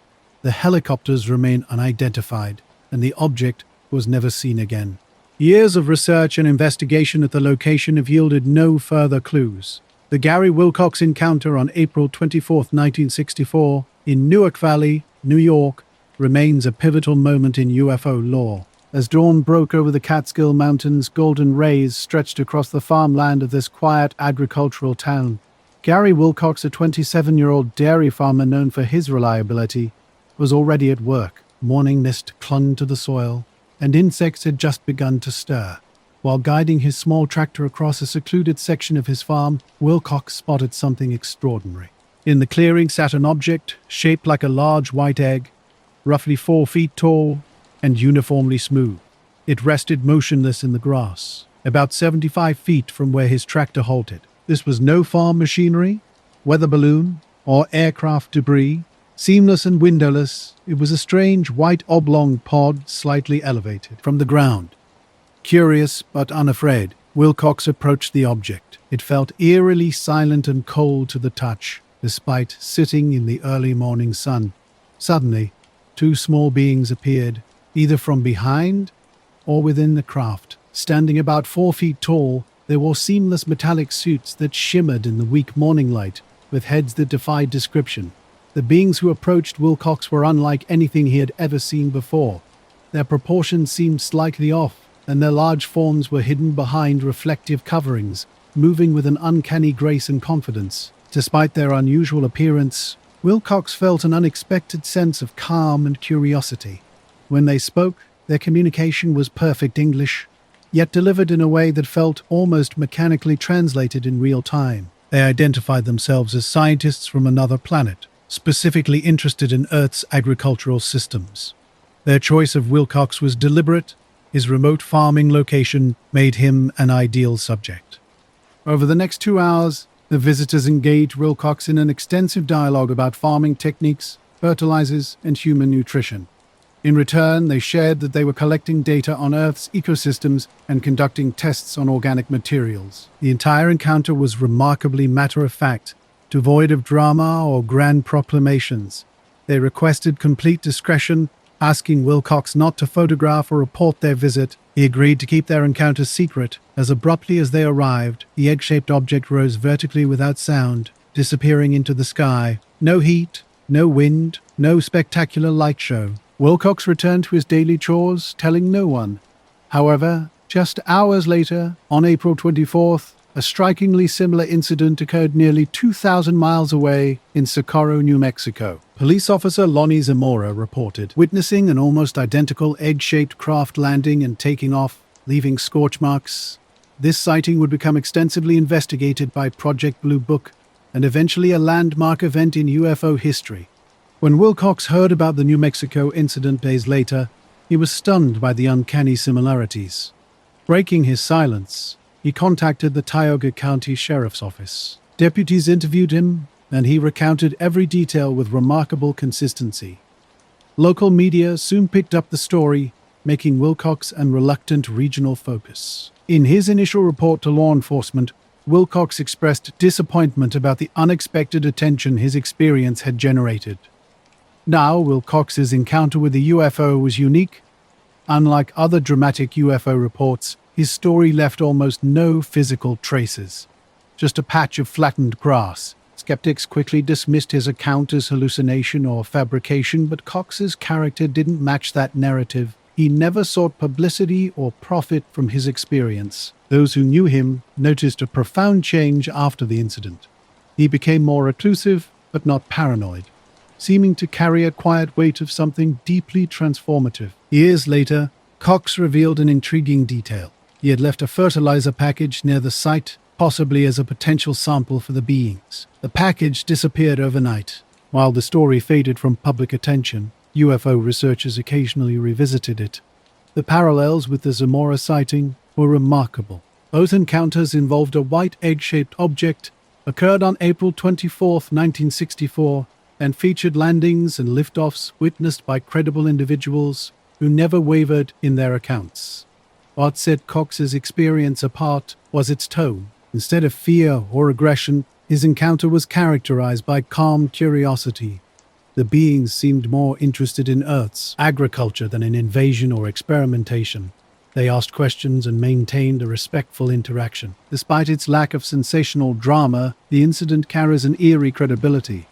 The helicopters remain unidentified, and the object was never seen again. Years of research and investigation at the location have yielded no further clues. The Gary Wilcox encounter on April 24, 1964, in Newark Valley, New York, remains a pivotal moment in UFO lore. As dawn broke over the Catskill Mountains, golden rays stretched across the farmland of this quiet agricultural town. Gary Wilcox, a 27-year-old dairy farmer known for his reliability, was already at work. Morning mist clung to the soil, and insects had just begun to stir. While guiding his small tractor across a secluded section of his farm, Wilcox spotted something extraordinary. In the clearing sat an object shaped like a large white egg, roughly 4 feet tall and uniformly smooth. It rested motionless in the grass, about 75 feet from where his tractor halted. This was no farm machinery, weather balloon, or aircraft debris. Seamless and windowless, it was a strange white oblong pod slightly elevated from the ground. Curious but unafraid, Wilcox approached the object. It felt eerily silent and cold to the touch, despite sitting in the early morning sun. Suddenly, 2 small beings appeared, either from behind or within the craft. Standing about 4 feet tall, they wore seamless metallic suits that shimmered in the weak morning light, with heads that defied description. The beings who approached Wilcox were unlike anything he had ever seen before. Their proportions seemed slightly off, and their large forms were hidden behind reflective coverings, moving with an uncanny grace and confidence. Despite their unusual appearance, Wilcox felt an unexpected sense of calm and curiosity. When they spoke, their communication was perfect English, yet delivered in a way that felt almost mechanically translated in real time. They identified themselves as scientists from another planet, specifically interested in Earth's agricultural systems. Their choice of Wilcox was deliberate. His remote farming location made him an ideal subject. Over the next 2 hours, the visitors engaged Wilcox in an extensive dialogue about farming techniques, fertilizers, and human nutrition. In return, they shared that they were collecting data on Earth's ecosystems and conducting tests on organic materials. The entire encounter was remarkably matter-of-fact, devoid of drama or grand proclamations. They requested complete discretion, asking Wilcox not to photograph or report their visit. He agreed to keep their encounter secret. As abruptly as they arrived, the egg-shaped object rose vertically without sound, disappearing into the sky. No heat, no wind, no spectacular light show. Wilcox returned to his daily chores, telling no one. However, just hours later, on April 24th, a strikingly similar incident occurred nearly 2,000 miles away in Socorro, New Mexico. Police officer Lonnie Zamora reported witnessing an almost identical egg-shaped craft landing and taking off, leaving scorch marks. This sighting would become extensively investigated by Project Blue Book and eventually a landmark event in UFO history. When Wilcox heard about the New Mexico incident days later, he was stunned by the uncanny similarities. Breaking his silence, he contacted the Tioga County Sheriff's Office. Deputies interviewed him, and he recounted every detail with remarkable consistency. Local media soon picked up the story, making Wilcox a reluctant regional focus. In his initial report to law enforcement, Wilcox expressed disappointment about the unexpected attention his experience had generated. Now, Wilcox's encounter with the UFO was unique. Unlike other dramatic UFO reports, his story left almost no physical traces, just a patch of flattened grass. Skeptics quickly dismissed his account as hallucination or fabrication, but Cox's character didn't match that narrative. He never sought publicity or profit from his experience. Those who knew him noticed a profound change after the incident. He became more reclusive, but not paranoid, seeming to carry a quiet weight of something deeply transformative. Years later, Cox revealed an intriguing detail. He had left a fertilizer package near the site, possibly as a potential sample for the beings. The package disappeared overnight. While the story faded from public attention, UFO researchers occasionally revisited it. The parallels with the Zamora sighting were remarkable. Both encounters involved a white egg-shaped object, occurred on April 24, 1964, and featured landings and liftoffs witnessed by credible individuals who never wavered in their accounts. What set Cox's experience apart was its tone. Instead of fear or aggression, his encounter was characterized by calm curiosity. The beings seemed more interested in Earth's agriculture than in invasion or experimentation. They asked questions and maintained a respectful interaction. Despite its lack of sensational drama, the incident carries an eerie credibility.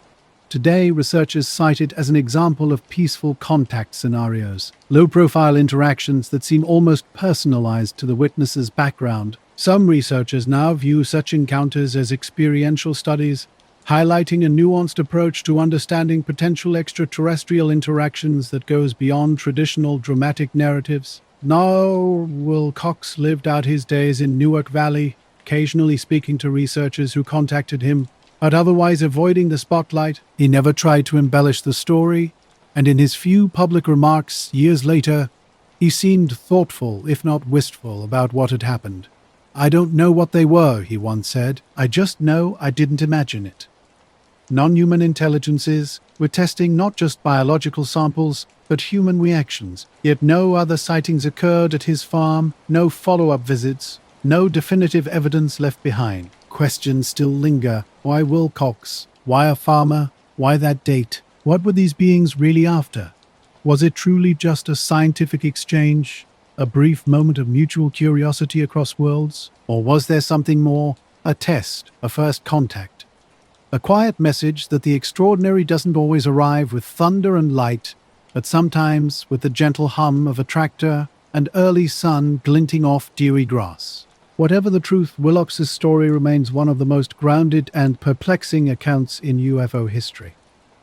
Today, researchers cite it as an example of peaceful contact scenarios, low-profile interactions that seem almost personalized to the witness's background. Some researchers now view such encounters as experiential studies, highlighting a nuanced approach to understanding potential extraterrestrial interactions that goes beyond traditional dramatic narratives. Will Cox lived out his days in Newark Valley, occasionally speaking to researchers who contacted him, but otherwise avoiding the spotlight. He never tried to embellish the story, and in his few public remarks years later, he seemed thoughtful, if not wistful, about what had happened. "I don't know what they were," he once said. "I just know I didn't imagine it." Non-human intelligences were testing not just biological samples, but human reactions. Yet no other sightings occurred at his farm, no follow-up visits, no definitive evidence left behind. Questions still linger. Why Will Cox? Why a farmer? Why that date? What were these beings really after? Was it truly just a scientific exchange? A brief moment of mutual curiosity across worlds? Or was there something more? A test, a first contact? A quiet message that the extraordinary doesn't always arrive with thunder and light, but sometimes with the gentle hum of a tractor and early sun glinting off dewy grass. Whatever the truth, Wilcox's story remains one of the most grounded and perplexing accounts in UFO history.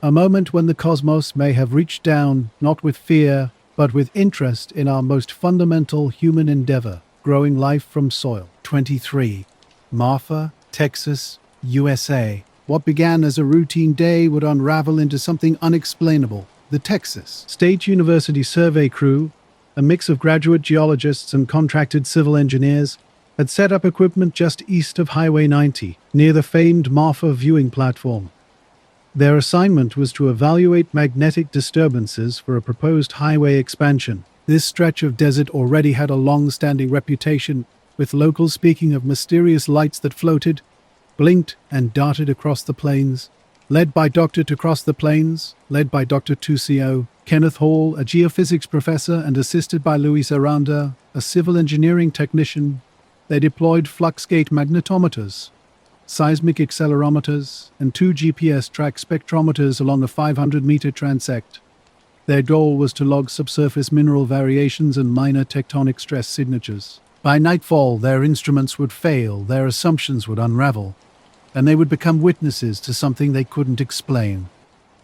A moment when the cosmos may have reached down, not with fear, but with interest in our most fundamental human endeavor, growing life from soil. 23. Marfa, Texas, USA. What began as a routine day would unravel into something unexplainable. The Texas State University survey crew, a mix of graduate geologists and contracted civil engineers, had set up equipment just east of Highway 90, near the famed Marfa viewing platform. Their assignment was to evaluate magnetic disturbances for a proposed highway expansion. This stretch of desert already had a long-standing reputation, with locals speaking of mysterious lights that floated, blinked, and darted across the plains. Led by Dr. Tucio, Kenneth Hall, a geophysics professor, and assisted by Luis Aranda, a civil engineering technician, they deployed fluxgate magnetometers, seismic accelerometers, and 2 GPS track spectrometers along a 500-meter transect. Their goal was to log subsurface mineral variations and minor tectonic stress signatures. By nightfall, their instruments would fail, their assumptions would unravel, and they would become witnesses to something they couldn't explain.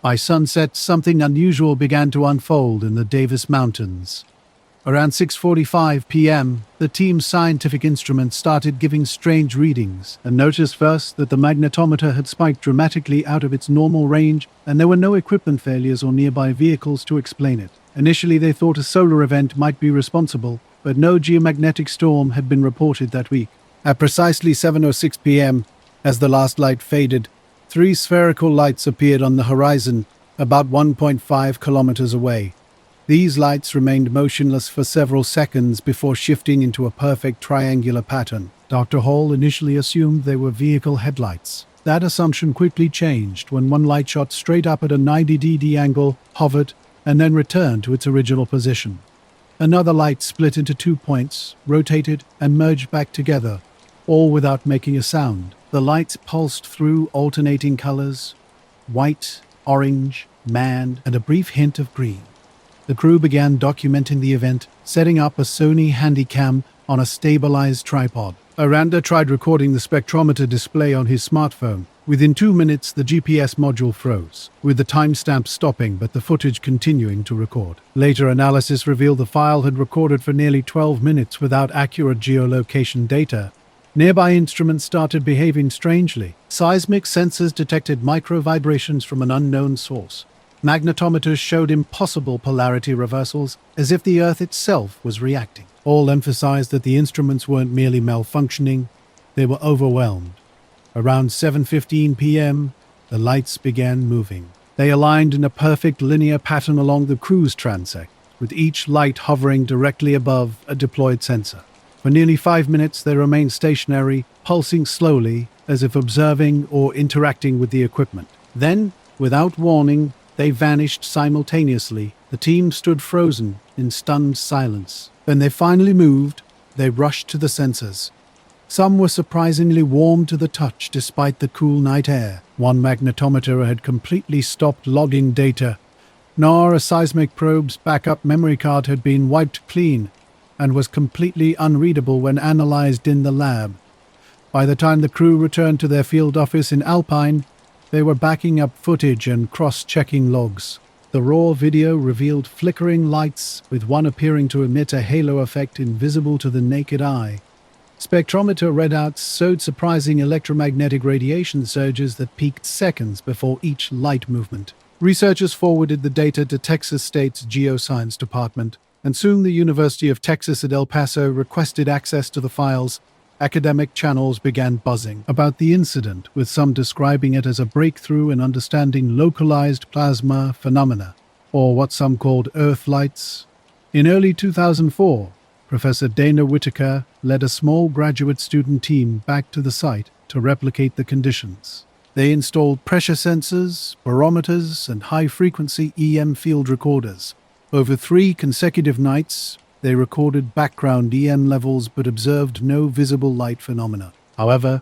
By sunset, something unusual began to unfold in the Davis Mountains. Around 6:45 p.m., the team's scientific instruments started giving strange readings, and noticed first that the magnetometer had spiked dramatically out of its normal range, and there were no equipment failures or nearby vehicles to explain it. Initially, they thought a solar event might be responsible, but no geomagnetic storm had been reported that week. At precisely 7:06 p.m., as the last light faded, 3 spherical lights appeared on the horizon, about 1.5 kilometers away. These lights remained motionless for several seconds before shifting into a perfect triangular pattern. Dr. Hall initially assumed they were vehicle headlights. That assumption quickly changed when one light shot straight up at a 90°D angle, hovered, and then returned to its original position. Another light split into 2 points, rotated, and merged back together, all without making a sound. The lights pulsed through alternating colors: white, orange, man, and a brief hint of green. The crew began documenting the event, setting up a Sony Handycam on a stabilized tripod. Aranda tried recording the spectrometer display on his smartphone. Within 2 minutes, the GPS module froze, with the timestamp stopping but the footage continuing to record. Later analysis revealed the file had recorded for nearly 12 minutes without accurate geolocation data. Nearby instruments started behaving strangely. Seismic sensors detected micro-vibrations from an unknown source. Magnetometers showed impossible polarity reversals, as if the Earth itself was reacting. All emphasized that the instruments weren't merely malfunctioning, they were overwhelmed. Around 7:15 p.m., the lights began moving. They aligned in a perfect linear pattern along the cruise transect, with each light hovering directly above a deployed sensor. For nearly 5 minutes, they remained stationary, pulsing slowly, as if observing or interacting with the equipment. Then, without warning, they vanished simultaneously. The team stood frozen in stunned silence. When they finally moved, they rushed to the sensors. Some were surprisingly warm to the touch despite the cool night air. One magnetometer had completely stopped logging data, nor a seismic probe's backup memory card had been wiped clean and was completely unreadable when analyzed in the lab. By the time the crew returned to their field office in Alpine, they were backing up footage and cross-checking logs. The raw video revealed flickering lights, with one appearing to emit a halo effect invisible to the naked eye. Spectrometer readouts showed surprising electromagnetic radiation surges that peaked seconds before each light movement. Researchers forwarded the data to Texas State's Geoscience Department, and soon the University of Texas at El Paso requested access to the files. Academic channels began buzzing about the incident, with some describing it as a breakthrough in understanding localized plasma phenomena, or what some called Earth lights. In early 2004, Professor Dana Whitaker led a small graduate student team back to the site to replicate the conditions. They installed pressure sensors, barometers, and high-frequency EM field recorders. Over 3 consecutive nights, they recorded background EM levels but observed no visible light phenomena. However,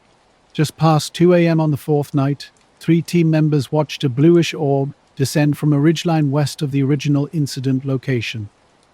just past 2 a.m. on the 4th night, 3 team members watched a bluish orb descend from a ridgeline west of the original incident location.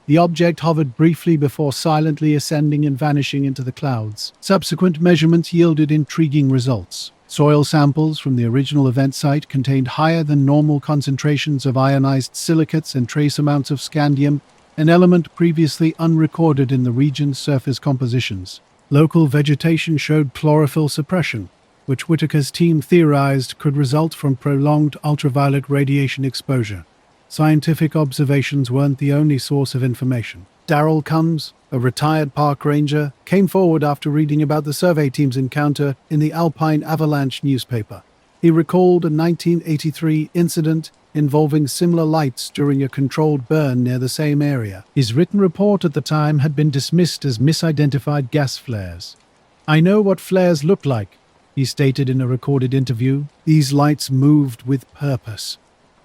The object hovered briefly before silently ascending and vanishing into the clouds. Subsequent measurements yielded intriguing results. Soil samples from the original event site contained higher than normal concentrations of ionized silicates and trace amounts of scandium, an element previously unrecorded in the region's surface compositions. Local vegetation showed chlorophyll suppression, which Whitaker's team theorized could result from prolonged ultraviolet radiation exposure. Scientific observations weren't the only source of information. Darrell Combs, a retired park ranger, came forward after reading about the survey team's encounter in the Alpine Avalanche newspaper. He recalled a 1983 incident involving similar lights during a controlled burn near the same area. His written report at the time had been dismissed as misidentified gas flares. "I know what flares look like," he stated in a recorded interview. "These lights moved with purpose."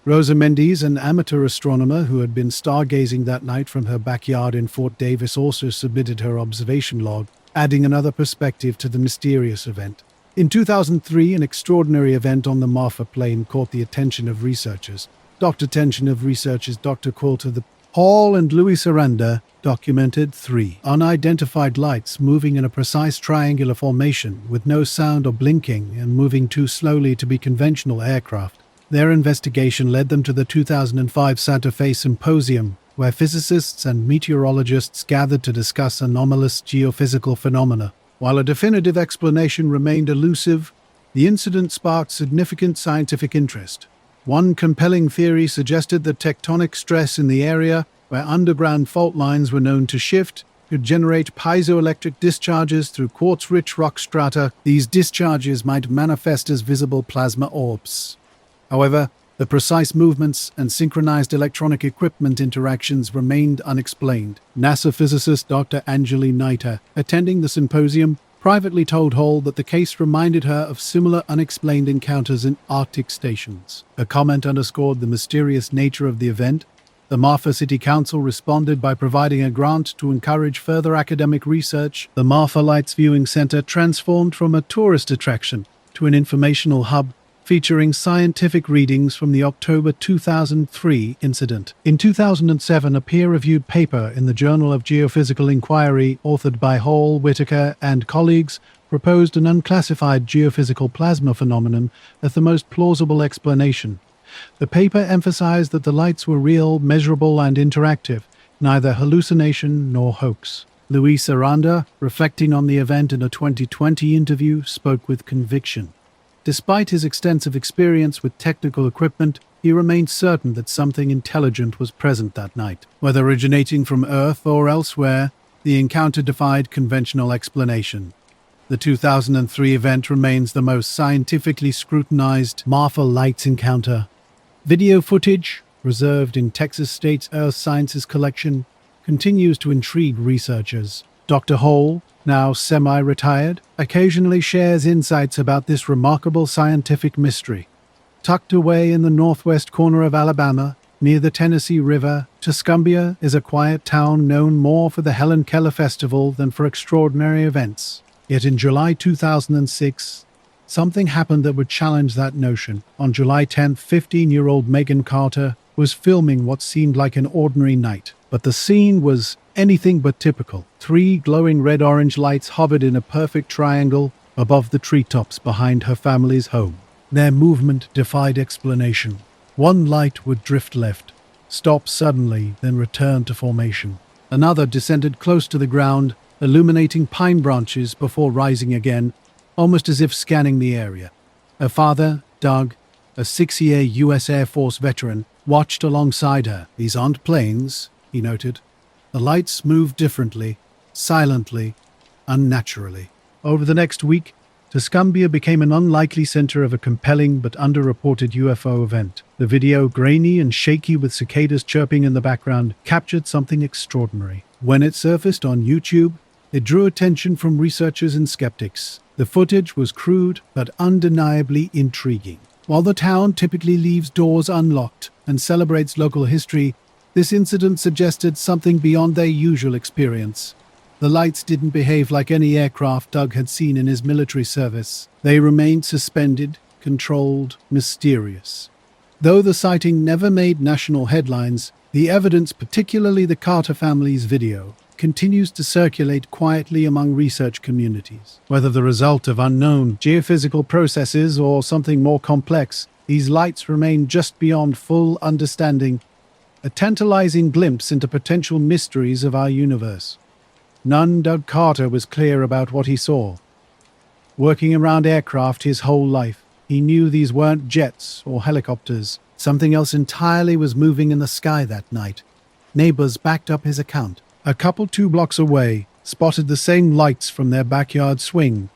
Rosa Mendes, an amateur astronomer who had been stargazing that night from her backyard in Fort Davis, also submitted her observation log, adding another perspective to the mysterious event. In 2003, an extraordinary event on the Marfa Plain caught the attention of researchers. Dr. Quilter, the Hall and Louis Aranda documented 3 unidentified lights moving in a precise triangular formation with no sound or blinking and moving too slowly to be conventional aircraft. Their investigation led them to the 2005 Santa Fe Symposium, where physicists and meteorologists gathered to discuss anomalous geophysical phenomena. While a definitive explanation remained elusive, the incident sparked significant scientific interest. One compelling theory suggested that tectonic stress in the area, where underground fault lines were known to shift, could generate piezoelectric discharges through quartz-rich rock strata. These discharges might manifest as visible plasma orbs. However, the precise movements and synchronized electronic equipment interactions remained unexplained. NASA physicist Dr. Anjali Naita, attending the symposium, privately told Hall that the case reminded her of similar unexplained encounters in Arctic stations. Her comment underscored the mysterious nature of the event. The Marfa City Council responded by providing a grant to encourage further academic research. The Marfa Lights Viewing Center transformed from a tourist attraction to an informational hub, featuring scientific readings from the October 2003 incident. In 2007, a peer-reviewed paper in the Journal of Geophysical Inquiry, authored by Hall, Whitaker, and colleagues, proposed an unclassified geophysical plasma phenomenon as the most plausible explanation. The paper emphasized that the lights were real, measurable, and interactive, neither hallucination nor hoax. Luis Aranda, reflecting on the event in a 2020 interview, spoke with conviction. Despite his extensive experience with technical equipment, he remained certain that something intelligent was present that night. Whether originating from Earth or elsewhere, The encounter defied conventional explanation. The 2003 event remains the most scientifically scrutinized Marfa Lights encounter. Video footage, reserved in Texas State's Earth Sciences collection, continues to intrigue researchers. Dr. Hall, now semi-retired, occasionally shares insights about this remarkable scientific mystery. Tucked away in the northwest corner of Alabama, near the Tennessee River, Tuscumbia is a quiet town known more for the Helen Keller Festival than for extraordinary events. Yet in July 2006, something happened that would challenge that notion. On July 10th, 15-year-old Megan Carter was filming what seemed like an ordinary night. But the scene was anything but typical. 3 glowing red-orange lights hovered in a perfect triangle above the treetops behind her family's home. Their movement defied explanation. One light would drift left, stop suddenly, then return to formation. Another descended close to the ground, illuminating pine branches before rising again, almost as if scanning the area. Her father, Doug, a 6-year U.S. Air Force veteran, watched alongside her. "These aren't planes," he noted. The lights moved differently, silently, unnaturally. Over the next week, Tuscumbia became an unlikely center of a compelling but underreported UFO event. The video, grainy and shaky with cicadas chirping in the background, captured something extraordinary. When it surfaced on YouTube, it drew attention from researchers and skeptics. The footage was crude but undeniably intriguing. While the town typically leaves doors unlocked and celebrates local history, this incident suggested something beyond their usual experience. The lights didn't behave like any aircraft Doug had seen in his military service. They remained suspended, controlled, mysterious. Though the sighting never made national headlines, the evidence, particularly the Carter family's video, continues to circulate quietly among research communities. Whether the result of unknown geophysical processes or something more complex, these lights remain just beyond full understanding, a tantalizing glimpse into potential mysteries of our universe. None Doug Carter was clear about what he saw. Working around aircraft his whole life, he knew these weren't jets or helicopters. Something else entirely was moving in the sky that night. Neighbors backed up his account. A couple 2 blocks away spotted the same lights from their backyard swing.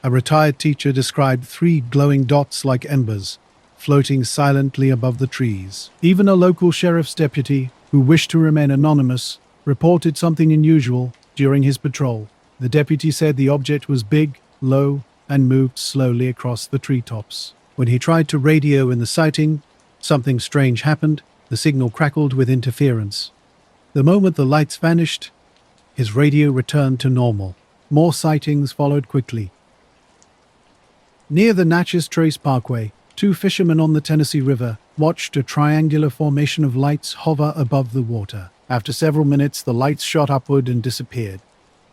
A retired teacher described 3 glowing dots like embers, floating silently above the trees. Even a local sheriff's deputy, who wished to remain anonymous, reported something unusual during his patrol. The deputy said the object was big, low, and moved slowly across the treetops. When he tried to radio in the sighting, something strange happened. The signal crackled with interference. The moment the lights vanished, his radio returned to normal. More sightings followed quickly. Near the Natchez Trace Parkway, 2 fishermen on the Tennessee River watched a triangular formation of lights hover above the water. After several minutes, the lights shot upward and disappeared.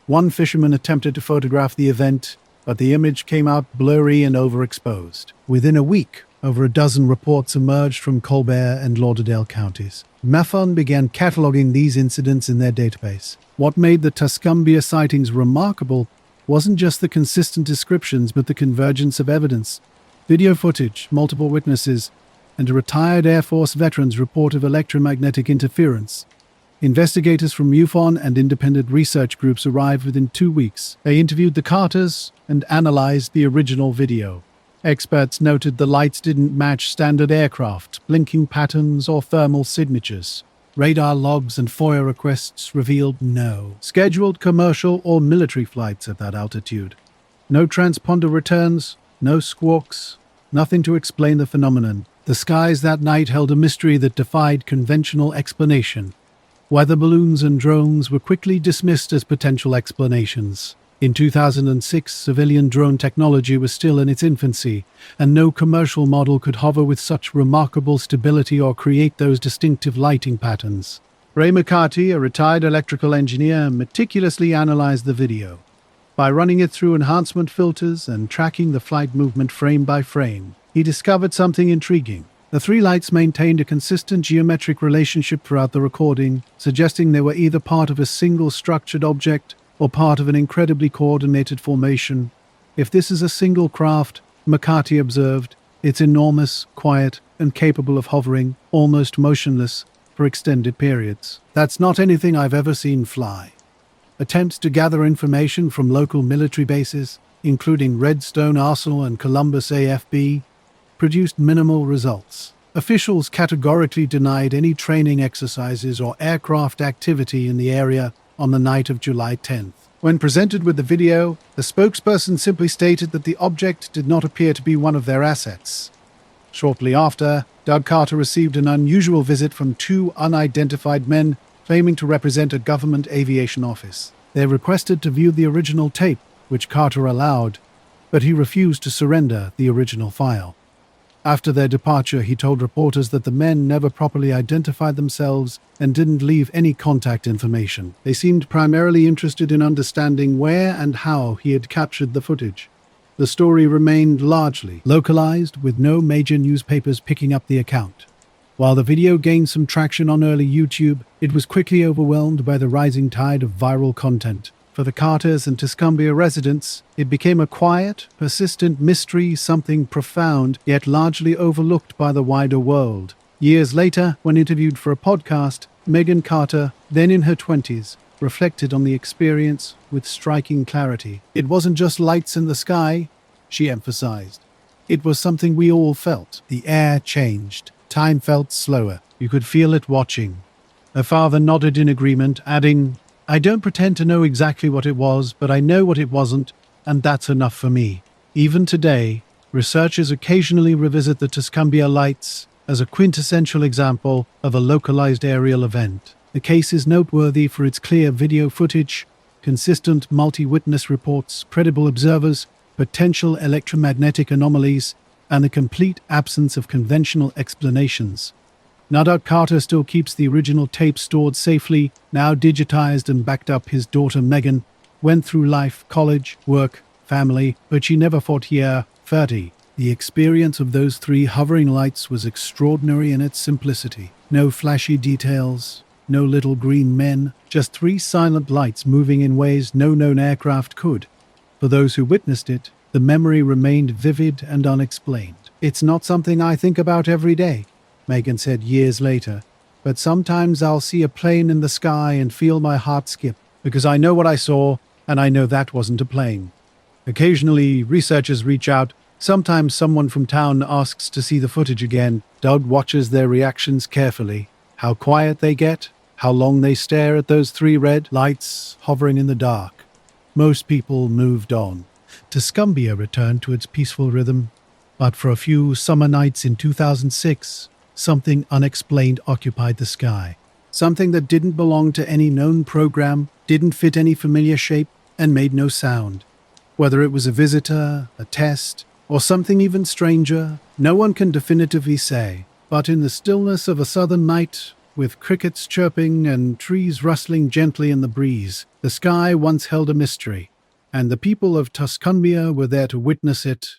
One fisherman attempted to photograph the event, but the image came out blurry and overexposed. Within a week, over a dozen reports emerged from Colbert and Lauderdale counties. MAFON began cataloging these incidents in their database. What made the Tuscumbia sightings remarkable wasn't just the consistent descriptions, but the convergence of evidence. Video footage, multiple witnesses, and a retired Air Force veteran's report of electromagnetic interference. Investigators from MUFON and independent research groups arrived within 2 weeks. They interviewed the Carters and analyzed the original video. Experts noted the lights didn't match standard aircraft, blinking patterns, or thermal signatures. Radar logs and FOIA requests revealed no scheduled commercial or military flights at that altitude. No transponder returns, no squawks, nothing to explain the phenomenon. The skies that night held a mystery that defied conventional explanation. Weather balloons and drones were quickly dismissed as potential explanations. In 2006, civilian drone technology was still in its infancy, and no commercial model could hover with such remarkable stability or create those distinctive lighting patterns. Ray McCarty, a retired electrical engineer, meticulously analyzed the video. By running it through enhancement filters and tracking the flight movement frame by frame, he discovered something intriguing. The 3 lights maintained a consistent geometric relationship throughout the recording, suggesting they were either part of a single structured object or part of an incredibly coordinated formation. If this is a single craft, McCarty observed, it's enormous, quiet, and capable of hovering, almost motionless, for extended periods. That's not anything I've ever seen fly. Attempts to gather information from local military bases, including Redstone Arsenal and Columbus AFB, produced minimal results. Officials categorically denied any training exercises or aircraft activity in the area on the night of July 10th. When presented with the video, the spokesperson simply stated that the object did not appear to be one of their assets. Shortly after, Doug Carter received an unusual visit from two unidentified men claiming to represent a government aviation office. They requested to view the original tape, which Carter allowed, but he refused to surrender the original file. After their departure, he told reporters that the men never properly identified themselves and didn't leave any contact information. They seemed primarily interested in understanding where and how he had captured the footage. The story remained largely localized, with no major newspapers picking up the account. While the video gained some traction on early YouTube, it was quickly overwhelmed by the rising tide of viral content. For the Carters and Tuscumbia residents, it became a quiet, persistent mystery, something profound, yet largely overlooked by the wider world. Years later, when interviewed for a podcast, Megan Carter, then in her 20s, reflected on the experience with striking clarity. It wasn't just lights in the sky, she emphasized. It was something we all felt. The air changed. Time felt slower. You could feel it watching. Her father nodded in agreement, adding, "I don't pretend to know exactly what it was, but I know what it wasn't, and that's enough for me." Even today, researchers occasionally revisit the Tuscumbia lights as a quintessential example of a localized aerial event. The case is noteworthy for its clear video footage, consistent multi-witness reports, credible observers, potential electromagnetic anomalies, and the complete absence of conventional explanations. Now Doug Carter still keeps the original tape stored safely, now digitized and backed up. His daughter Megan went through life, college, work, family, but she never fought year 30. The experience of those three hovering lights was extraordinary in its simplicity. No flashy details, no little green men, just three silent lights moving in ways no known aircraft could. For those who witnessed it, the memory remained vivid and unexplained. "It's not something I think about every day," Megan said years later, "but sometimes I'll see a plane in the sky and feel my heart skip, because I know what I saw, and I know that wasn't a plane." Occasionally, researchers reach out. Sometimes someone from town asks to see the footage again. Doug watches their reactions carefully. How quiet they get, how long they stare at those three red lights hovering in the dark. Most people moved on. Tuscumbia returned to its peaceful rhythm, but for a few summer nights in 2006, something unexplained occupied the sky. Something that didn't belong to any known program, didn't fit any familiar shape, and made no sound. Whether it was a visitor, a test, or something even stranger, no one can definitively say. But in the stillness of a southern night, with crickets chirping and trees rustling gently in the breeze, the sky once held a mystery, and the people of Tuscumbia were there to witness it